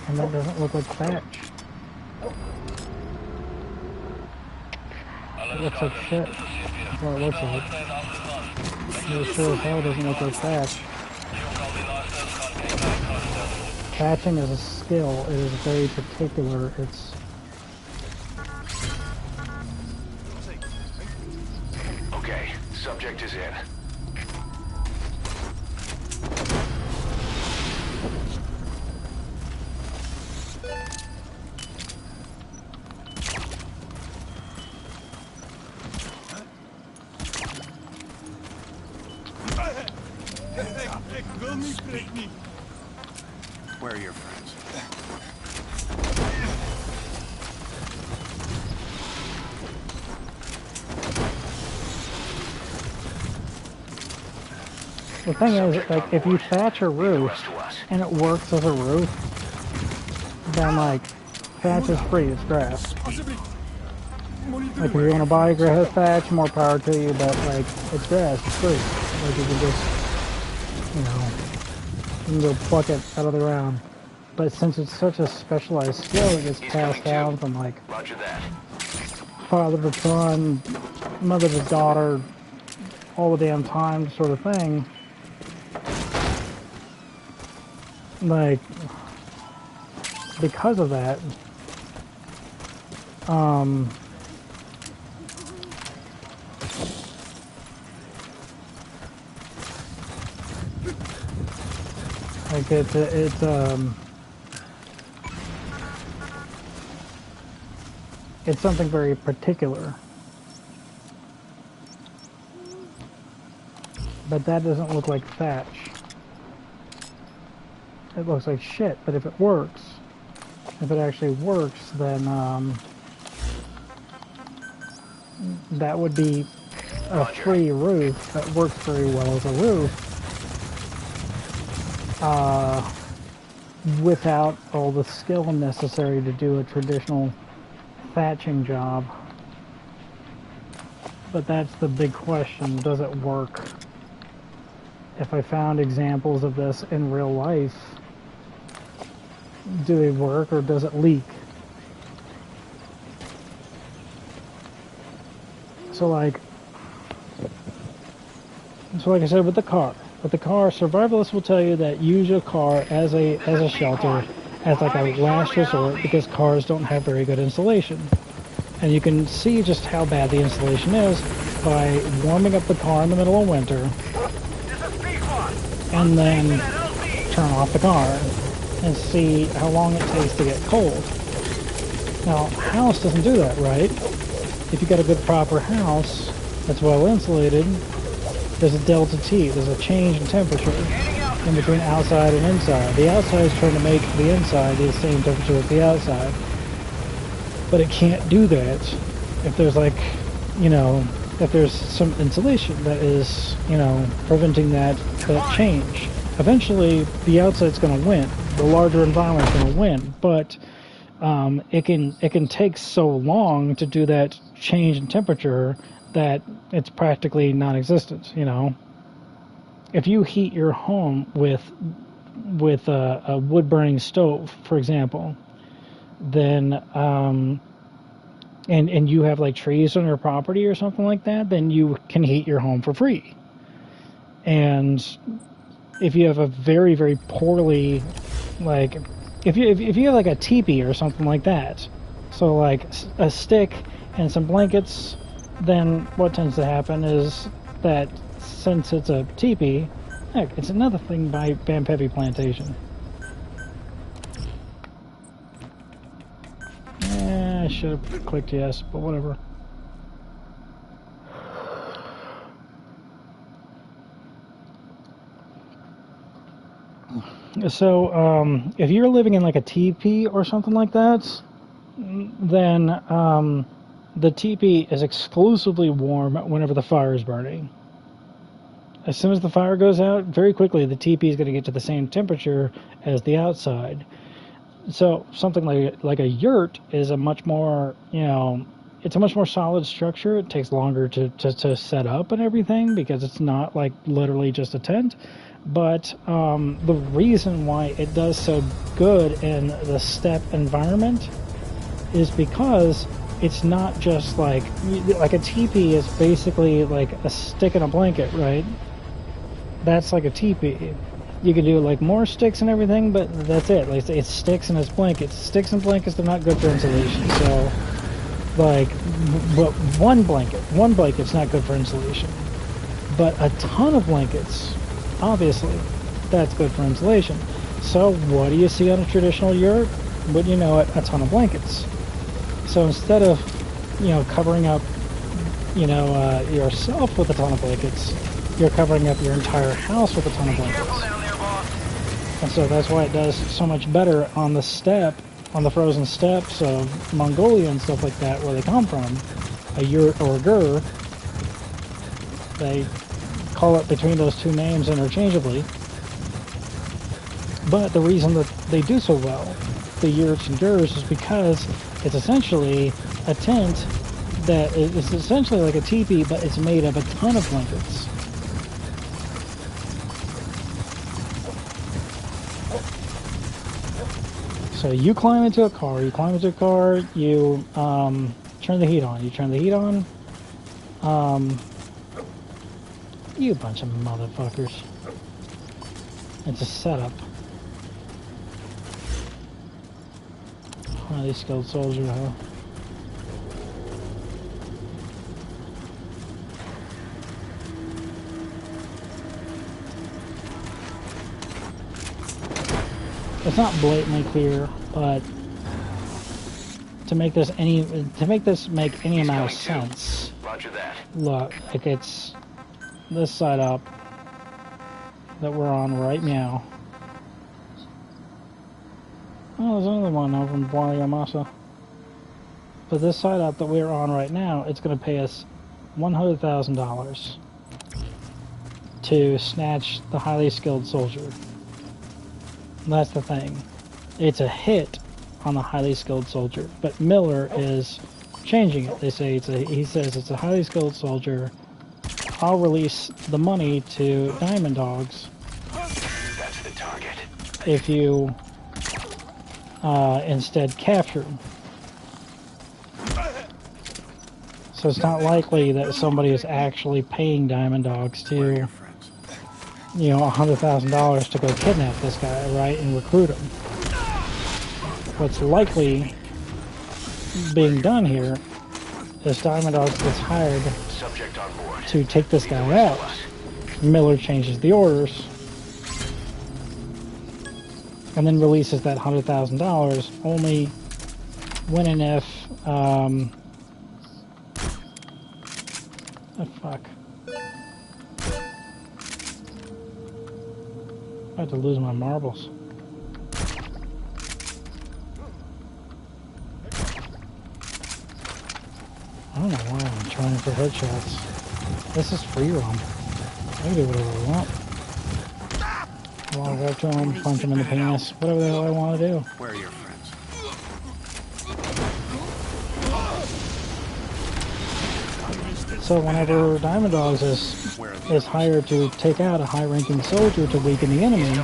And that doesn't look like thatch. It looks like shit. That's what it looks like. It sure as hell doesn't look like thatch. Thatching is a skill. It is very particular. It's... Okay, subject is in. Where are your friends? The thing is, like, if you thatch a roof and it works as a roof, then, like, thatch is free, it's grass. Like, if you want to buy grass thatch, more power to you, but, like, it's grass, it's free. Like, you can just, you know, you can go pluck it out of the ground. But since it's such a specialized skill, it gets passed down from, like, father to son, mother to daughter, all the damn time sort of thing. Like, because of that, like it's something very particular. But that doesn't look like thatch. It looks like shit, but if it works, if it actually works, then that would be a free roof that works very well as a roof, without all the skill necessary to do a traditional thatching job. But that's the big question, does it work? If I found examples of this in real life, do they work or does it leak? So like I said with the car, survivalists will tell you that use your car as a shelter, as like a last resort, because cars don't have very good insulation. And you can see just how bad the insulation is by warming up the car in the middle of winter and then turn off the car and see how long it takes to get cold. Now, a house doesn't do that, right? If you got a good proper house that's well insulated, there's a delta T, there's a change in temperature in between outside and inside. The outside is trying to make the inside the same temperature as the outside. But it can't do that if there's like, you know, if there's some insulation that is, you know, preventing that change. Eventually, the outside's going to win. The larger environment's going to win. But it can take so long to do that change in temperature that it's practically non-existent. You know, if you heat your home with a wood-burning stove, for example, then and you have like trees on your property or something like that, then you can heat your home for free. And if you have a very, very poorly, like if you have like a teepee or something like that, so like a stick and some blankets, then what tends to happen is that since it's a teepee, heck, it's another thing by Bampevi Plantation. I should have clicked yes, but whatever. So, if you're living in like a teepee or something like that, then the teepee is exclusively warm whenever the fire is burning. As soon as the fire goes out, very quickly the teepee is going to get to the same temperature as the outside. So something like a yurt is a much more, it's a much more solid structure. It takes longer to set up and everything because it's not like literally just a tent. But the reason why it does so good in the steppe environment is because it's not just like a teepee is basically like a stick and a blanket, right? That's like a teepee. You can do like more sticks and everything, but that's it. Like it's sticks and it's blankets. Sticks and blankets, they're not good for insulation. So, like, but one blanket's not good for insulation. But a ton of blankets, obviously, that's good for insulation. So what do you see on a traditional yurt? But you know it, a ton of blankets. So instead of, covering up, yourself with a ton of blankets, you're covering up your entire house with a ton of blankets. And so that's why it does so much better on the steppe, on the frozen steppes of Mongolia and stuff like that, where they come from. A yurt or a gur, they call it between those two names interchangeably. But the reason that they do so well, the yurts and gurs, is because it's essentially a tent that is essentially like a teepee, but it's made of a ton of blankets. So you climb into a car, you turn the heat on, you bunch of motherfuckers. It's a setup. Highly skilled soldier, huh? It's not blatantly clear, but to make this make any amount of sense. Roger that. Look, like it's this side up that we're on right now. Oh, there's another one over in Guayamasa. But this side up that we're on right now, it's going to pay us $100,000 to snatch the highly skilled soldier. That's the thing. It's a hit on the highly skilled soldier, but Miller is changing it. They say he says it's a highly skilled soldier. I'll release the money to Diamond Dogs. That's the target. If you instead capture him. So it's not likely that somebody is actually paying Diamond Dogs to, $100,000 to go kidnap this guy, right, and recruit him. What's likely being done here is Diamond Dogs gets hired to take this guy out. Miller changes the orders and then releases that $100,000 only when and if oh fuck. I have to lose my marbles. I don't know why I'm trying for headshots. This is free roam. I can do whatever I want. Walk up to him, punch him in the penis, whatever the hell I want to do. Where are your friends? So whenever Diamond Dogs is hired to take out a high-ranking soldier to weaken the enemy,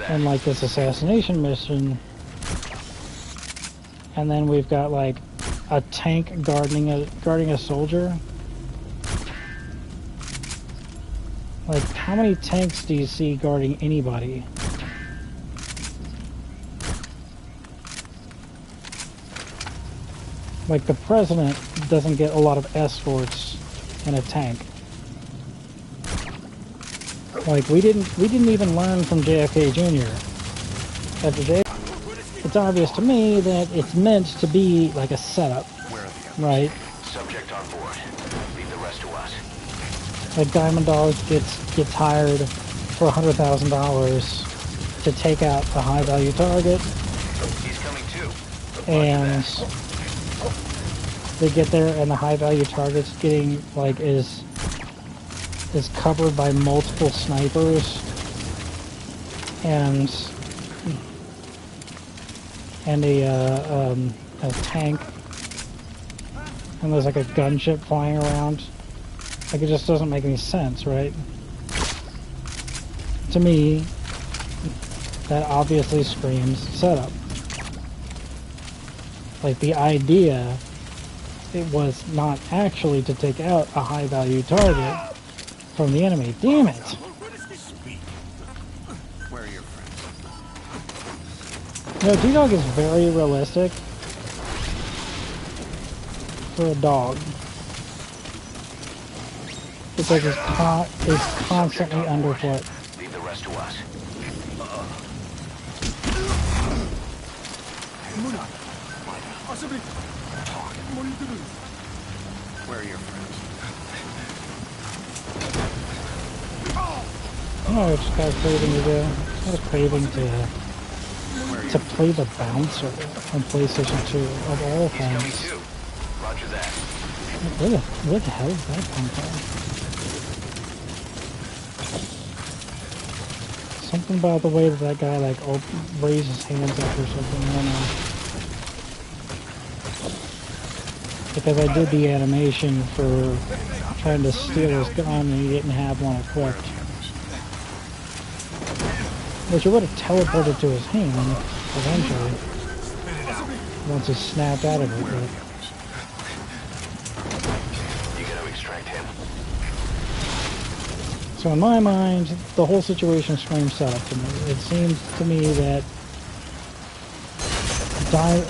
and like this assassination mission, and then we've got like a tank guarding a soldier. Like, how many tanks do you see guarding anybody? Like, the president doesn't get a lot of escorts in a tank. Like, we didn't even learn from JFK Jr. After JFK, it's obvious to me that it's meant to be like a setup, right? Subject on board. Leave the rest to us. Like Diamond Dogs gets hired for $100,000 to take out a high-value target. He's coming too. And they get there and the high value target's getting like is covered by multiple snipers and a tank, and there's like a gunship flying around. Like, it just doesn't make any sense, right? To me, that obviously screams setup. Like, the idea, it was not actually to take out a high value target from the enemy. Damn it! Where are your friends? You know, D-Dog is very realistic for a dog. It's like he's constantly underfoot. Leave the rest to us. Where are your friends? You know, it's got a craving to do. It's got a craving to play the bouncer on PlayStation 2 of all things. Too. Roger that. Where the hell is that come from? Something about the way that guy like raised his hands up or something. I don't know. Because I did the animation for trying to steal his gun and he didn't have one equipped. Which would have teleported to his hand eventually. Once he snapped out of it. But You gotta extract him. so in my mind, the whole situation screams setup to me. It seems to me that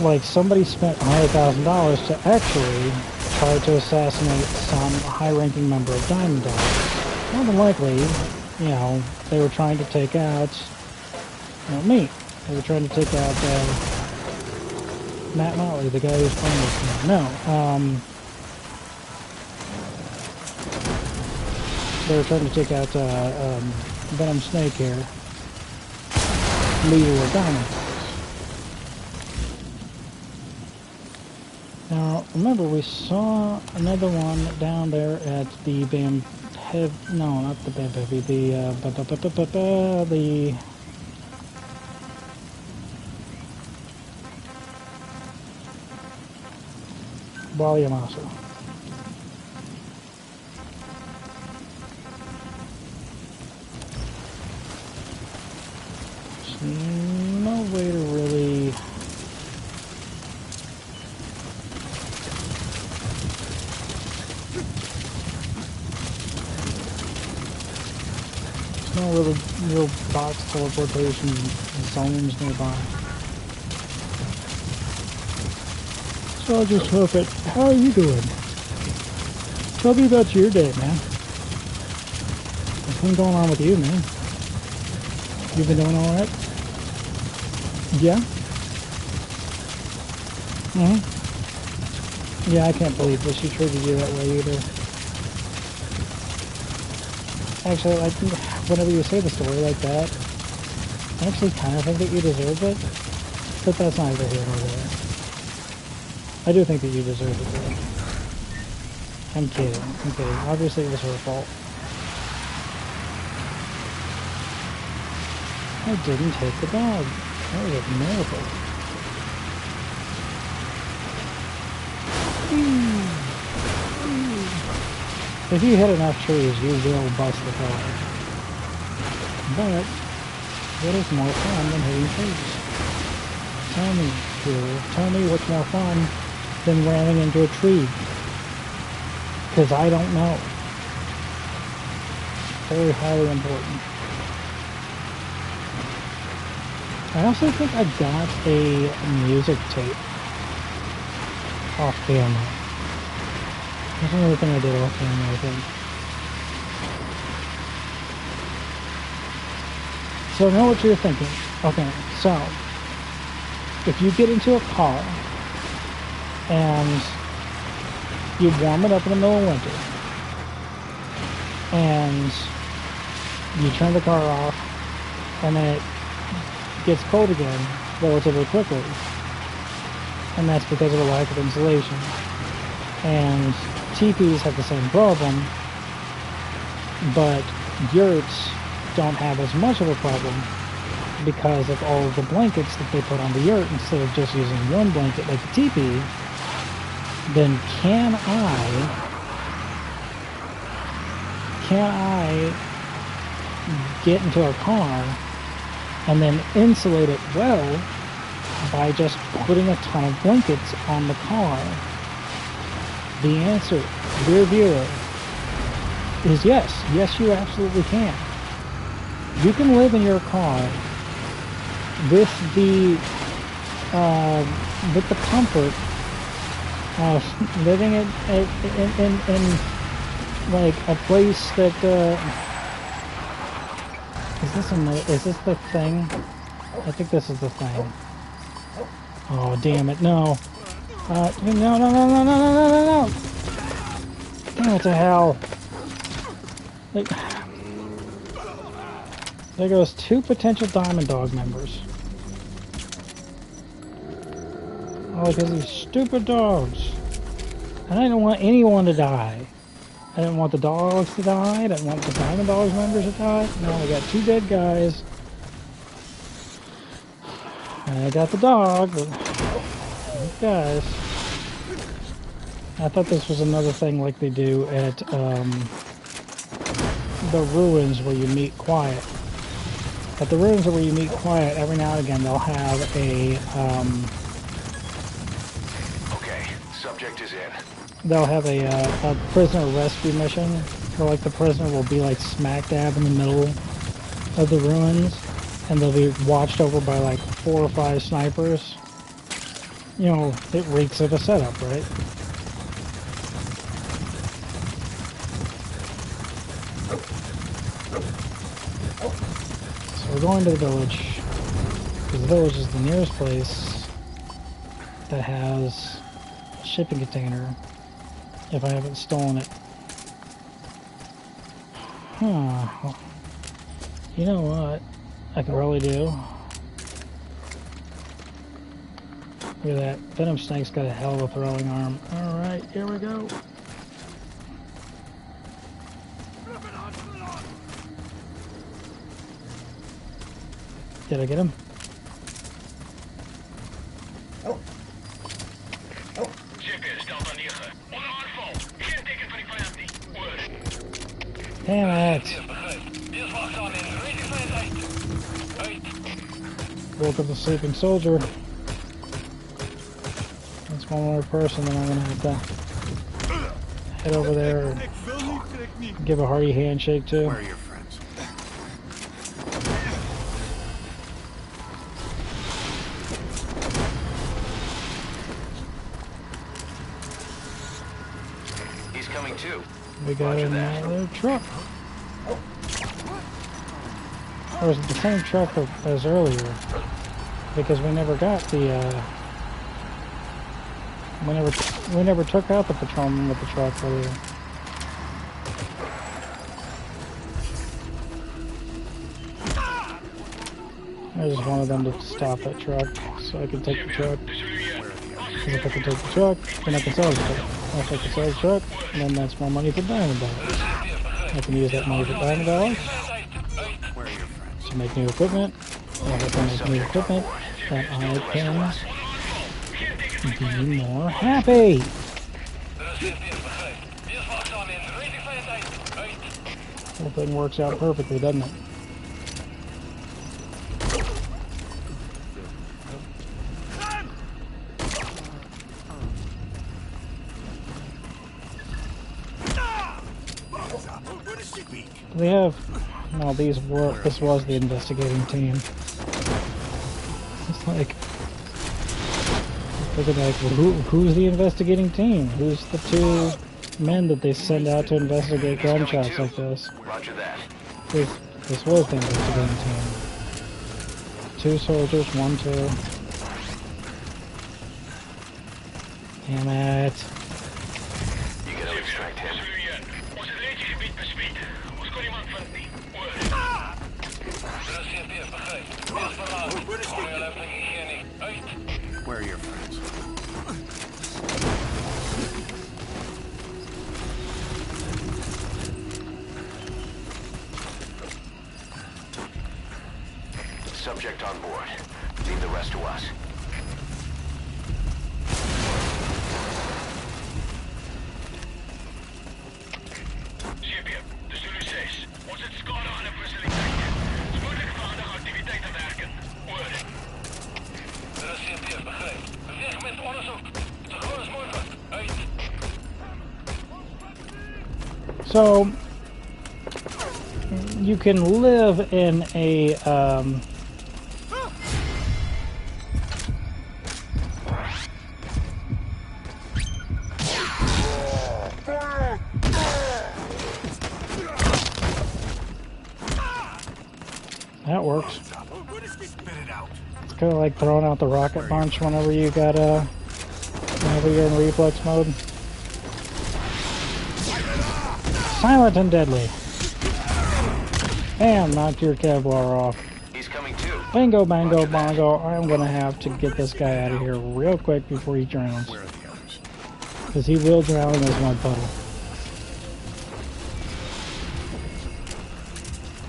like somebody spent $100,000 to actually try to assassinate some high-ranking member of Diamond Dogs. More than likely, you know, they were trying to take out, you know, me. They were trying to take out Matt Motley, the guy who's playing this game. No, they were trying to take out Venom Snake here, leader of Diamond Dogs. Now, remember, we saw another one down there at the no, not the the Waliamasa. There's no way to really... no real box teleportation zones nearby. So I'll just hook it. How are you doing? Tell me about your day, man. What's been going on with you, man? You been doing alright? Yeah? Yeah, I can't believe that she treated you that way either. Actually, like, whenever you say the story like that, I actually kind of think that you deserve it, but that's neither here nor there. I do think that you deserve it, though. I'm kidding. Obviously, it was her fault. I didn't take the dog. That was a miracle. If you hit enough trees, you will bust the car. But what is more fun than hitting trees? Tell me, Drew. Tell me what's more fun than ramming into a tree. Because I don't know. Very highly important. I also think I got a music tape off camera. That's another thing I did off camera, I think. So I know what you're thinking. Okay, so if you get into a car and you warm it up in the middle of winter and you turn the car off and then it gets cold again relatively quickly, and that's because of a lack of insulation. And teepees have the same problem, but yurts don't have as much of a problem because of all of the blankets that they put on the yurt instead of just using one blanket like a teepee. Then can I get into a car and then insulate it well by just putting a ton of blankets on the car? The answer, dear viewer, is yes. Yes, you absolutely can. You can live in your car with the comfort of living in like a place that is this the thing? I think this is the thing. Oh, damn it, no. No. Damn it to hell. Like, there goes 2 potential Diamond Dog members. All because of these stupid dogs. And I didn't want anyone to die. I didn't want the dogs to die. I didn't want the Diamond Dogs members to die. No, I got 2 dead guys. And I got the dog, but these guys. I thought this was another thing like they do at the ruins where you meet Quiet. At the ruins where you meet Quiet, every now and again they'll have a Okay, subject is in. they'll have a prisoner rescue mission where like the prisoner will be like smack dab in the middle of the ruins and they'll be watched over by like 4 or 5 snipers. You know, it reeks of a setup, right? So we're going to the village because the village is the nearest place that has a shipping container if I haven't stolen it. Huh. You know what I could probably do? Look at that. Venom Snake's got a hell of a throwing arm. Alright, here we go. Did I get him? Damn it! Woke up the sleeping soldier. That's one more person that I'm gonna have to head over there and give a hearty handshake to. Where are your friends? He's coming too. We got another truck. Or was it the same truck as earlier? Because we never got the we never took out the patrolman with the truck earlier. I just wanted them to stop that truck so I could take the truck. Because if I can take the truck, then I can sell the truck. If I can sell the truck, then that's more money for Diamond Dollars. I can use that money for Diamond Dollars to make new equipment. And if I make new equipment, then I can be more happy. The whole thing works out perfectly, doesn't it? They have, no, this was the investigating team. It's like, looking like, well, who's the investigating team? Who's the 2 men that they send out to investigate gunshots like this? Roger that. This was the investigating team. 2 soldiers, 1, 2. Damn it. You gotta extract him. Where are your friends? Subject on board. Leave the rest to us. Shipje, de Zulu 6. Ons het skade aan 'n fasiliteite. Spoedig vaardig activiteite werken. Oor. Er is CP, begryp. Beweeg met onderzoek. Zo gauw als mogelijk. Uit. So, you can live in a, that works. Spit it out. It's kind of like throwing out the rocket launch whenever you got, whenever you're in reflex mode. Silent and deadly. Bam, knocked your Kevlar off. He's coming too. Bingo, bango, bongo. I'm gonna have to get this guy out of here real quick before he drowns. Where are the others? Because he will drown in this mud puddle.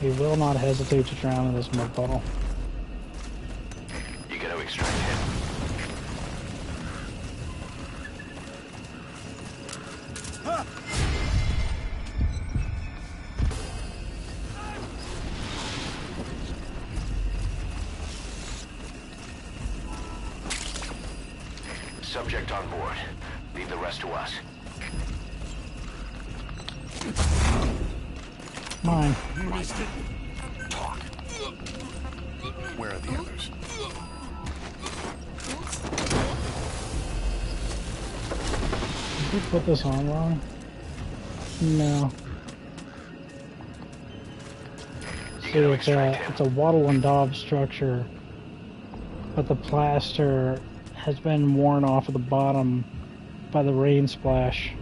He will not hesitate to drown in this mud puddle. You gotta extract him. Subject on board. Leave the rest to us. Mine. Talk. Where are the others? Did we put this on wrong? No. See, it's a wattle and daub structure, but the plaster has been worn off at the bottom by the rain splash.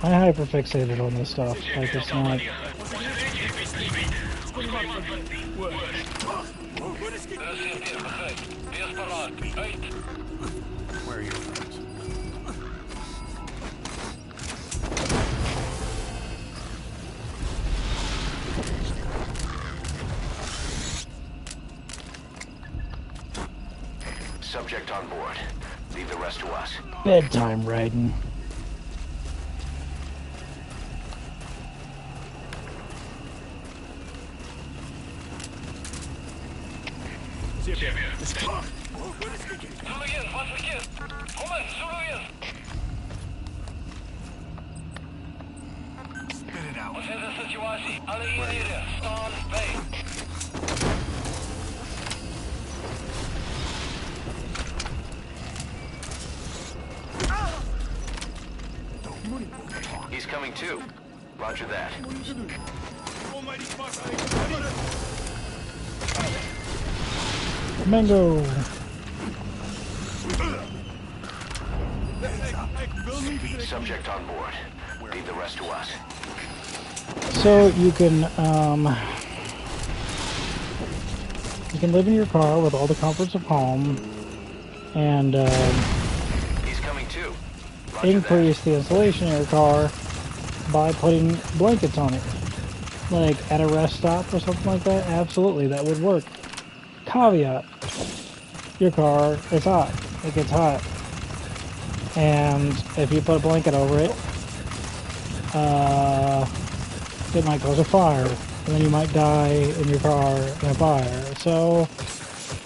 I hyperfixated on this stuff, like it's not... Where are your friends? Subject on board. Leave the rest to us. Bedtime riding. Spit it out. Wat is de situatie? Alle eenheden, staan bij. He's coming too. Roger that. Almighty fuck, Mango! Subject on board. Leave the rest to us. So you can live in your car with all the comforts of home and He's coming too. Roger increase the insulation in your car by putting blankets on it. Like at a rest stop or something like that, absolutely, that would work. Caveat, your car is hot. It gets hot. And if you put a blanket over it, it might cause a fire. And then you might die in your car in a fire. So,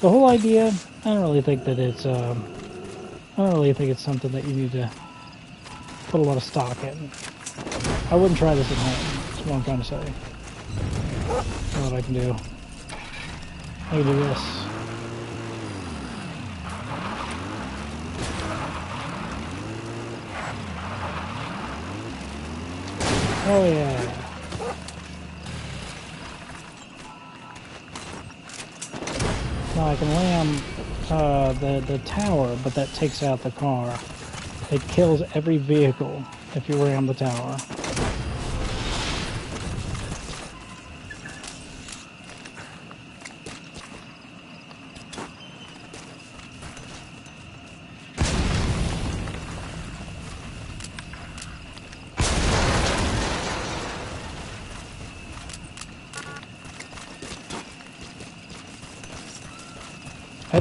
the whole idea, I don't really think that it's, I don't really think it's something that you need to put a lot of stock in. I wouldn't try this at home, that's what I'm trying to say. Know what I can do. I can do this. Oh yeah. Now I can ram the tower, but that takes out the car. It kills every vehicle if you ram the tower.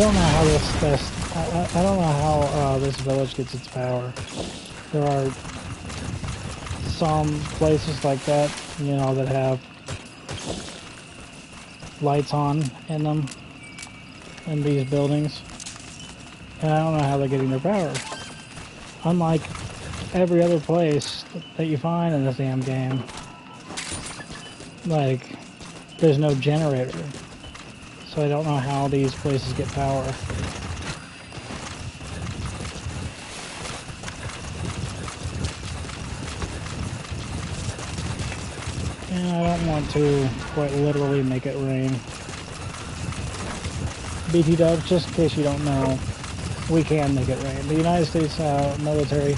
don't know how I don't know how this village gets its power. There are some places like that, you know, that have lights on in them, in these buildings. And I don't know how they're getting their power. Unlike every other place that you find in this damn game, like, there's no generator. So I don't know how these places get power. And I don't want to quite literally make it rain. BT dubs, just in case you don't know, we can make it rain. The United States military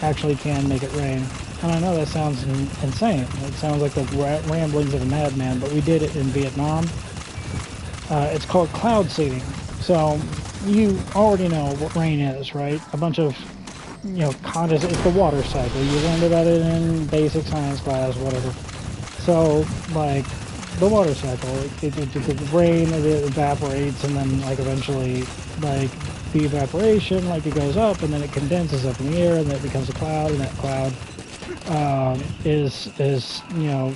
actually can make it rain. And I know that sounds insane. It sounds like the ramblings of a madman, but we did it in Vietnam. It's called cloud seeding. So you already know what rain is, right? A bunch of, you know, condensate. It's the water cycle. You learned about it in basic science class, whatever. So, like, the water cycle, the rain, it evaporates, and then, like, eventually, like, the evaporation, like, it goes up, and then it condenses up in the air, and then it becomes a cloud, and that cloud is you know,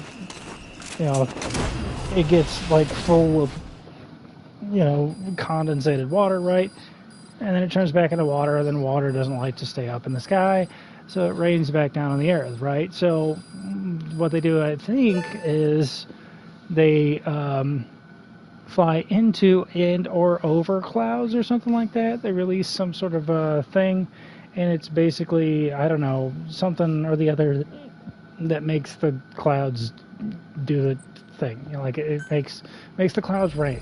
it gets, like, full of, you know, condensated water, right? And then it turns back into water, and then water doesn't like to stay up in the sky, so it rains back down on the earth, right? So what they do, I think, is they fly into and or over clouds or something like that. They release some sort of thing, and it's basically, I don't know, something or the other that makes the clouds do the thing. You know, like it makes the clouds rain.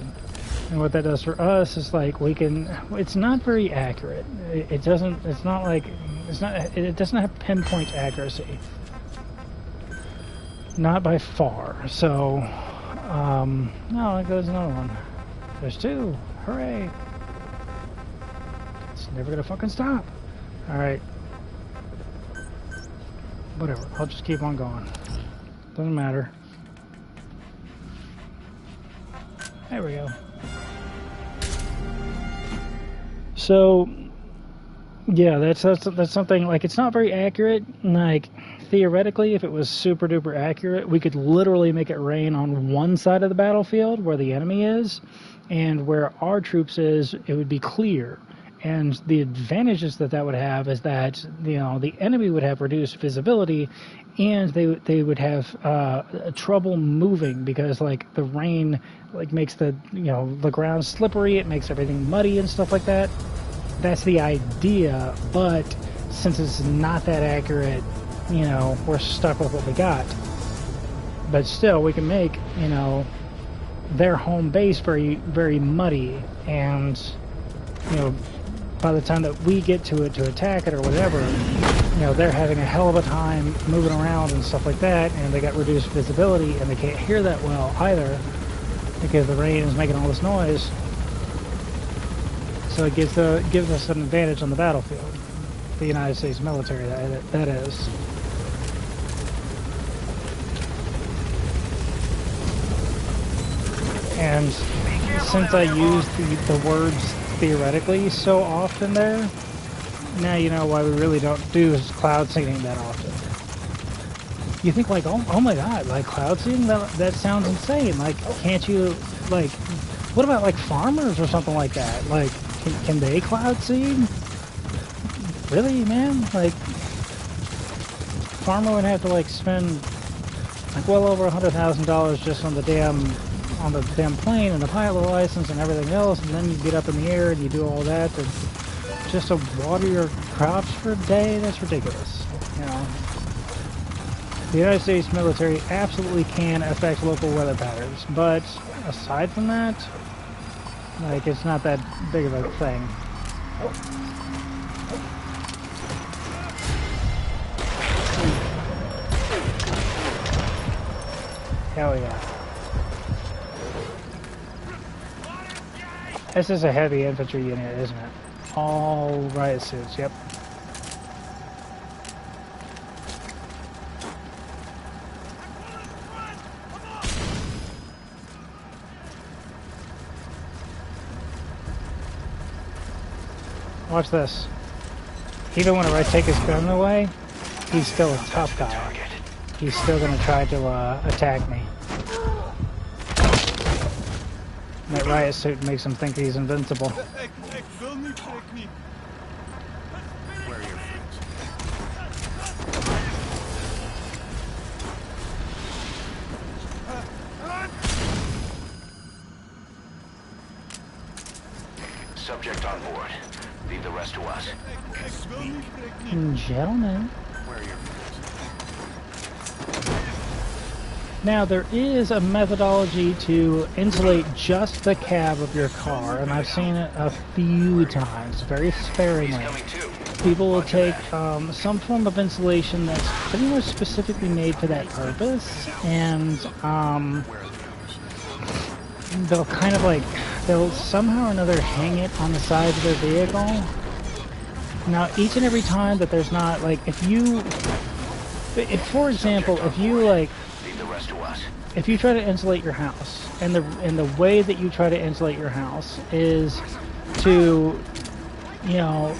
And what that does for us is, like, we can, it's not very accurate. It doesn't have pinpoint accuracy. Not by far. So, no, there's another one. There's two. Hooray. It's never gonna fucking stop. Alright. Whatever. I'll just keep on going. Doesn't matter. There we go. So, yeah, that's something, like, it's not very accurate. Like, theoretically, if it was super duper accurate, we could literally make it rain on one side of the battlefield where the enemy is, and where our troops is, it would be clear. And the advantages that would have is that, you know, the enemy would have reduced visibility, and they would have trouble moving, because, like, the rain, like, makes the, you know, the ground slippery, it makes everything muddy and stuff like that. That's the idea, but since it's not that accurate, you know, we're stuck with what we got. But still, we can make, you know, their home base very, very muddy, and, you know, by the time that we get to it to attack it or whatever, you know, they're having a hell of a time moving around and stuff like that, and they got reduced visibility, and they can't hear that well either, because the rain is making all this noise. So it gives us an advantage on the battlefield. The United States military, that is. And since I use the words theoretically so often there, now you know why we really don't do cloud seeding that often. You think, like, oh my god, like, cloud seeding? That sounds insane. Like, can't you, like, what about, like, farmers or something like that? Like, can they cloud seed? Really, man? Like, farmer would have to, like, spend, like, well over $100,000 just on the damn plane and the pilot license and everything else, and then you get up in the air and you do all that just to water your crops for a day. That's ridiculous, you know. The United States military absolutely can affect local weather patterns, but aside from that, like, it's not that big of a thing. Hell yeah. This is a heavy infantry unit, isn't it? All riot suits, yep. Watch this. Even whenever I take his gun away, he's still a tough guy. He's still gonna try to attack me. That riot suit makes him think he's invincible. Where are your friends? Subject on board. Leave the rest to us. Gentlemen. Where are your friends? Now, there is a methodology to insulate just the cab of your car, and I've seen it a few times, very sparingly. People will take some form of insulation that's pretty much specifically made for that purpose, and they'll kind of like, they'll somehow or another hang it on the side of their vehicle. Now, each and every time that there's not, like, if, for example, if you, like, if you try to insulate your house, and the way that you try to insulate your house is to, you know,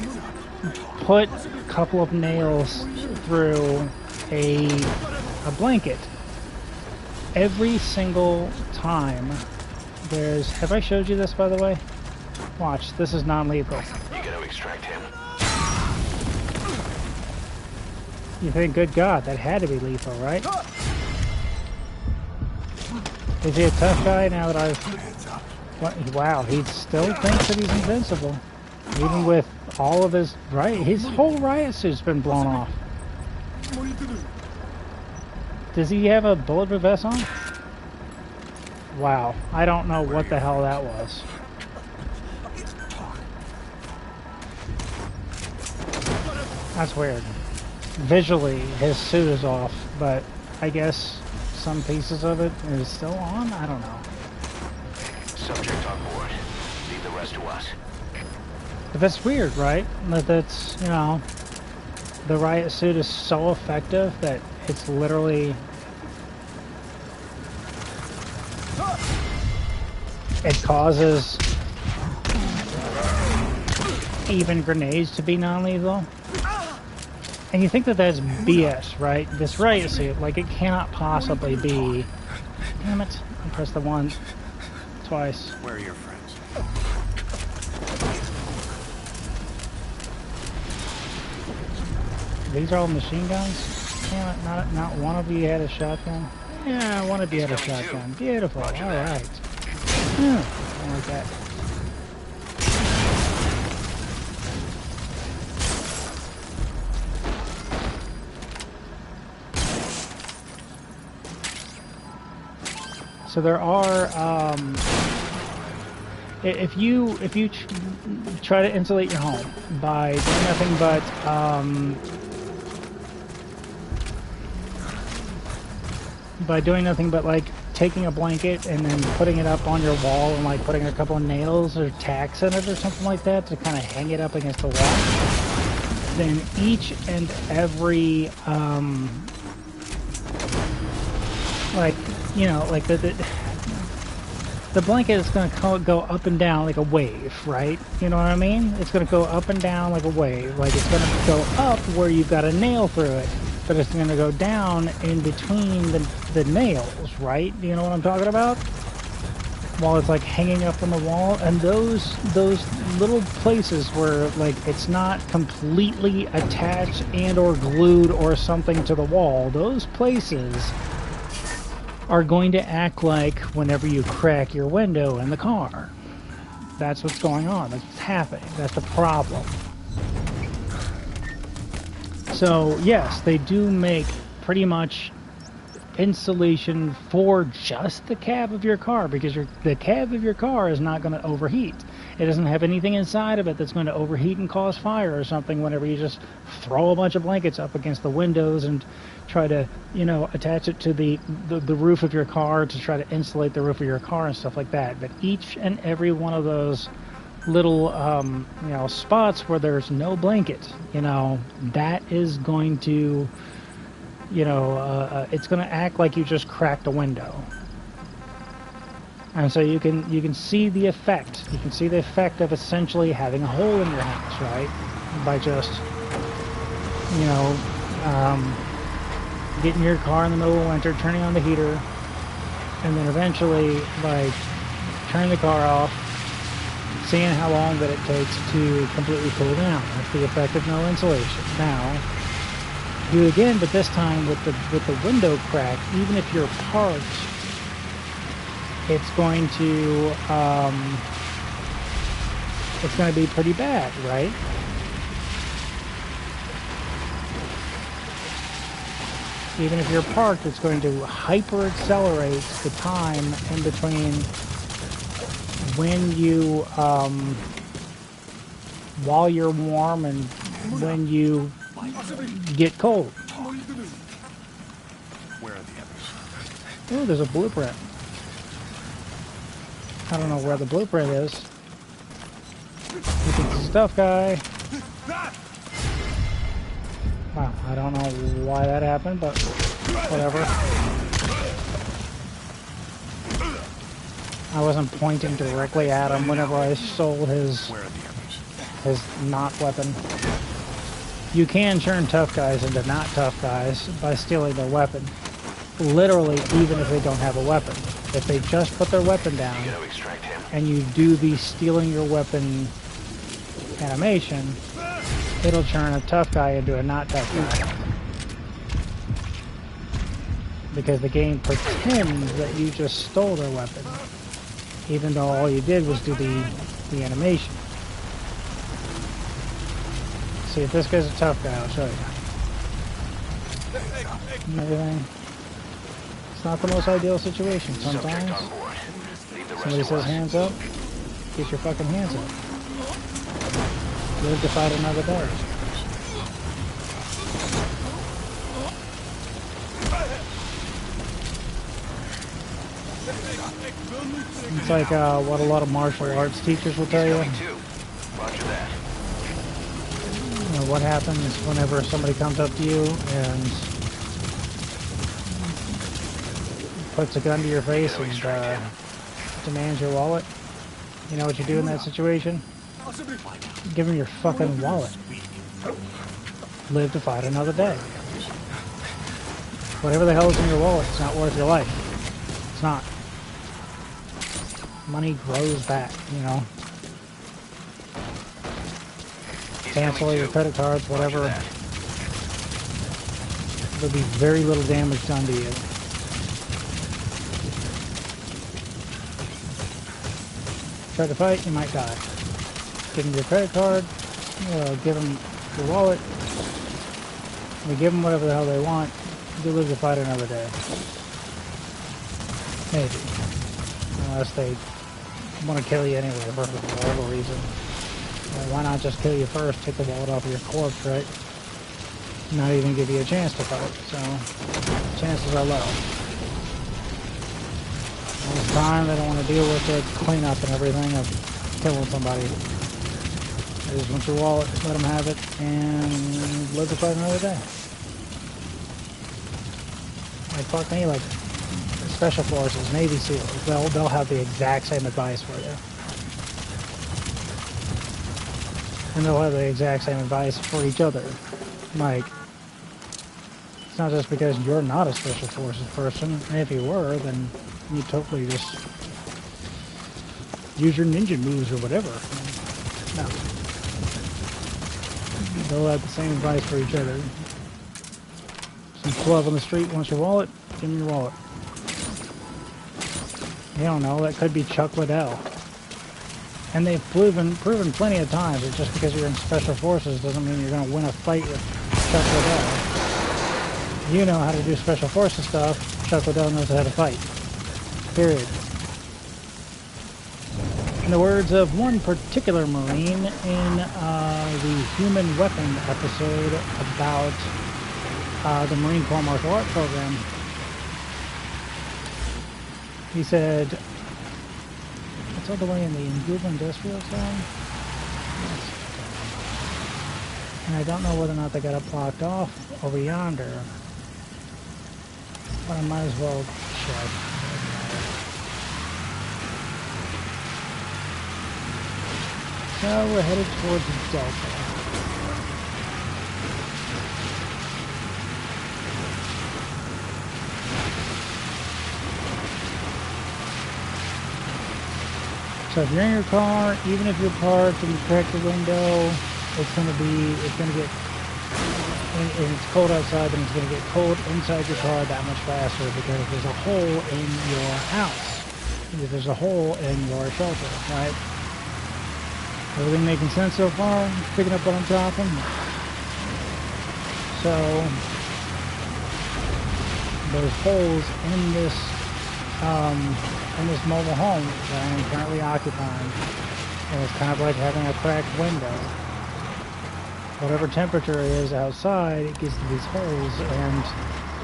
put a couple of nails through a blanket. Every single time there's... Have I showed you this, by the way? Watch, this is non-lethal. You gotta extract him. You think, good God, that had to be lethal, right? Is he a tough guy now that I've... What? Wow, he still thinks that he's invincible. Even with all of his... His whole riot suit's been blown off. Does he have a bulletproof vest on? Wow, I don't know what the hell that was. That's weird. Visually, his suit is off, but I guess some pieces of it is still on? I don't know. Subject on board. Leave the rest to us. But that's weird, right? That's, you know, the riot suit is so effective that it's literally... It causes even grenades to be non-lethal. And you think that that's BS, right? This riot suit, like, it cannot possibly be... Damn it. I pressed the one twice. Where are your friends? These are all machine guns? Damn it, not one of you had a shotgun? Yeah, one of you had a shotgun. Beautiful, alright. I like that. So there are, if you try to insulate your home by doing nothing but, like taking a blanket and then putting it up on your wall and like putting a couple of nails or tacks in it or something like that to kind of hang it up against the wall, then each and every, like, you know, like the blanket is going to go up and down like a wave, right? You know what I mean? It's going to go up and down like a wave. Like it's going to go up where you've got a nail through it, but it's going to go down in between the nails, right? You know what I'm talking about? While it's like hanging up on the wall, and those little places where like it's not completely attached and or glued or something to the wall, those places are going to act like whenever you crack your window in the car. That's what's going on. That's what's happening. That's the problem. So, yes, they do make pretty much insulation for just the cab of your car, because the cab of your car is not going to overheat. It doesn't have anything inside of it that's going to overheat and cause fire or something whenever you just throw a bunch of blankets up against the windows and try to, you know, attach it to the roof of your car to try to insulate the roof of your car and stuff like that. But each and every one of those little, you know, spots where there's no blanket, you know, that is going to, you know, it's going to act like you just cracked a window. And so you can see the effect. You can see the effect of essentially having a hole in your house, right? By just, you know, getting your car in the middle of winter, turning on the heater, and then eventually, like, turning the car off, seeing how long that it takes to completely cool down. That's the effect of no insulation. Now, do it again, but this time with the window crack. Even if you're parked, it's going to be pretty bad, right? Even if you're parked, it's going to hyper accelerate the time in between when you while you're warm and when you get cold. Where are the others? Oh, there's a blueprint. I don't know where the blueprint is. Look at the stuff guy. Wow, I don't know why that happened, but whatever. I wasn't pointing directly at him whenever I stole his not weapon. You can turn tough guys into not tough guys by stealing their weapon. Literally, even if they don't have a weapon. If they just put their weapon down and you do the stealing your weapon animation, it'll turn a tough guy into a not tough guy. Because the game pretends that you just stole their weapon, even though all you did was do the animation. See, if this guy's a tough guy, I'll show you. And everything. It's not the most ideal situation. Sometimes somebody says hands up, get your fucking hands up. Live to fight another day. It's like what a lot of martial arts teachers will tell you. You know, what happens whenever somebody comes up to you and puts a gun to your face and demands your wallet? You know what you do in that situation? Give them your fucking wallet. Live to fight another day. Whatever the hell is in your wallet, it's not worth your life. It's not. Money grows back, you know. Cancel your credit cards, whatever. There'll be very little damage done to you. Try to fight, you might die. Give them your credit card, give them your wallet, and give them whatever the hell they want. You live to fight another day. Maybe. Unless they want to kill you anyway for whatever reason. Well, why not just kill you first, take the wallet off of your corpse, right? Not even give you a chance to fight, so chances are low. Most time they don't want to deal with the cleanup and everything of killing somebody. They just want your wallet, let them have it, and live to fight another day. Like fuck me, like Special Forces, Navy SEALs, they'll have the exact same advice for you. And they'll have the exact same advice for each other. Like, it's not just because you're not a Special Forces person, and if you were, then you totally just use your ninja moves or whatever. No. They'll have the same advice for each other. Some club on the street wants your wallet, give him your wallet. You don't know, that could be Chuck Liddell. And they've proven plenty of times that just because you're in Special Forces doesn't mean you're going to win a fight with Chuck Liddell. You know how to do Special Forces stuff, Chuck Liddell knows how to fight. Period. In the words of one particular Marine in the Human Weapon episode about the Marine Corps Martial Art Program, he said, it's all the way in the Mgsv industrial zone. And I don't know whether or not they got it blocked off over yonder, but I might as well check. So we're headed towards Delta. So if you're in your car, even if you're parked and you crack the window, it's gonna get, and it's cold outside, then it's gonna get cold inside your car that much faster because there's a hole in your house. There's a hole in your shelter, right? Everything making sense so far? Picking up what I'm dropping? So, there's holes in this mobile home that I am currently occupying, and it's kind of like having a cracked window. Whatever temperature it is outside, it gets to these holes, and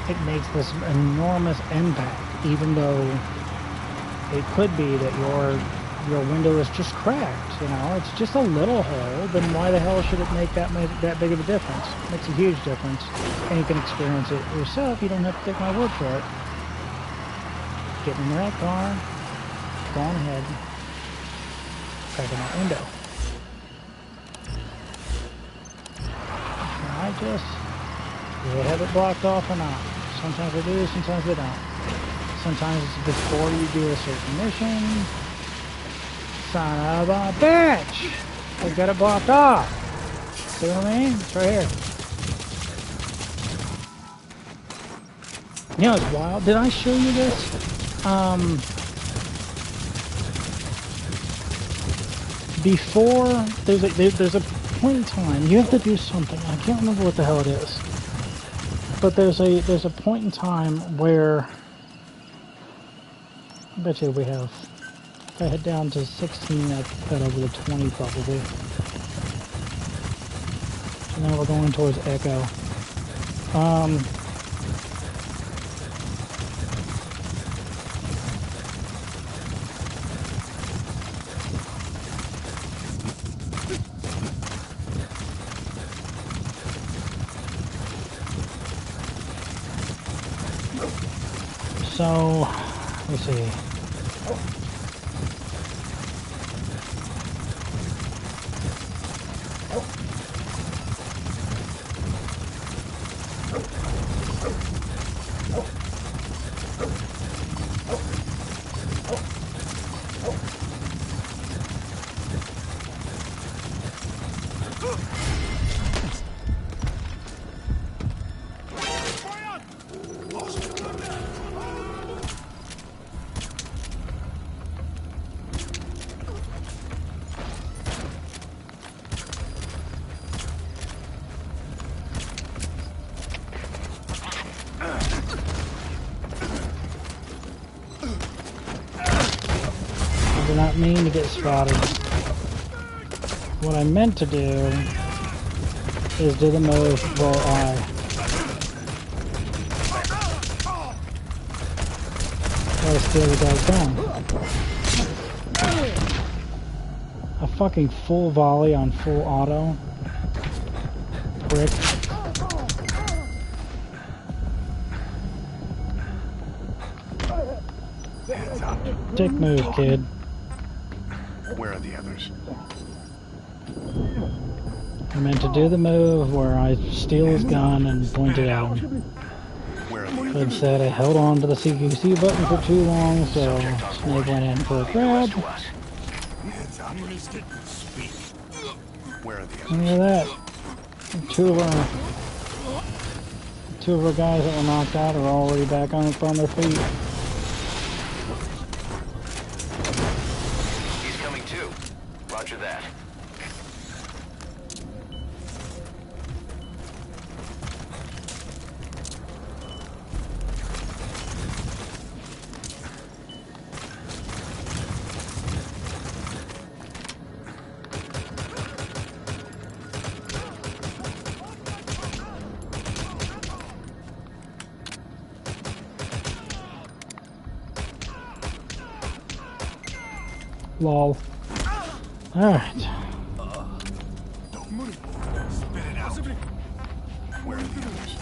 it makes this enormous impact, even though it could be that your window is just cracked, you know, it's just a little hole. Then why the hell should it make that big of a difference? It makes a huge difference, and you can experience it yourself. You don't have to take my word for it. Get in that car, go on ahead, crack my window. And I just, do they have it blocked off or not? Sometimes they do, sometimes they don't. Sometimes it's before you do a certain mission. Son of a bitch! They got it blocked off. See what I mean? It's right here. You know, it's wild. Did I show you this? Before, there's a point in time, you have to do something. I can't remember what the hell it is. But there's a point in time where, I bet you we have, if I head down to 16, I've got over to 20 probably. So now we're going towards Echo. So, let's see. I did not mean to get spotted. What I meant to do is do the move where I try to steal the guy's gun. A fucking full volley on full auto. Prick. Hands up. Dick move, kid. Where are the others? I meant to do the move where I steal his gun and point it at him. Where are the But others? instead I held on to the CQC button for too long, so Snake went in for a grab. Hands up. Where are the others? Look at that. Two of our guys that were knocked out are already back on their feet. He's coming too. Roger that. Lol. Alright. Spit it out. Where are the others?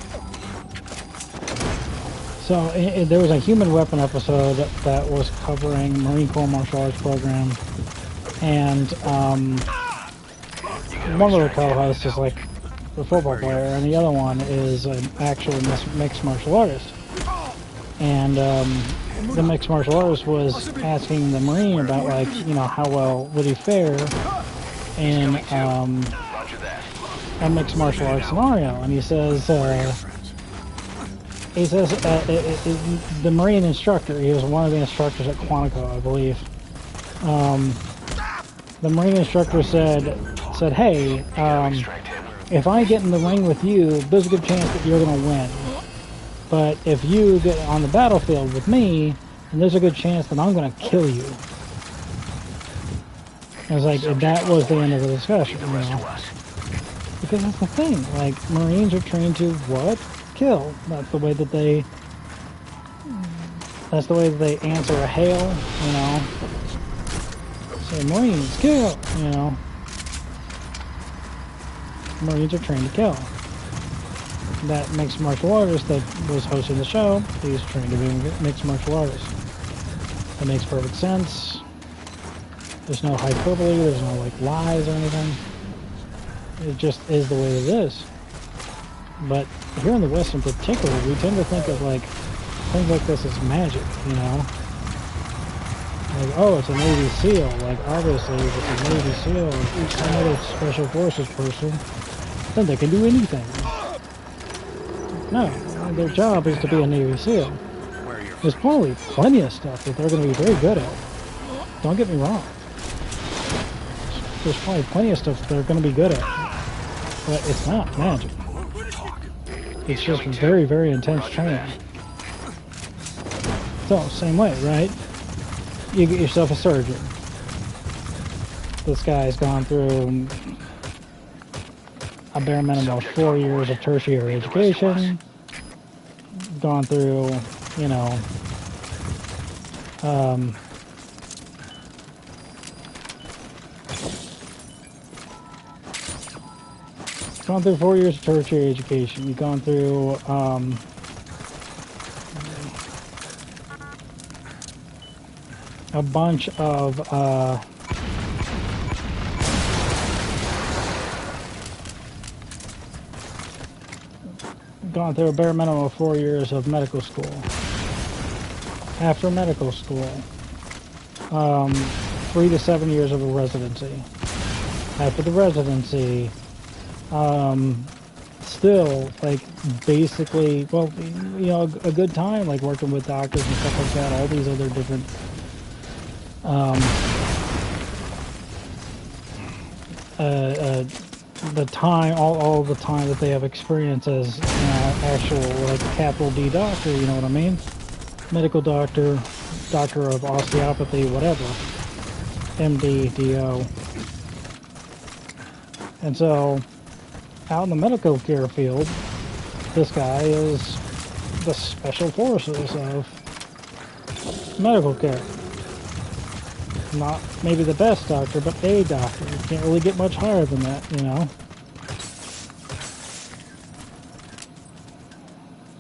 So there was a human weapon episode that was covering Marine Corps martial arts program, and one of the co-hosts is like a football player, and the other one is an actual mixed martial artist. And the mixed martial artist was asking the Marine about, like, you know, how well would he fare in a mixed martial arts scenario. And he says the Marine instructor, he was one of the instructors at Quantico, I believe. The Marine instructor said, hey, if I get in the ring with you, there's a good chance that you're going to win. But if you get on the battlefield with me, then there's a good chance that I'm going to kill you. It was like, that was the end of the discussion, you know? Because that's the thing, like, Marines are trained to, what? Kill. That's the way that they answer a hail, you know? Say, Marines, kill, you know? Marines are trained to kill. That mixed martial artist that was hosting the show, he's trained to be a mixed martial artist. That makes perfect sense. There's no hyperbole, there's no, like, lies or anything. It just is the way it is. But here in the West in particular, we tend to think of, like, things like this as magic, you know? Like, oh, it's a Navy SEAL. Like, obviously, if it's a Navy SEAL, some other Special Forces person, then they can do anything. No, their job is to be a Navy SEAL. There's probably plenty of stuff that they're going to be very good at. Don't get me wrong. There's probably plenty of stuff they're going to be good at. But it's not magic. It's just very, very intense training. So, same way, right? You get yourself a surgeon. This guy's gone through a bare minimum of 4 years of tertiary education. Gone through, you know, gone through 4 years of tertiary education. You've gone through, a bunch of, gone through a bare minimum of 4 years of medical school. After medical school, 3 to 7 years of a residency. After the residency, still, like, basically, well, you know, a good time, like, working with doctors and stuff like that, all these other different, the time, all the time that they have experience as actual, like, capital D doctor, you know what I mean? Medical doctor, doctor of osteopathy, whatever. MD, DO. And so, out in the medical care field, this guy is the special forces of medical care. Not maybe the best doctor, but a doctor. You can't really get much higher than that, you know.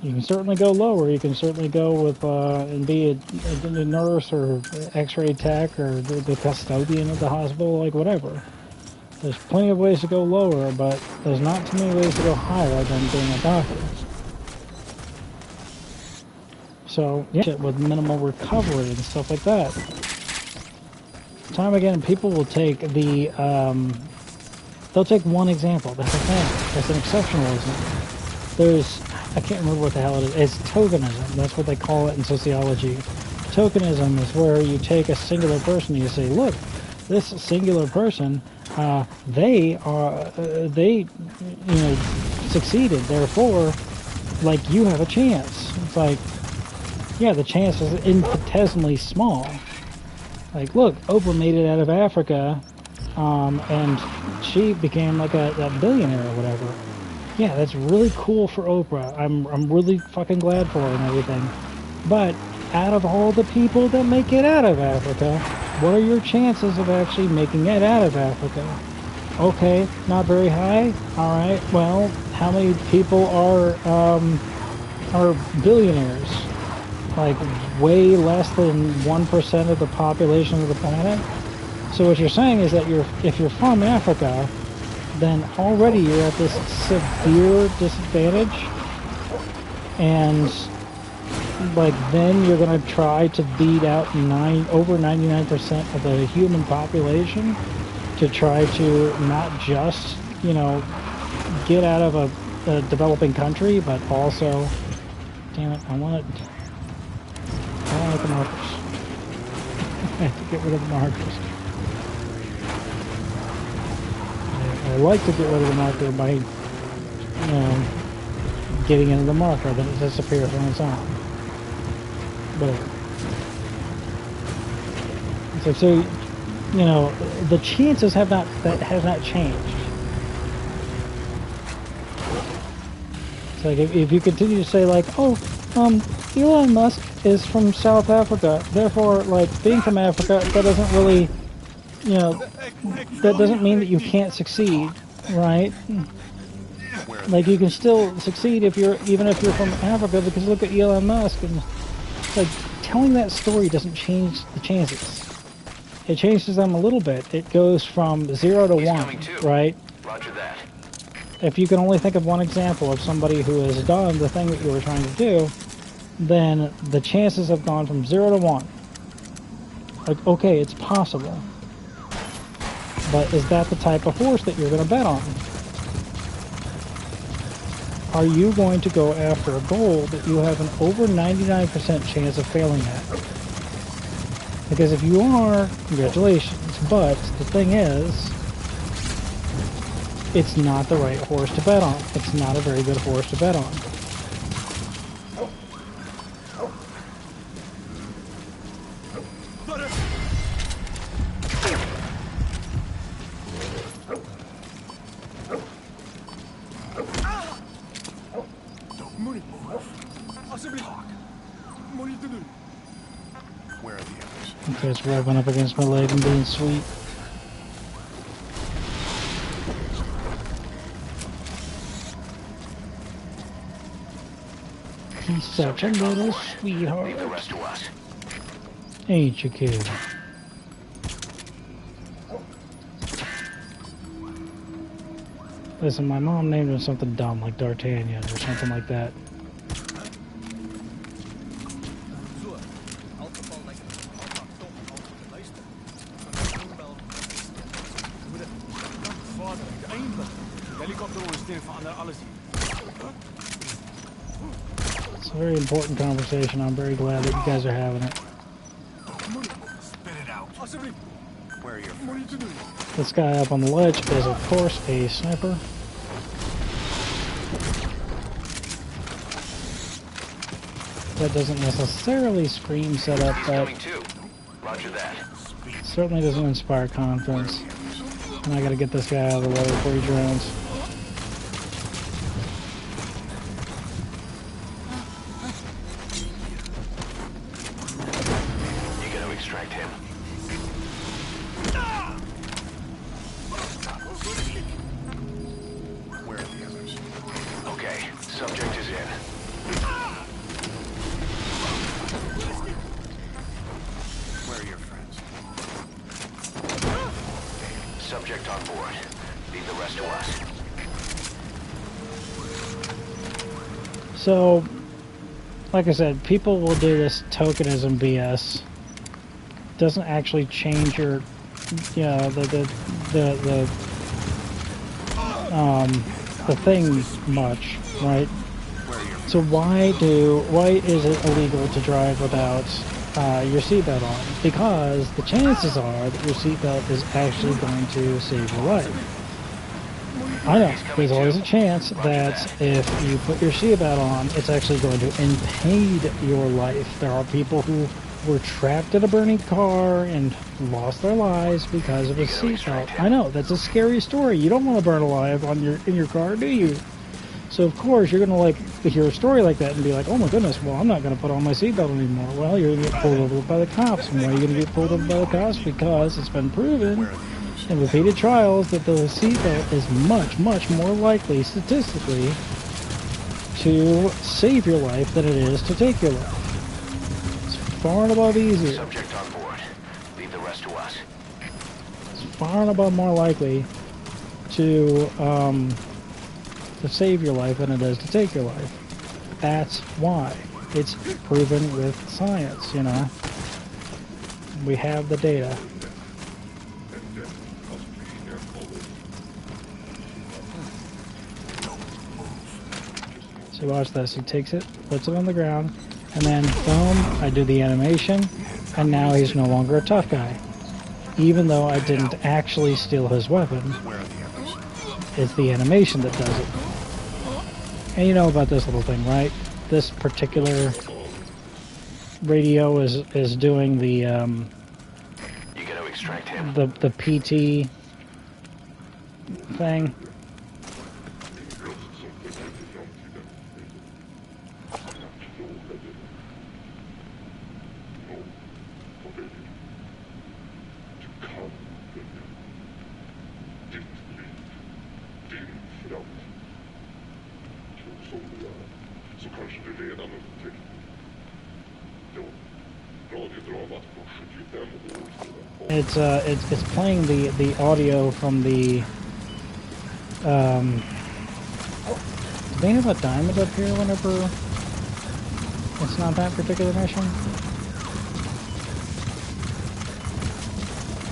You can certainly go lower. You can certainly go with and be a nurse or X-ray tech or the custodian of the hospital, like whatever. There's plenty of ways to go lower, but there's not too many ways to go higher than being a doctor. So, yeah, with minimal recovery and stuff like that. Time again, people will take the, they'll take one example. That's a thing. That's an exceptional example. There's, I can't remember what the hell it is. It's tokenism. That's what they call it in sociology. Tokenism is where you take a singular person and you say, look, this singular person, they you know, succeeded. Therefore, like, you have a chance. It's like, yeah, the chance is infinitesimally small. Like, look, Oprah made it out of Africa, and she became like a billionaire or whatever. Yeah, that's really cool for Oprah. I'm really fucking glad for her and everything. But out of all the people that make it out of Africa, what are your chances of actually making it out of Africa? Okay, not very high. All right. Well, how many people are billionaires? Like, way less than 1% of the population of the planet. So what you're saying is that if you're from Africa, then already you're at this severe disadvantage. And like then you're going to try to beat out over 99% of the human population to try to not just, you know, get out of a developing country, but also, damn it, I want the markers. I have to get rid of the markers. I like to get rid of the marker by, you know, getting into the marker, then it disappears on its own. Whatever. So, you know, the chances have not changed. It's like if you continue to say like, oh, Elon Musk is from South Africa, therefore, like, being from Africa, that doesn't really, you know, that doesn't mean that you can't succeed, right? Like, you can still succeed even if you're from Africa, because look at Elon Musk, and like, telling that story doesn't change the chances. It changes them a little bit. It goes from 0 to 1, right? Roger that. If you can only think of one example of somebody who has done the thing that you were trying to do, then the chances have gone from 0 to 1. Like, okay, it's possible. But is that the type of horse that you're going to bet on? Are you going to go after a goal that you have an over 99% chance of failing at? Because if you are, congratulations. But the thing is, it's not the right horse to bet on. It's not a very good horse to bet on. Okay, it's rubbing up against my leg and being sweet. He's such a little sweetheart. Ain't you, kid? Listen, my mom named him something dumb like D'Artagnan or something like that. It's a very important conversation. I'm very glad that you guys are having it. Spit it out. Where are your friends? This guy up on the ledge is, of course, a sniper. That doesn't necessarily scream setup, but certainly doesn't inspire confidence. And I gotta get this guy out of the way before he drowns. You gotta extract him. Where are the others? Okay, subject is in. Where are your friends? Subject on board. Leave the rest to us. So, like I said, people will do this tokenism BS. Doesn't actually change your, you know, the thing much, right? So why is it illegal to drive without your seatbelt on? Because the chances are that your seatbelt is actually going to save your life. I know, there's always a chance that if you put your seatbelt on, it's actually going to impede your life. There are people who were trapped in a burning car and lost their lives because of a seatbelt. I know, that's a scary story. You don't want to burn alive in your car, do you? So of course you're going to hear a story like that and be like, oh my goodness, well, I'm not going to put on my seatbelt anymore. Well, you're going to get pulled over by the cops. And why are you going to get pulled over by the cops? Because it's been proven in repeated trials that the seatbelt is much, much more likely statistically to save your life than it is to take your life. It's far and above easier. Subject on board. Leave the rest to us. It's far and above more likely to save your life than it is to take your life. That's why. It's proven with science, you know. We have the data. So watch this. He takes it, puts it on the ground, and then boom, I do the animation, and now he's no longer a tough guy. Even though I didn't actually steal his weapon, it's the animation that does it. And you know about this little thing, right? This particular radio is doing the You gotta extract him. the PT thing. It's playing the audio from the do they have a diamond up here whenever it's not that particular mission?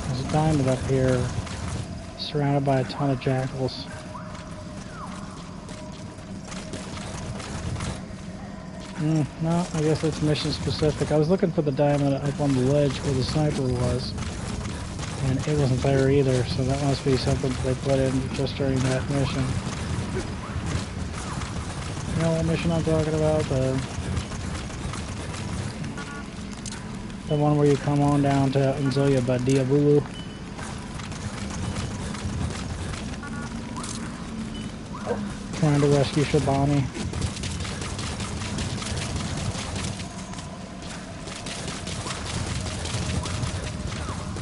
There's a diamond up here surrounded by a ton of jackals. No, I guess that's mission specific. I was looking for the diamond up on the ledge where the sniper was, and it wasn't there either, so that must be something they put in just during that mission. You know what mission I'm talking about? The one where you come on down to Mgsv by Diabulu. Trying to rescue Shabani.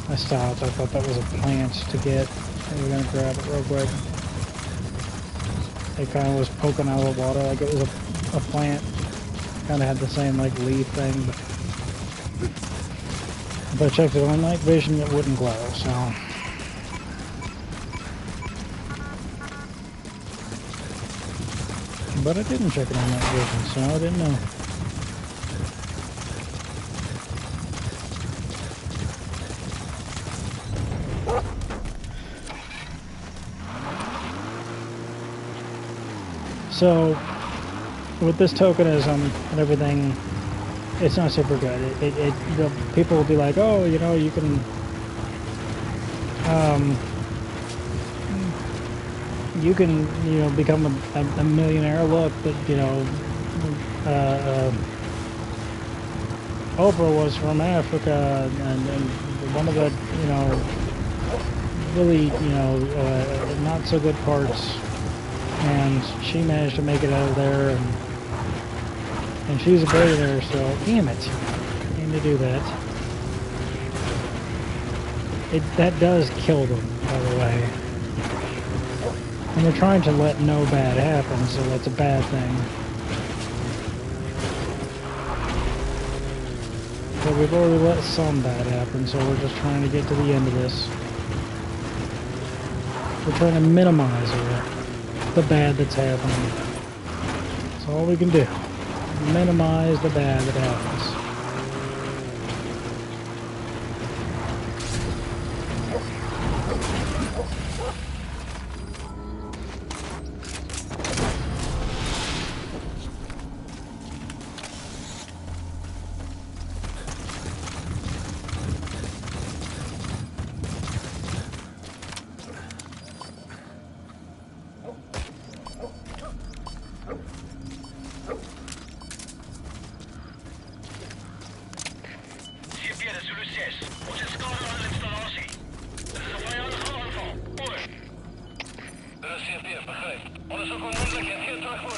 I stopped. I thought that was a plant to get. We were gonna grab it real quick. It kind of was poking out of the water like it was a plant. Kind of had the same like leaf thing, but if I checked it on night vision, it wouldn't glow. So but I didn't check it on night vision, so I didn't know. So, with this tokenism and everything, it's not super good. People will be like, oh, you know, you can, you know, become a millionaire. Look, but you know, Oprah was from Africa, and one of the, you know, really, you know, not so good parts. And she managed to make it out of there, and she's a billionaire, so damn it. I need to do that. That does kill them, by the way. And we're trying to let no bad happen, so that's a bad thing. But we've already let some bad happen, so we're just trying to get to the end of this. We're trying to minimize the bad that's happening. That's all we can do. Minimize the bad that happens.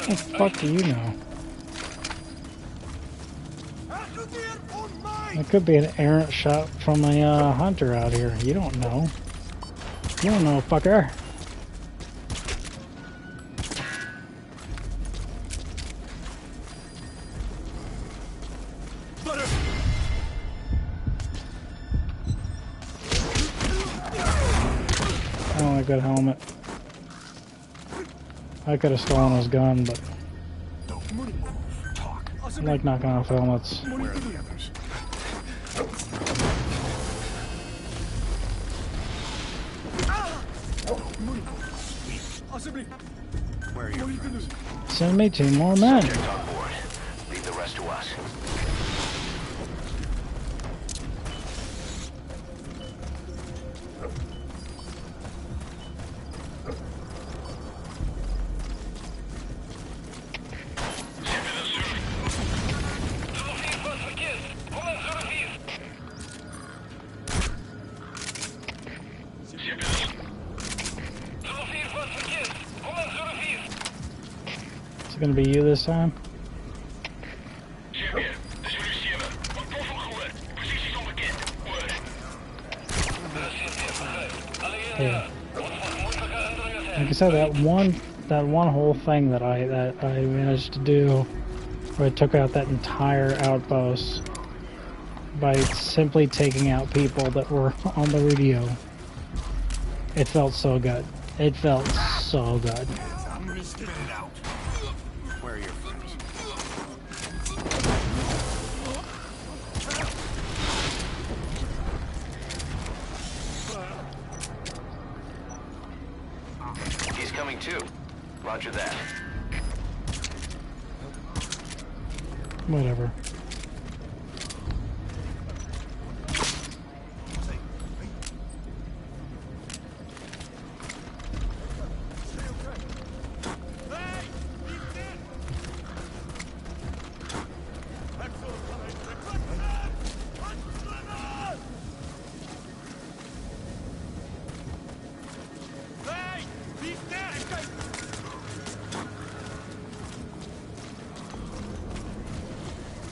What the fuck do you know? It could be an errant shot from a hunter out here. You don't know. You don't know, fucker. I don't like that helmet. I could have stolen his gun, but Don't move. Talk. I like knocking off helmets. Where are the others? Where are your friends? Send me 2 more men. Subject on board. Leave the rest to us. Is it gonna be you this time? Champion, de Zulu 7. Ontploffing gehoord. Posities onbekend. Word. Yeah. Like I said, that one whole thing that I managed to do, where I took out that entire outpost by simply taking out people that were on the radio. It felt so good. It felt so good. Spit it out. Where are your friends? He's coming too. Roger that. Whatever.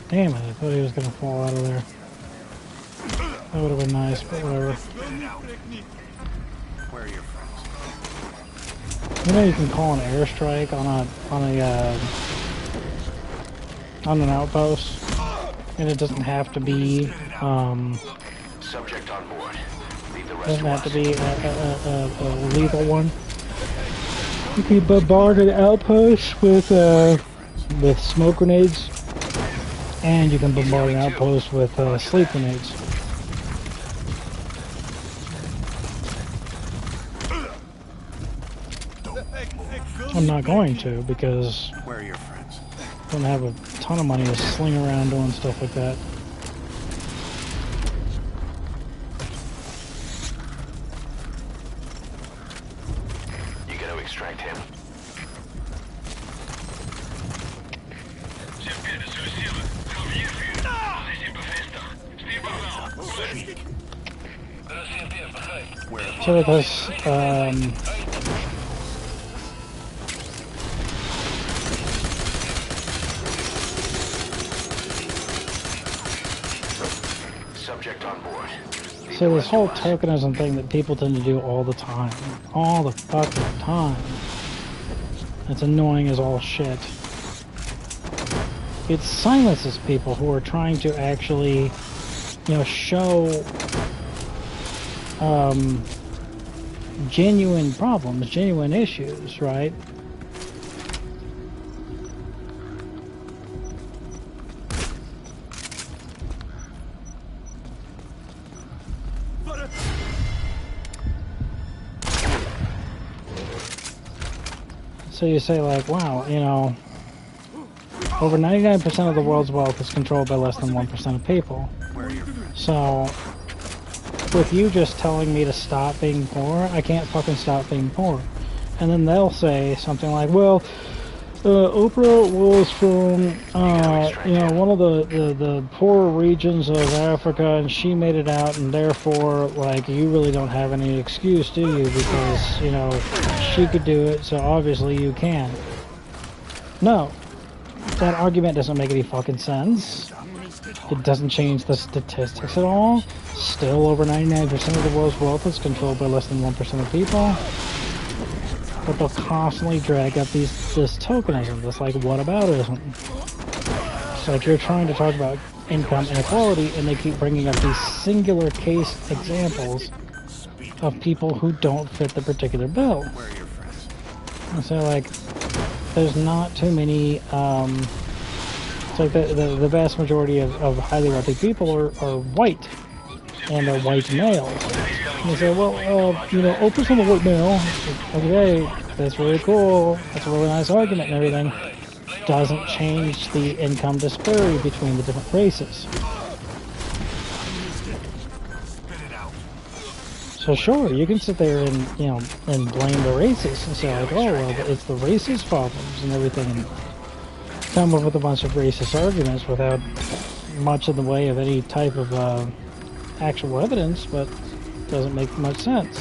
Damn it, I thought he was gonna fall out of there. That would have been nice, but whatever. Where are your friends? You know you can call an airstrike on an outpost, and it doesn't have to be Subject on board. Leave the rest doesn't to have us. to be a lethal one. You can bombard an outpost with smoke grenades, and you can bombard an outpost with sleep grenades. I'm not going to because Where are your friends? I don't have a ton of money to sling around doing stuff like that. You gotta extract him. Champion, de Zulu 7. Gaan we hier vuren. Positie bevestigd. Stuurbaar wel. Word. Dat is CMP, begrijp. Where are So with this, Subject on board. Leave so the this rest whole to us. tokenism thing that people tend to do all the time, all the fucking time, it's annoying as all shit. It silences people who are trying to actually, show genuine problems, genuine issues, right? So you say like, wow, over 99% of the world's wealth is controlled by less than 1% of people. Where are your friends? So, with you just telling me to stop being poor, I can't fucking stop being poor. And then they'll say something like, well, Oprah was from, one of the poorer regions of Africa, and she made it out, and therefore, like, you really don't have any excuse, do you? Because, she could do it, so obviously you can. No. That argument doesn't make any fucking sense. It doesn't change the statistics at all. Still, over 99% of the world's wealth is controlled by less than 1% of people. But they'll constantly drag up this tokenism, this like whataboutism. It's like you're trying to talk about income inequality, and they keep bringing up these singular case examples of people who don't fit the particular bill. Where are your friends? And so like, there's not too many. It's like the vast majority of highly wealthy people are white, and they're white males. And you say, well, you know, oh, percent of white male. Okay, that's really cool. That's a really nice argument and everything. Doesn't change the income disparity between the different races. So sure, you can sit there and, you know, and blame the racists and say like, oh well, it's the racist problems and everything, and come up with a bunch of racist arguments without much in the way of any type of actual evidence, but doesn't make much sense.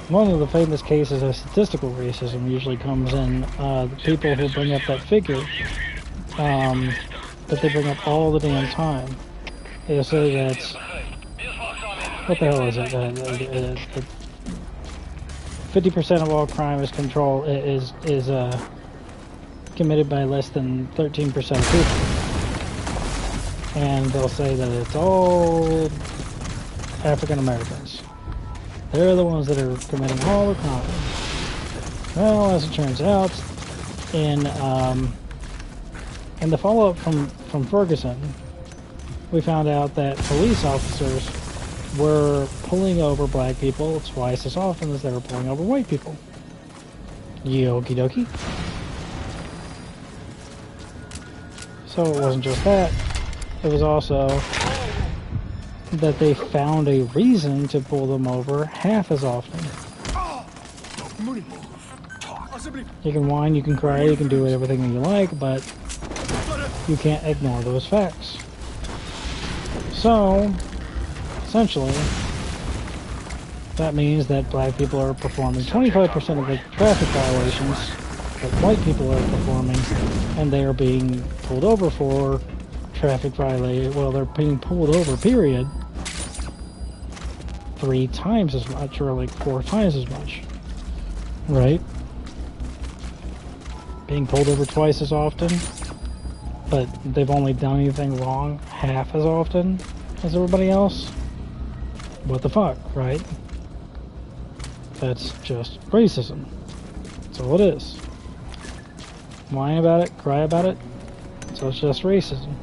One of the famous cases of statistical racism usually comes in the people who bring up that figure that they bring up all the damn time. They say that, what the hell is it? 50% of all crime is committed by less than 13% of people. And they'll say that it's all African Americans. They're the ones that are committing all the crime. Well, as it turns out, in the follow-up from Ferguson, we found out that police officers were pulling over black people twice as often as they were pulling over white people. Okie dokie. So it wasn't just that. It was also that they found a reason to pull them over half as often. You can whine, you can cry, you can do everything that you like, but you can't ignore those facts. So, essentially, that means that black people are performing 25% of the traffic violations that white people are performing, and they are being pulled over for traffic violation. Well, they're being pulled over, period, 3 times as much, or like 4 times as much, right? Being pulled over twice as often, but they've only done anything wrong half as often as everybody else. What the fuck, right? That's just racism. That's all it is. Whine about it, cry about it, so it's just racism.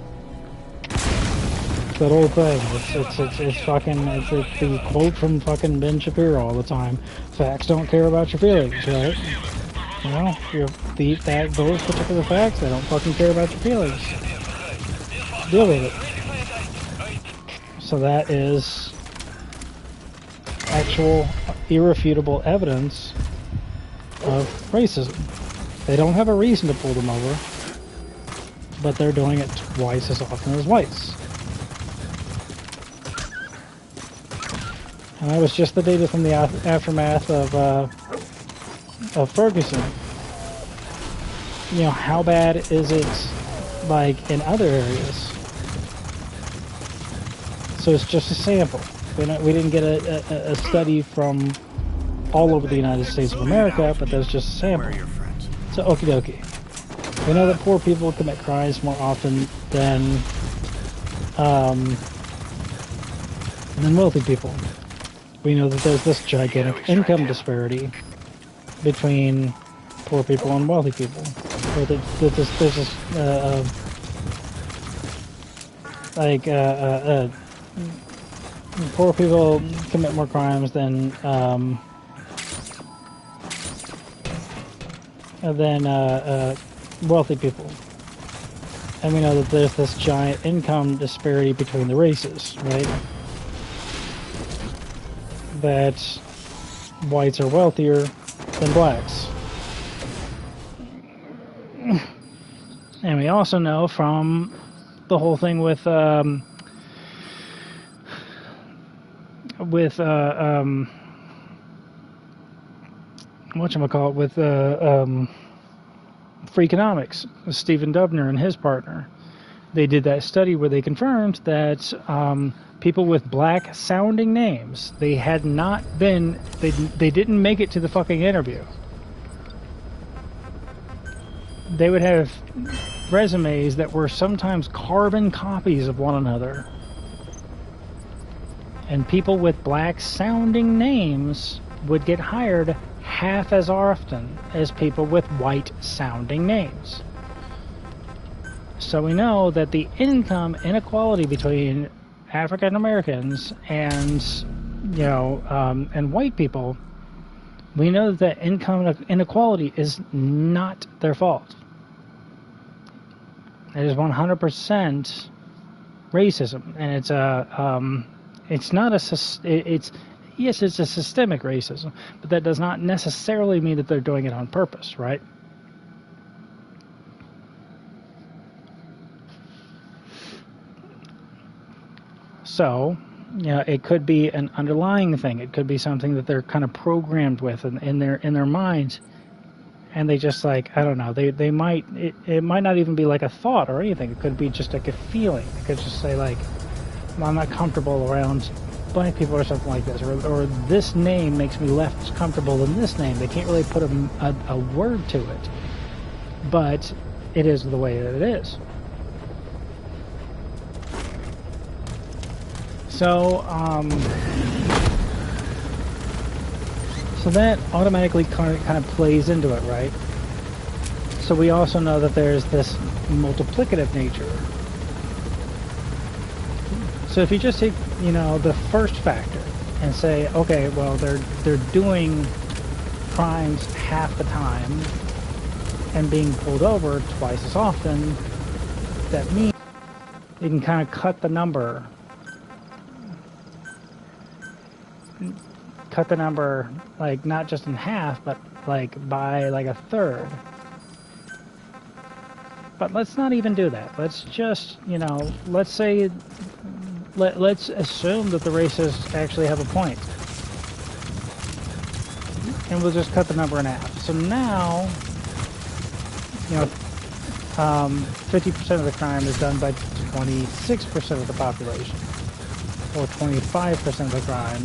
It's that old thing. It's fucking, it's the quote from fucking Ben Shapiro all the time. Facts don't care about your feelings, right? You know, those particular facts, they don't fucking care about your feelings. Deal with it. So that is actual irrefutable evidence of racism. They don't have a reason to pull them over, but they're doing it twice as often as whites. And that was just the data from the aftermath of Ferguson. You know, how bad is it like in other areas? So it's just a sample. We didn't get a study from all over the United States of America, but that's just a sample. So okie dokie. We know that poor people commit crimes more often than wealthy people. We know that there's this gigantic income disparity between poor people and wealthy people. Or that there's this poor people commit more crimes than wealthy people. And we know that there's this giant income disparity between the races, right? That whites are wealthier than blacks. And we also know from the whole thing with whatchamacallit, with Freakonomics, with Stephen Dubner and his partner. They did that study where they confirmed that people with black sounding names, they didn't make it to the fucking interview. They would have resumes that were sometimes carbon copies of one another. And people with black sounding names would get hired half as often as people with white-sounding names. So we know that the income inequality between African Americans and, you know, and white people, we know that income inequality is not their fault. It is 100% racism, and it's not yes, it's a systemic racism, but that does not necessarily mean that they're doing it on purpose, right? So, you know, it could be an underlying thing. It could be something that they're kind of programmed with in their minds, and they just, like, I don't know. They might it might not even be like a thought or anything. It could be just like a feeling. It could just say, like, well, I'm not comfortable around black people or something like this, or this name makes me less comfortable than this name. They can't really put a word to it, but it is the way that it is. So, so that automatically kind of plays into it, right? So we also know that there's this multiplicative nature. So if you just take, you know, the first factor and say, okay, well, they're doing crimes half the time and being pulled over twice as often, that means you can kind of cut the number. Cut the number, like, not just in half, but like by like a third. But let's not even do that. Let's just, you know, let's say, let's assume that the racists actually have a point, and we'll just cut the number in half. So now, you know, 50% of the crime is done by 26% of the population, or 25% of the crime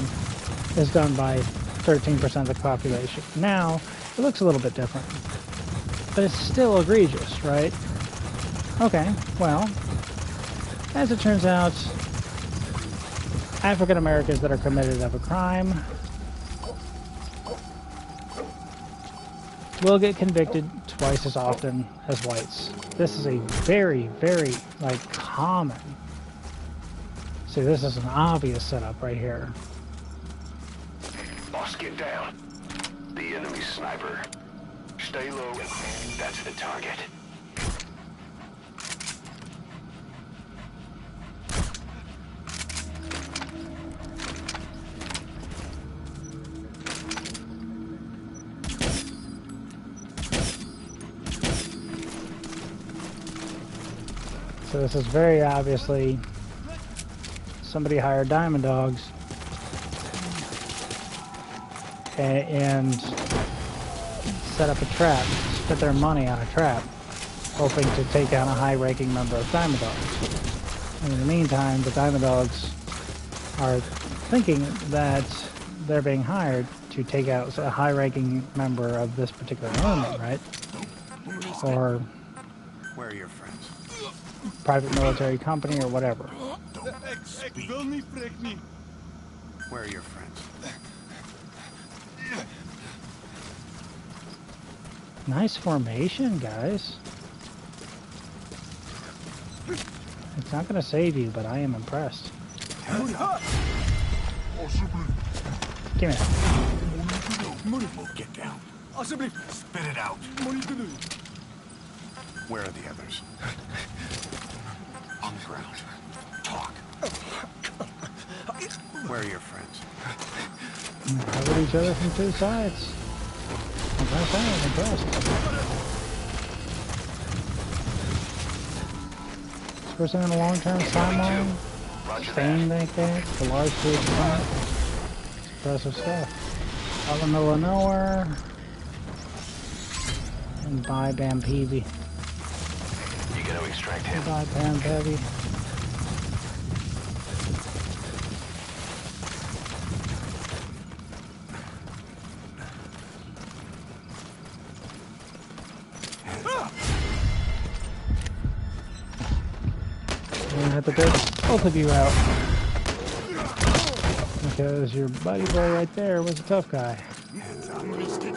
is done by 13% of the population. Now, it looks a little bit different, but it's still egregious, right? Okay, well, as it turns out, African Americans that are committed of a crime will get convicted twice as often as whites. This is a very, very, like, common. See, this is an obvious setup right here. Boss, get down. The enemy sniper. Stay low. That's the target. So this is very obviously somebody hired Diamond Dogs and set up a trap, spent their money on a trap, hoping to take down a high-ranking member of Diamond Dogs. And in the meantime, the Diamond Dogs are thinking that they're being hired to take out a high-ranking member of this particular army, right? Or Where are your friends? private military company or whatever. Where are your friends? Nice formation, guys. It's not going to save you, but I am impressed. Give me that. Get down. Spit it out. Where are the others? On the ground. Talk. Where are your friends? We covered each other from two sides. I'm impressed. This person in a long-term timeline, staying like that, the large food plant. It's impressive stuff. Out in the middle of nowhere. And bye, Bam Peavy. You gotta extract him. Bye, Bam Peavy. We're gonna have to get both of you out. Because your buddy boy right there was a tough guy. Hands up.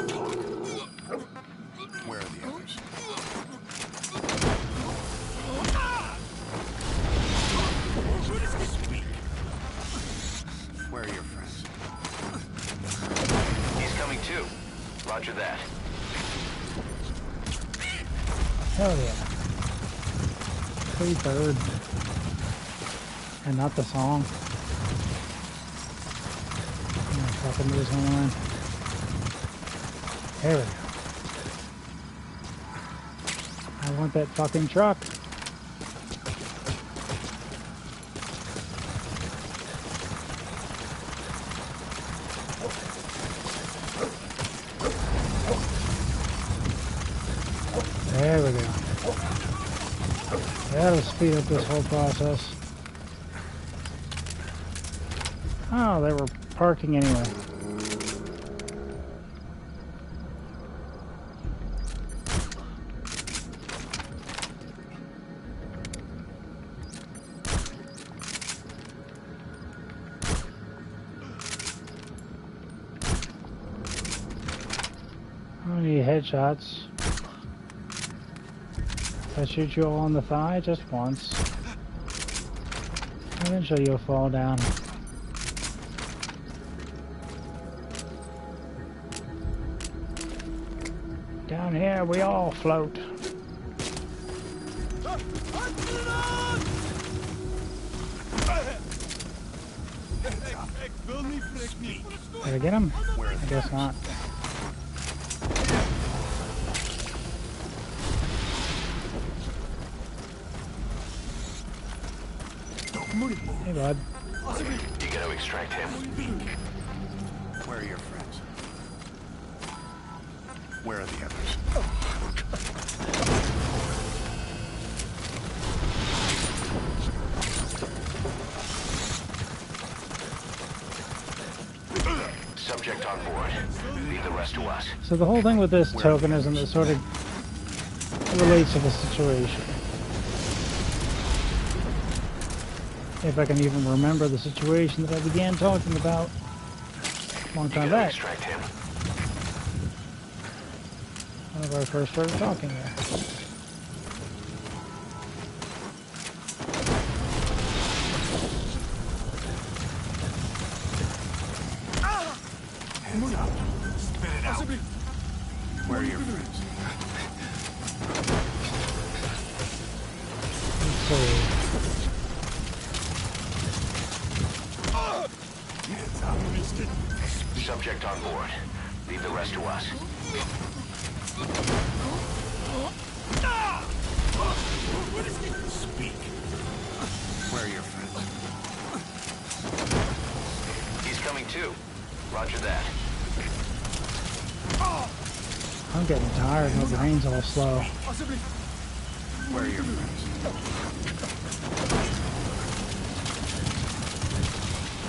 Hell yeah. Free bird. And not the song. I'm gonna fucking lose my mind. There we go. I want that fucking truck. There we go. That'll speed up this whole process. Oh, they were parking anyway. I don't need headshots. If I shoot you all on the thigh just once, eventually you'll fall down. Down here we all float. Did I get him? I guess not. Hey, bud. You gotta extract him. Where are your friends? Where are the others? Subject on board. Leave the rest to us. So the whole thing with this tokenism that sort of relates to the situation. If I can even remember the situation that I began talking about a long time back. Extract him. Whenever I first started talking there. Spit it out. Where are your friends? Let's see. Subject on board. Leave the rest to us. Speak. Where are your friends? He's coming too. Roger that. I'm getting tired. My brain's all slow. Where are your friends?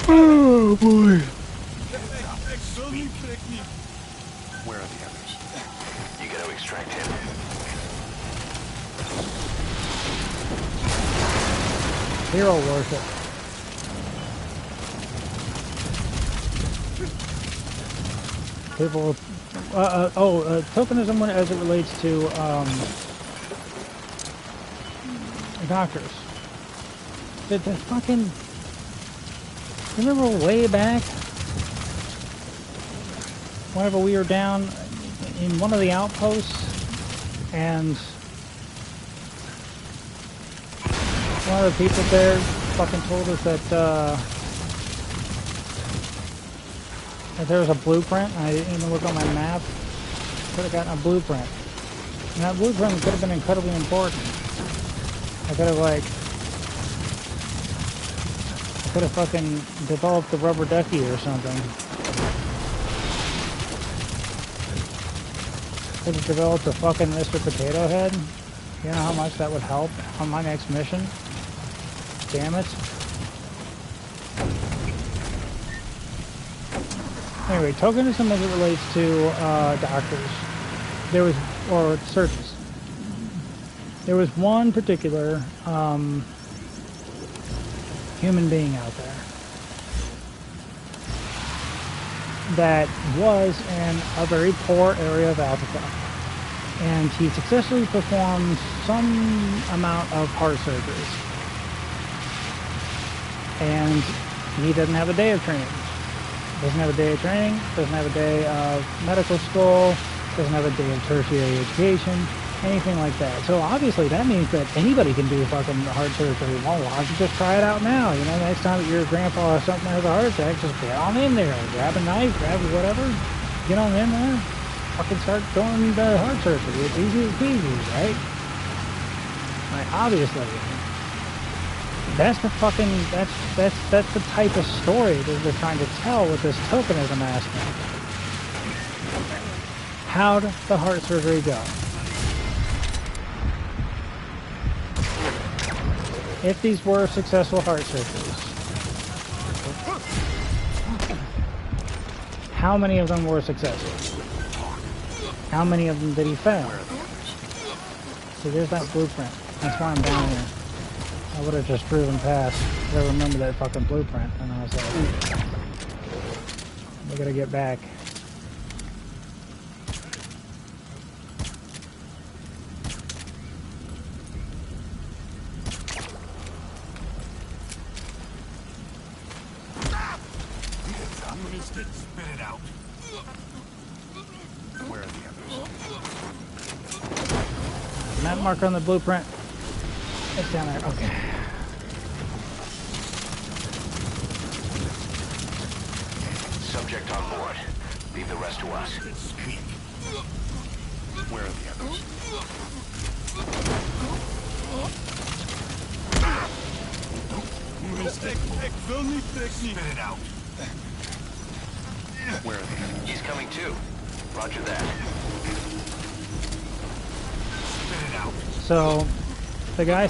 Oh boy. Where are the others? You gotta extract him. They're all worth it. People, tokenism when, as it relates to doctors. The fucking, remember way back whenever we were down in one of the outposts and one of the people there fucking told us that that there was a blueprint, and I didn't even look on my map. Could have gotten a blueprint. And that blueprint could have been incredibly important. I could have fucking developed the rubber ducky or something. Could have developed a fucking Mr. Potato Head. You know how much that would help on my next mission? Damn it. Anyway, tokenism as it relates to doctors. There was, or surgeons. There was one particular human being out there that was in a very poor area of Africa. And he successfully performed some amount of heart surgeries. And he doesn't have a day of training. Doesn't have a day of training, doesn't have a day of medical school, doesn't have a day of tertiary education. anything like that. So obviously that means that anybody can do fucking heart surgery. Well, why don't you just try it out now? You know, next time that your grandpa or something has a heart attack, just get on in there, grab a knife, grab whatever, get on in there, fucking start doing the heart surgery. It's easy as peasy, right? Like, obviously. That's the fucking, that's the type of story that they're trying to tell with this tokenism aspect. How'd the heart surgery go? If these were successful heart surgeries, how many of them were successful? How many of them did he fail? See, there's that blueprint. That's why I'm down here. I would have just driven past. I remember that fucking blueprint, and I was like, we gotta get back. Spit it out. Where are the others? Map marker on the blueprint. It's down there. Okay. Subject on board. Leave the rest to us. Speak. Where are the others? Spit it out. Where are the others? He's coming too. Roger that. Spit it out. So, the guy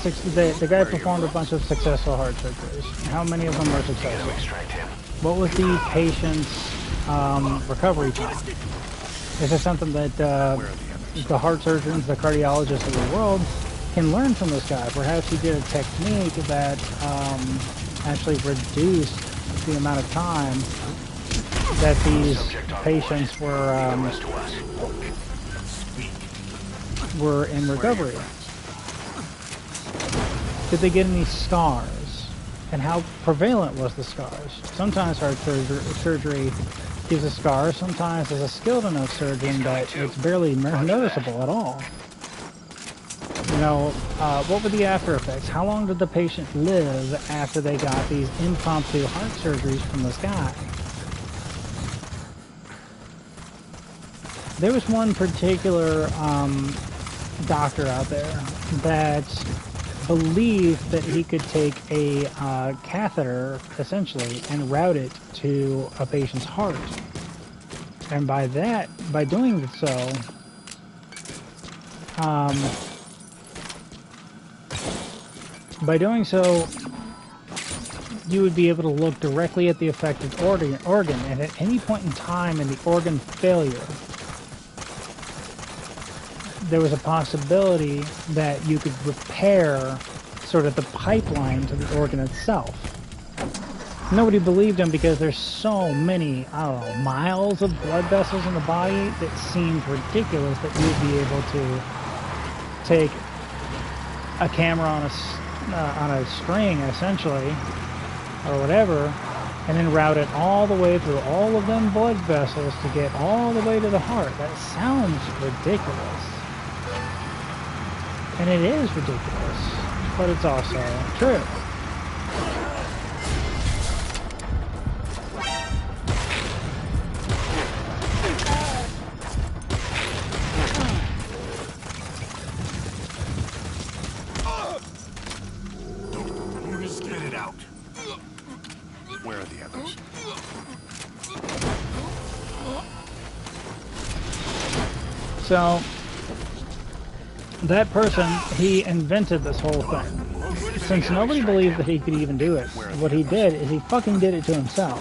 performed a bunch of successful heart surgeries. How many of them were Gotta successful? extract him. What was the patient's recovery time? Is this something that the heart surgeons, the cardiologists of the world can learn from this guy? Perhaps he did a technique that actually reduced the amount of time that these patients were in recovery. Did they get any scars? And how prevalent was the scars? Sometimes heart surgery gives a scar. Sometimes as a skilled enough surgeon that it's barely noticeable at all. You know, what were the after effects? How long did the patient live after they got these impromptu heart surgeries from this guy? There was one particular doctor out there that believed that he could take a catheter, essentially, and route it to a patient's heart. And by doing so, you would be able to look directly at the affected organ, and at any point in time in the organ failure, there was a possibility that you could repair sort of the pipeline to the organ itself. Nobody believed him because there's so many, I don't know, miles of blood vessels in the body that seemed ridiculous that you'd be able to take a camera on a string, essentially, or whatever, and then route it all the way through all of them blood vessels to get all the way to the heart. That sounds ridiculous. And it is ridiculous, but it's also true. Spit it out. Where are the others? So, that person, he invented this whole thing. Since nobody believed that he could even do it, what he did is he fucking did it to himself.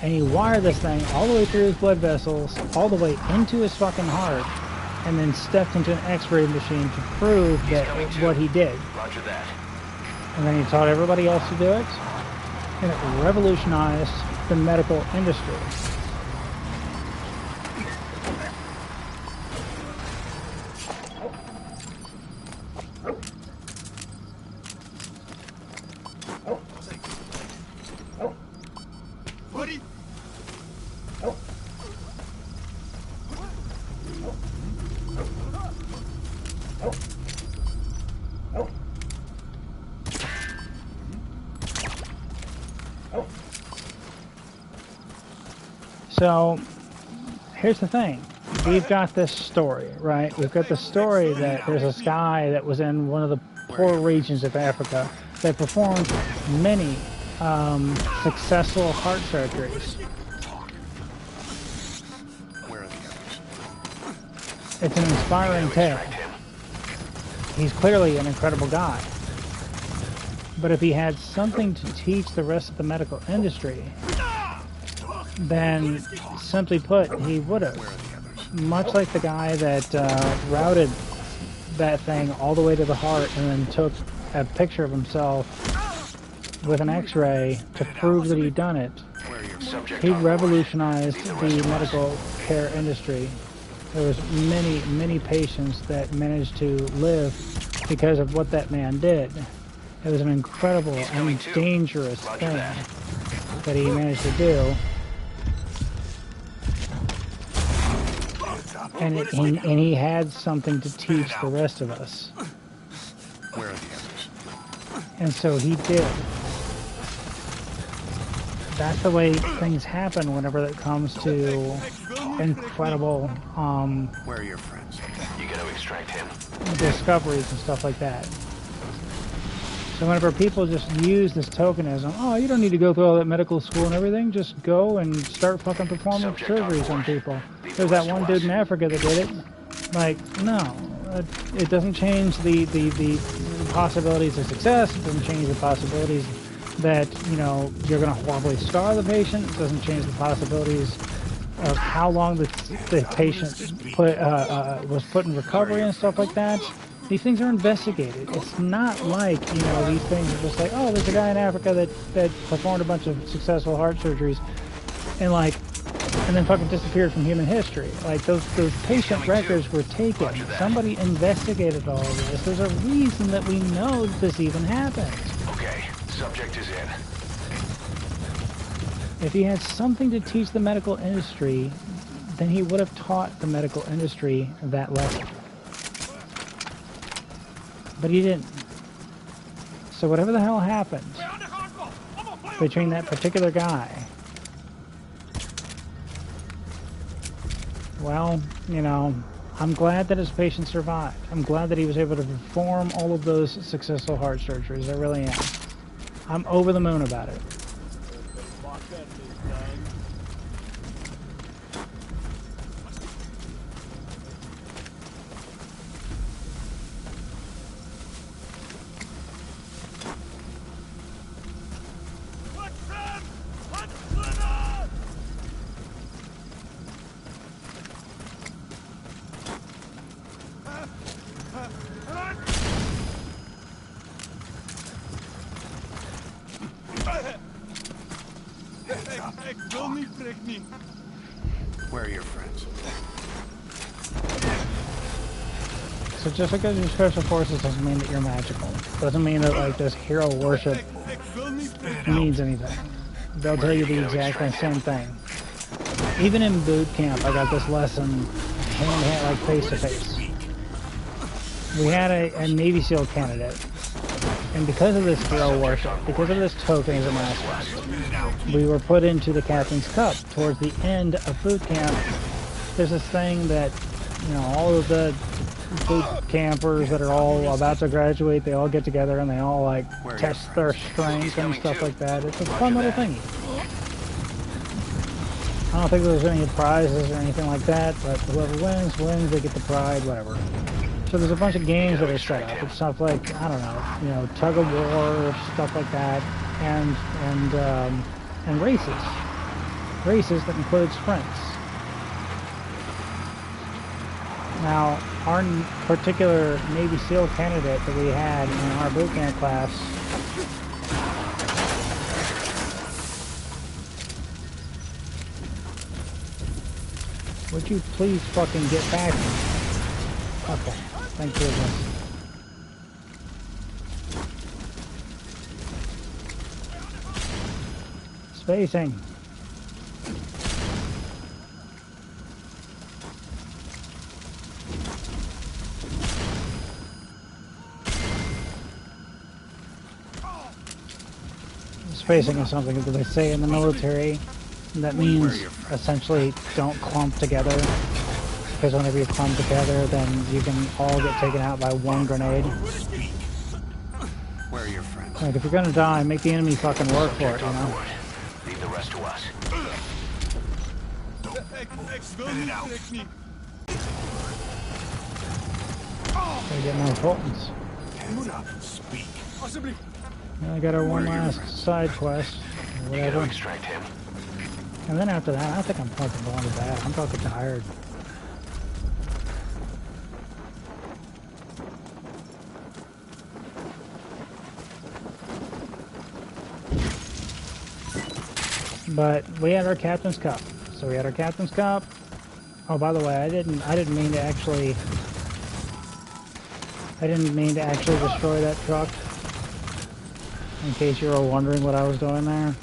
And he wired this thing all the way through his blood vessels, all the way into his fucking heart, and then stepped into an x-ray machine to prove that what he did. Roger that. And then he taught everybody else to do it, and it revolutionized the medical industry. So, here's the thing. We've got this story, right? We've got the story that there's this guy that was in one of the poor regions of Africa that performed many successful heart surgeries. Where are the others? It's an inspiring tale. He's clearly an incredible guy. But if he had something to teach the rest of the medical industry, then, simply put, he would have. Much like the guy that routed that thing all the way to the heart and then took a picture of himself with an x-ray to prove that he'd done it. He revolutionized the medical care industry. There was many patients that managed to live because of what that man did. It was an incredible and dangerous thing that he managed to do. And he had something to teach the rest of us. Where are the others? And so he did. That's the way things happen whenever it comes to incredible Where are your friends? You gotta extract him. discoveries and stuff like that. So whenever people just use this tokenism, oh, you don't need to go through all that medical school and everything, just go and start fucking performing surgeries on people. There's that one dude in Africa that did it. Like, no, it doesn't change the possibilities of success. It doesn't change the possibilities that, you know, you're going to horribly scar the patient. It doesn't change the possibilities of how long the patient was put in recovery and stuff like that. These things are investigated. It's not like, you know, these things are just like, oh, there's a guy in Africa that performed a bunch of successful heart surgeries and then fucking disappeared from human history. Like, those patient records were taken. Somebody investigated all of this. There's a reason that we know that this even happened. Okay, subject is in. If he had something to teach the medical industry, then he would have taught the medical industry that lesson. But he didn't. So whatever the hell happened between that particular guy, well, you know, I'm glad that his patient survived. I'm glad that he was able to perform all of those successful heart surgeries. I really am. I'm over the moon about it. Where are your friends? So just because you're special forces doesn't mean that you're magical. Doesn't mean that, like, this hero worship means anything. They'll tell you the exact same thing. Even in boot camp, I got this lesson hand-to-hand, like face-to-face. We had a Navy SEAL candidate, and because of this hero worship, because of this tokenism aspect, we were put into the Captain's Cup. Towards the end of boot camp, there's this thing that, you know, all of the boot campers that are all about to graduate, they all get together and they all, like, test their strength and stuff like that. It's a fun little thing. I don't think there's any prizes or anything like that, but whoever wins, they get the prize, whatever. So there's a bunch of games that are set up. It's stuff like, I don't know, you know, tug of war, stuff like that, and races. Races that include sprints. Now, our particular Navy SEAL candidate that we had in our boot camp class, would you please fucking get back? Okay, thank goodness. Spacing. Spacing is something that they say in the military. That means essentially don't clump together. Because whenever you clump together, then you can all get taken out by one grenade. Where are your friends? Like, if you're gonna die, make the enemy fucking work for it, you know? Leave the rest to us. Gotta get more Fultons. Hands up. Speak. I got our one last side quest, or You gotta whatever. extract him. And then after that, I think I'm fucking going to bed. I'm fucking tired. But we had our Captain's Cup. So we had our Captain's Cup. Oh, by the way, I didn't mean to actually destroy that truck. In case you were wondering what I was doing there.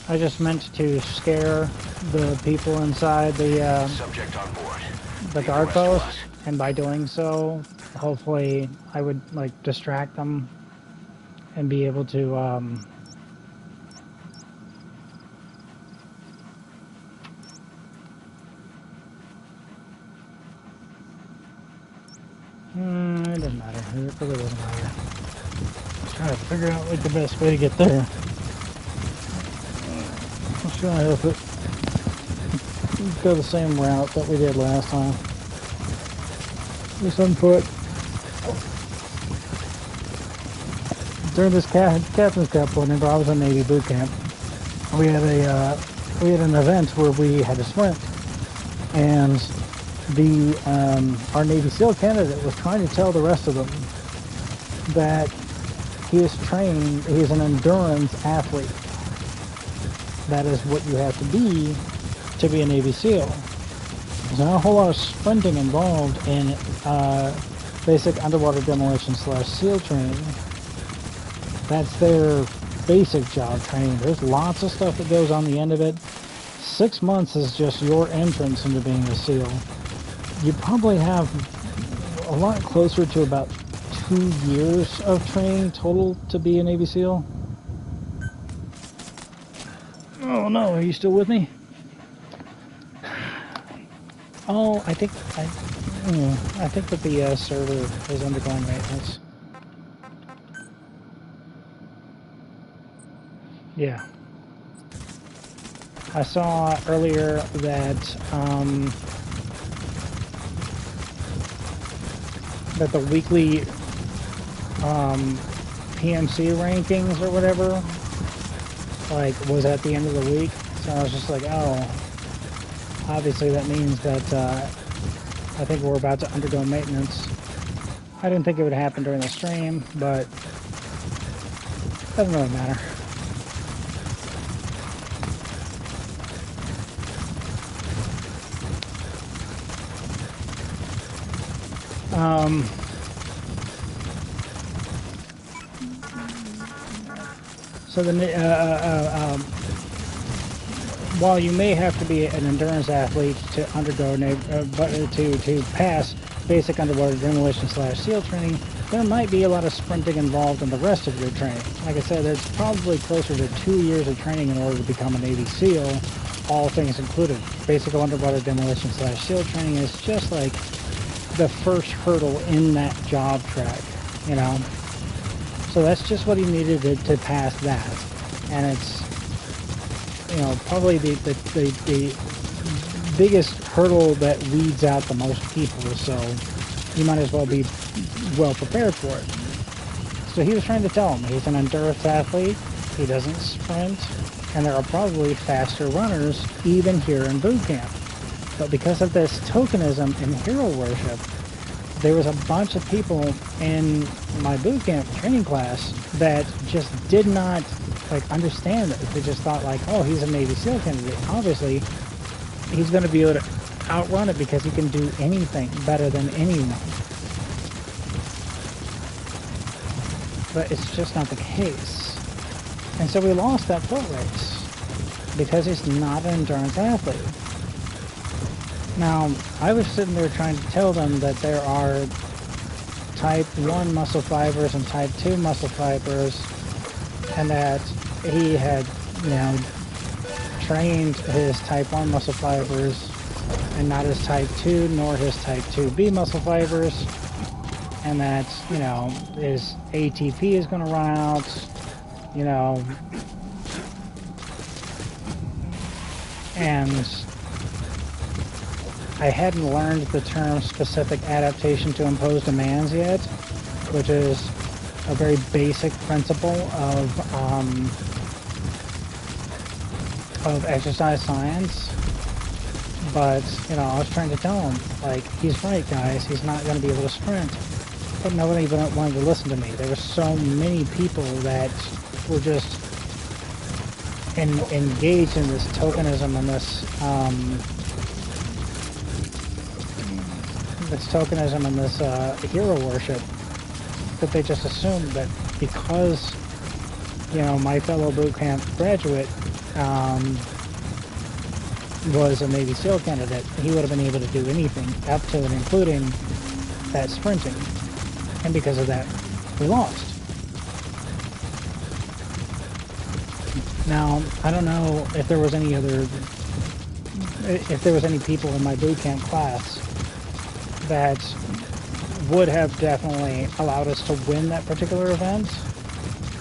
I just meant to scare the people inside the Subject on board. the guard post, and by doing so, hopefully I would like distract them and be able to it doesn't matter. It really doesn't matter. Just trying to figure out like the best way to get there. Let's try to go the same route that we did last time. Just on foot. During this Captain's Cup, whenever I was in Navy boot camp, we had an event where we had a sprint, and our Navy SEAL candidate was trying to tell the rest of them that he is trained. He's an endurance athlete. That is what you have to be a Navy SEAL. There's not a whole lot of sprinting involved in basic underwater demolition / SEAL training. That's their basic job training. There's lots of stuff that goes on the end of it. 6 months is just your entrance into being a SEAL. You probably have a lot closer to about 2 years of training total to be a Navy SEAL. Oh no, are you still with me? Oh, I think that the server is undergoing maintenance. Yeah. I saw earlier that that the weekly PMC rankings or whatever like was at the end of the week. So I was just like, oh, obviously that means that I think we're about to undergo maintenance. I didn't think it would happen during the stream, but it doesn't really matter. So while you may have to be an endurance athlete to undergo to pass basic underwater demolition / SEAL training, there might be a lot of sprinting involved in the rest of your training. Like I said, it's probably closer to 2 years of training in order to become a Navy SEAL, all things included. Basic underwater demolition / SEAL training is just like the first hurdle in that job track, you know. So that's just what he needed to pass that, and it's, you know, probably the biggest hurdle that weeds out the most people. So you might as well be well prepared for it. So he was trying to tell him he's an endurance athlete. He doesn't sprint, and there are probably faster runners even here in boot camp. But because of this tokenism and hero worship, there was a bunch of people in my boot camp training class that just did not like understand it. They just thought like, oh, he's a Navy SEAL candidate. Obviously, he's going to be able to outrun it because he can do anything better than anyone. But it's just not the case. And so we lost that foot race because he's not an endurance athlete. Now, I was sitting there trying to tell them that there are type 1 muscle fibers and type 2 muscle fibers, and that he had, you know, trained his type 1 muscle fibers and not his type 2 nor his type 2B muscle fibers, and that, you know, his ATP is going to run out, you know, and I hadn't learned the term specific adaptation to imposed demands yet, which is a very basic principle of exercise science. But, you know, I was trying to tell him, like, he's right, guys, he's not going to be able to sprint. But nobody even wanted to listen to me. There were so many people that were just engaged in this tokenism and this hero worship, that they just assumed that because, you know, my fellow boot camp graduate was a Navy SEAL candidate, he would have been able to do anything up to and including that sprinting, and because of that we lost. Now, I don't know if there was any people in my boot camp class that would have definitely allowed us to win that particular event.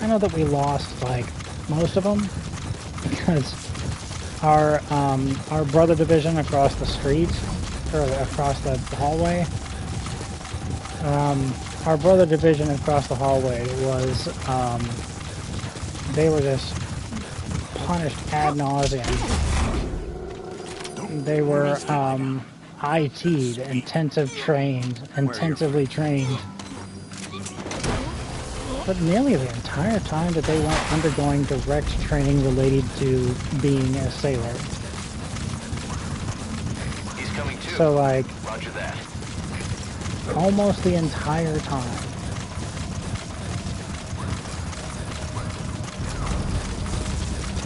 I know that we lost, like, most of them, because our brother division across the street, or across the hallway, our brother division across the hallway was, they were just punished ad nauseum. They were IT'd, intensively trained. But nearly the entire time that they weren't undergoing direct training related to being a sailor. He's coming too. So, like, Roger that. almost the entire time.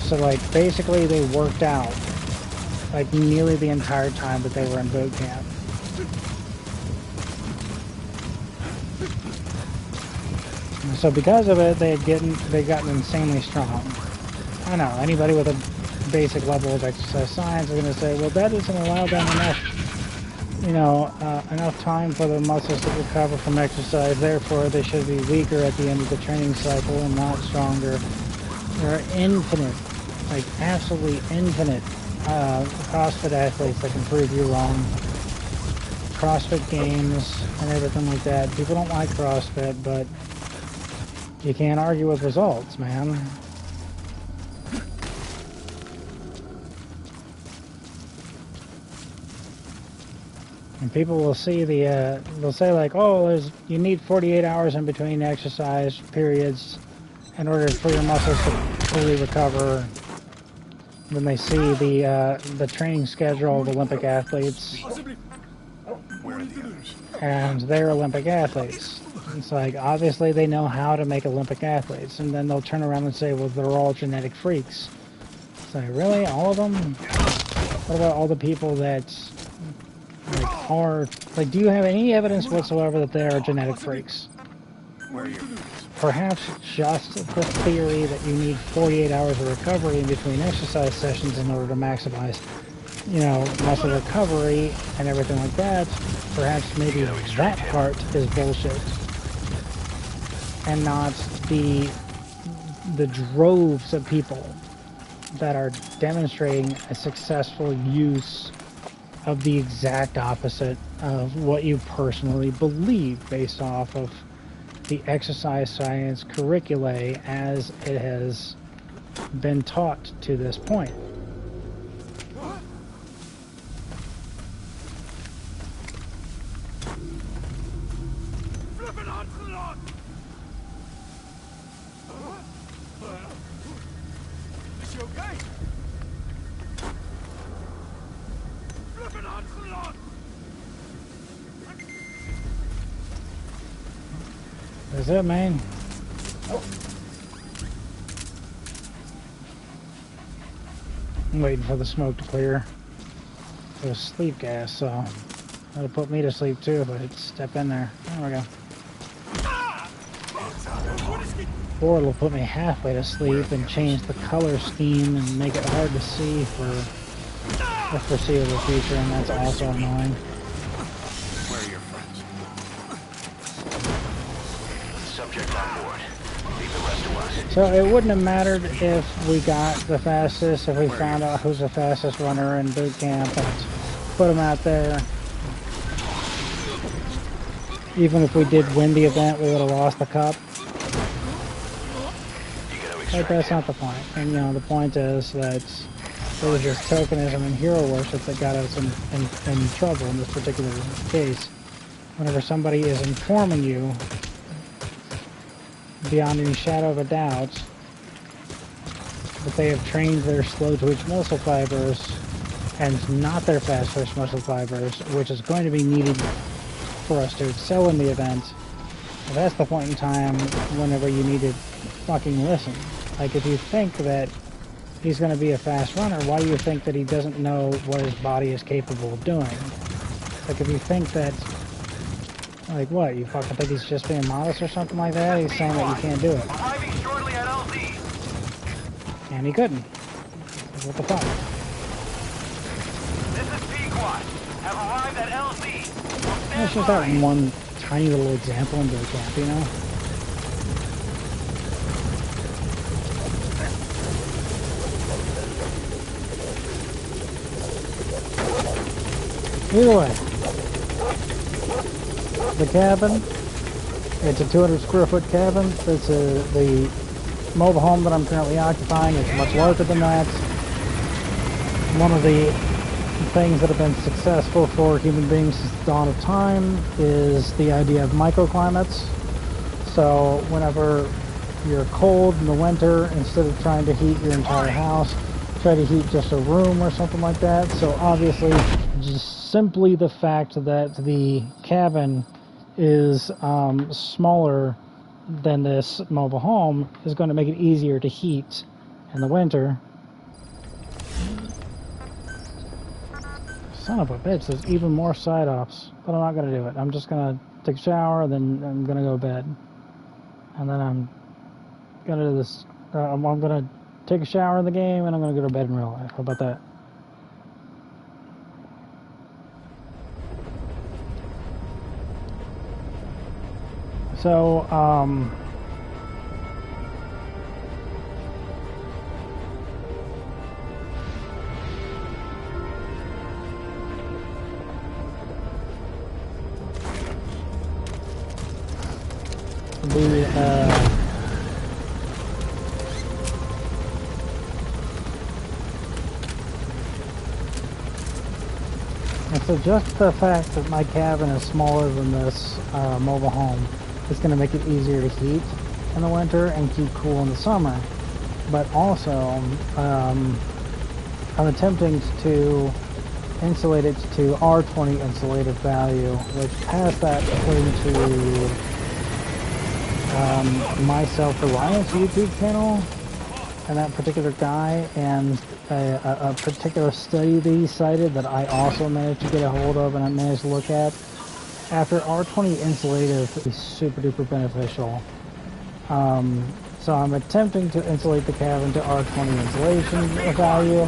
So, like, basically they worked out, like, nearly the entire time that they were in boot camp. So because of it, they had gotten insanely strong. I know, anybody with a basic level of exercise science is going to say, well, that doesn't allow them enough, you know, enough time for the muscles to recover from exercise, therefore they should be weaker at the end of the training cycle and not stronger. There are infinite, like absolutely infinite CrossFit athletes that can prove you wrong. CrossFit games and everything like that. People don't like CrossFit, but you can't argue with results, man. And people will see they'll say like, oh, you need 48 hours in between exercise periods in order for your muscles to fully recover. When they see the training schedule of Olympic athletes, and they're Olympic athletes. It's like, obviously they know how to make Olympic athletes, and then they'll turn around and say, well, they're all genetic freaks. It's like, really? All of them? What about all the people that, like, are, like, do you have any evidence whatsoever that they are genetic freaks? Perhaps just the theory that you need 48 hours of recovery in between exercise sessions in order to maximize, you know, muscle recovery and everything like that. Perhaps maybe that part is bullshit, and not the droves of people that are demonstrating a successful use of the exact opposite of what you personally believe based off of the exercise science curricula as it has been taught to this point. Is she okay? That's it, man. I'm waiting for the smoke to clear. It was sleep gas, so that'll put me to sleep too if I step in there. There we go. or it'll put me halfway to sleep and change the color scheme and make it hard to see for the foreseeable future, and that's also annoying. Where are your friends? Subject on board. Leave the rest to us. So it wouldn't have mattered if we got the fastest, if we found out who's the fastest runner in boot camp and put him out there. Even if we did win the event, we would have lost the cup. But that's not the point. And you know, the point is that there was this tokenism and hero worship that got us in trouble in this particular case. Whenever somebody is informing you beyond any shadow of a doubt that they have trained their slow-twitch muscle fibers and not their fast-twitch muscle fibers, which is going to be needed for us to excel in the event, that's the point in time whenever you need to fucking listen. Like, if you think that he's going to be a fast runner, why do you think that he doesn't know what his body is capable of doing? Like, if you think that, like, what, you fucking think he's just being modest or something like that? He's saying that you can't do it. Arriving shortly at LZ. And he couldn't. What the fuck? This is Pequot. Have arrived at LZ. That's just that one tiny little example in boot camp, you know? Either way, the cabin, it's a 200 square foot cabin. It's the mobile home that I'm currently occupying. It's much larger than that. One of the things that have been successful for human beings since the dawn of time is the idea of microclimates. So whenever you're cold in the winter, instead of trying to heat your entire house, try to heat just a room or something like that. So obviously, just simply the fact that the cabin is smaller than this mobile home is going to make it easier to heat in the winter. Son of a bitch, there's even more side ops, but I'm not going to do it. I'm just going to take a shower, then I'm going to go to bed. And then I'm going to do this, I'm going to take a shower in the game, and I'm going to go to bed in real life. How about that? So, and so just the fact that my cabin is smaller than this mobile home is going to make it easier to heat in the winter and keep cool in the summer. But also, I'm attempting to insulate it to R20 insulated value, which has that according to my Self-Reliance YouTube channel, and that particular guy, and a particular study that he cited that I also managed to get a hold of and I managed to look at. After R20 insulative is super duper beneficial. So I'm attempting to insulate the cabin to R20 insulation value,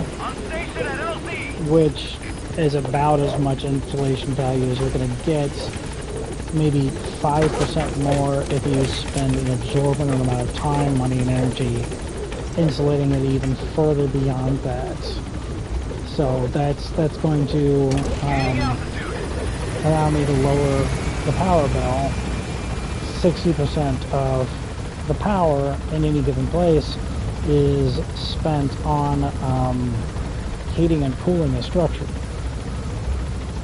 which is about as much insulation value as you're going to get. Maybe 5% more if you spend an exorbitant amount of time, money, and energy insulating it even further beyond that. So that's going to allow me to lower the power bill. 60% of the power in any given place is spent on heating and cooling the structure.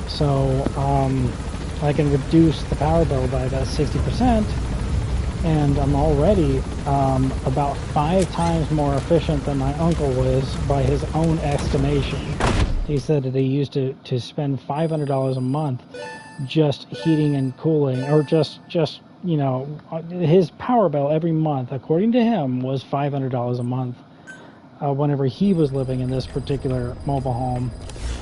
So I can reduce the power bill by about 60%, and I'm already about 5 times more efficient than my uncle was by his own estimation. He said that he used to spend $500 a month just heating and cooling, or just you know, his power bill every month, according to him, was $500 a month whenever he was living in this particular mobile home.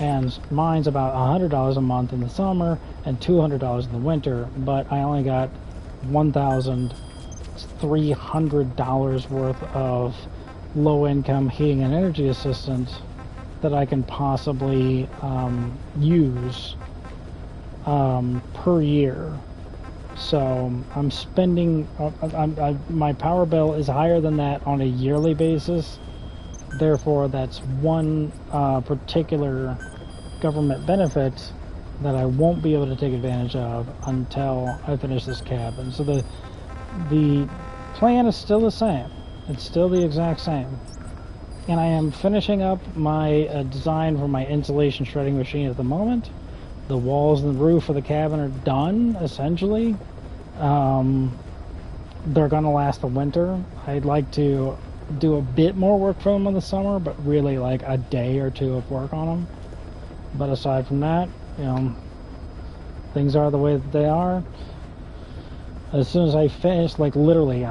And mine's about $100 a month in the summer and $200 in the winter, but I only got $1,000 $300 worth of low-income heating and energy assistance that I can possibly use per year. So I'm spending, my power bill is higher than that on a yearly basis. Therefore, that's one particular government benefit that I won't be able to take advantage of until I finish this cabin. So the plan is still the same. It's still the exact same. And I am finishing up my design for my insulation shredding machine at the moment. The walls and the roof of the cabin are done, essentially. They're going to last the winter. I'd like to do a bit more work for them in the summer, but really like a day or two of work on them. But aside from that, you know, things are the way that they are. As soon as I finish, like literally,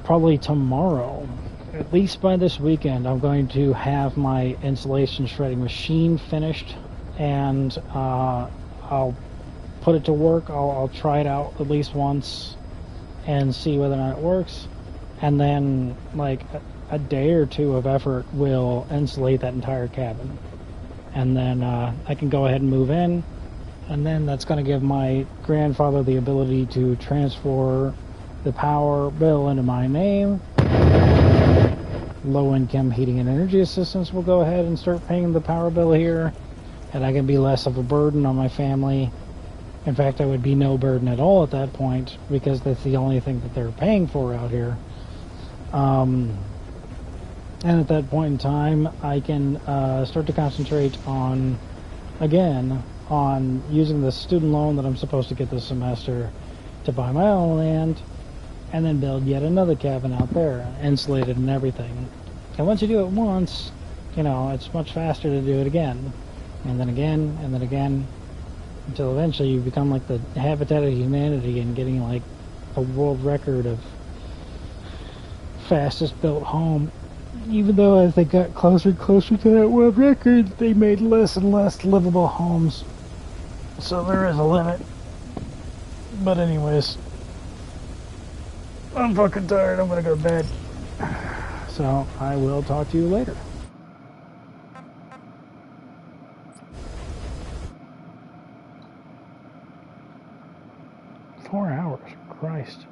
probably tomorrow, at least by this weekend, I'm going to have my insulation shredding machine finished, and I'll put it to work. I'll try it out at least once and see whether or not it works, and then like a day or two of effort will insulate that entire cabin, and then I can go ahead and move in, and then that's going to give my grandfather the ability to transfer the power bill into my name. Low-income heating and energy assistance will go ahead and start paying the power bill here, and I can be less of a burden on my family. In fact, I would be no burden at all at that point, because that's the only thing that they're paying for out here. And at that point in time, I can start to concentrate on, again, on using the student loan that I'm supposed to get this semester to buy my own land, and then build yet another cabin out there, insulated and everything. And once you do it once, you know, it's much faster to do it again, and then again, and then again, until eventually you become like the Habitat of Humanity and getting like a world record of fastest built home. Even though as they got closer and closer to that world record, they made less and less livable homes. So there is a limit. But anyways, I'm fucking tired. I'm gonna go to bed. So I will talk to you later. 4 hours. Christ.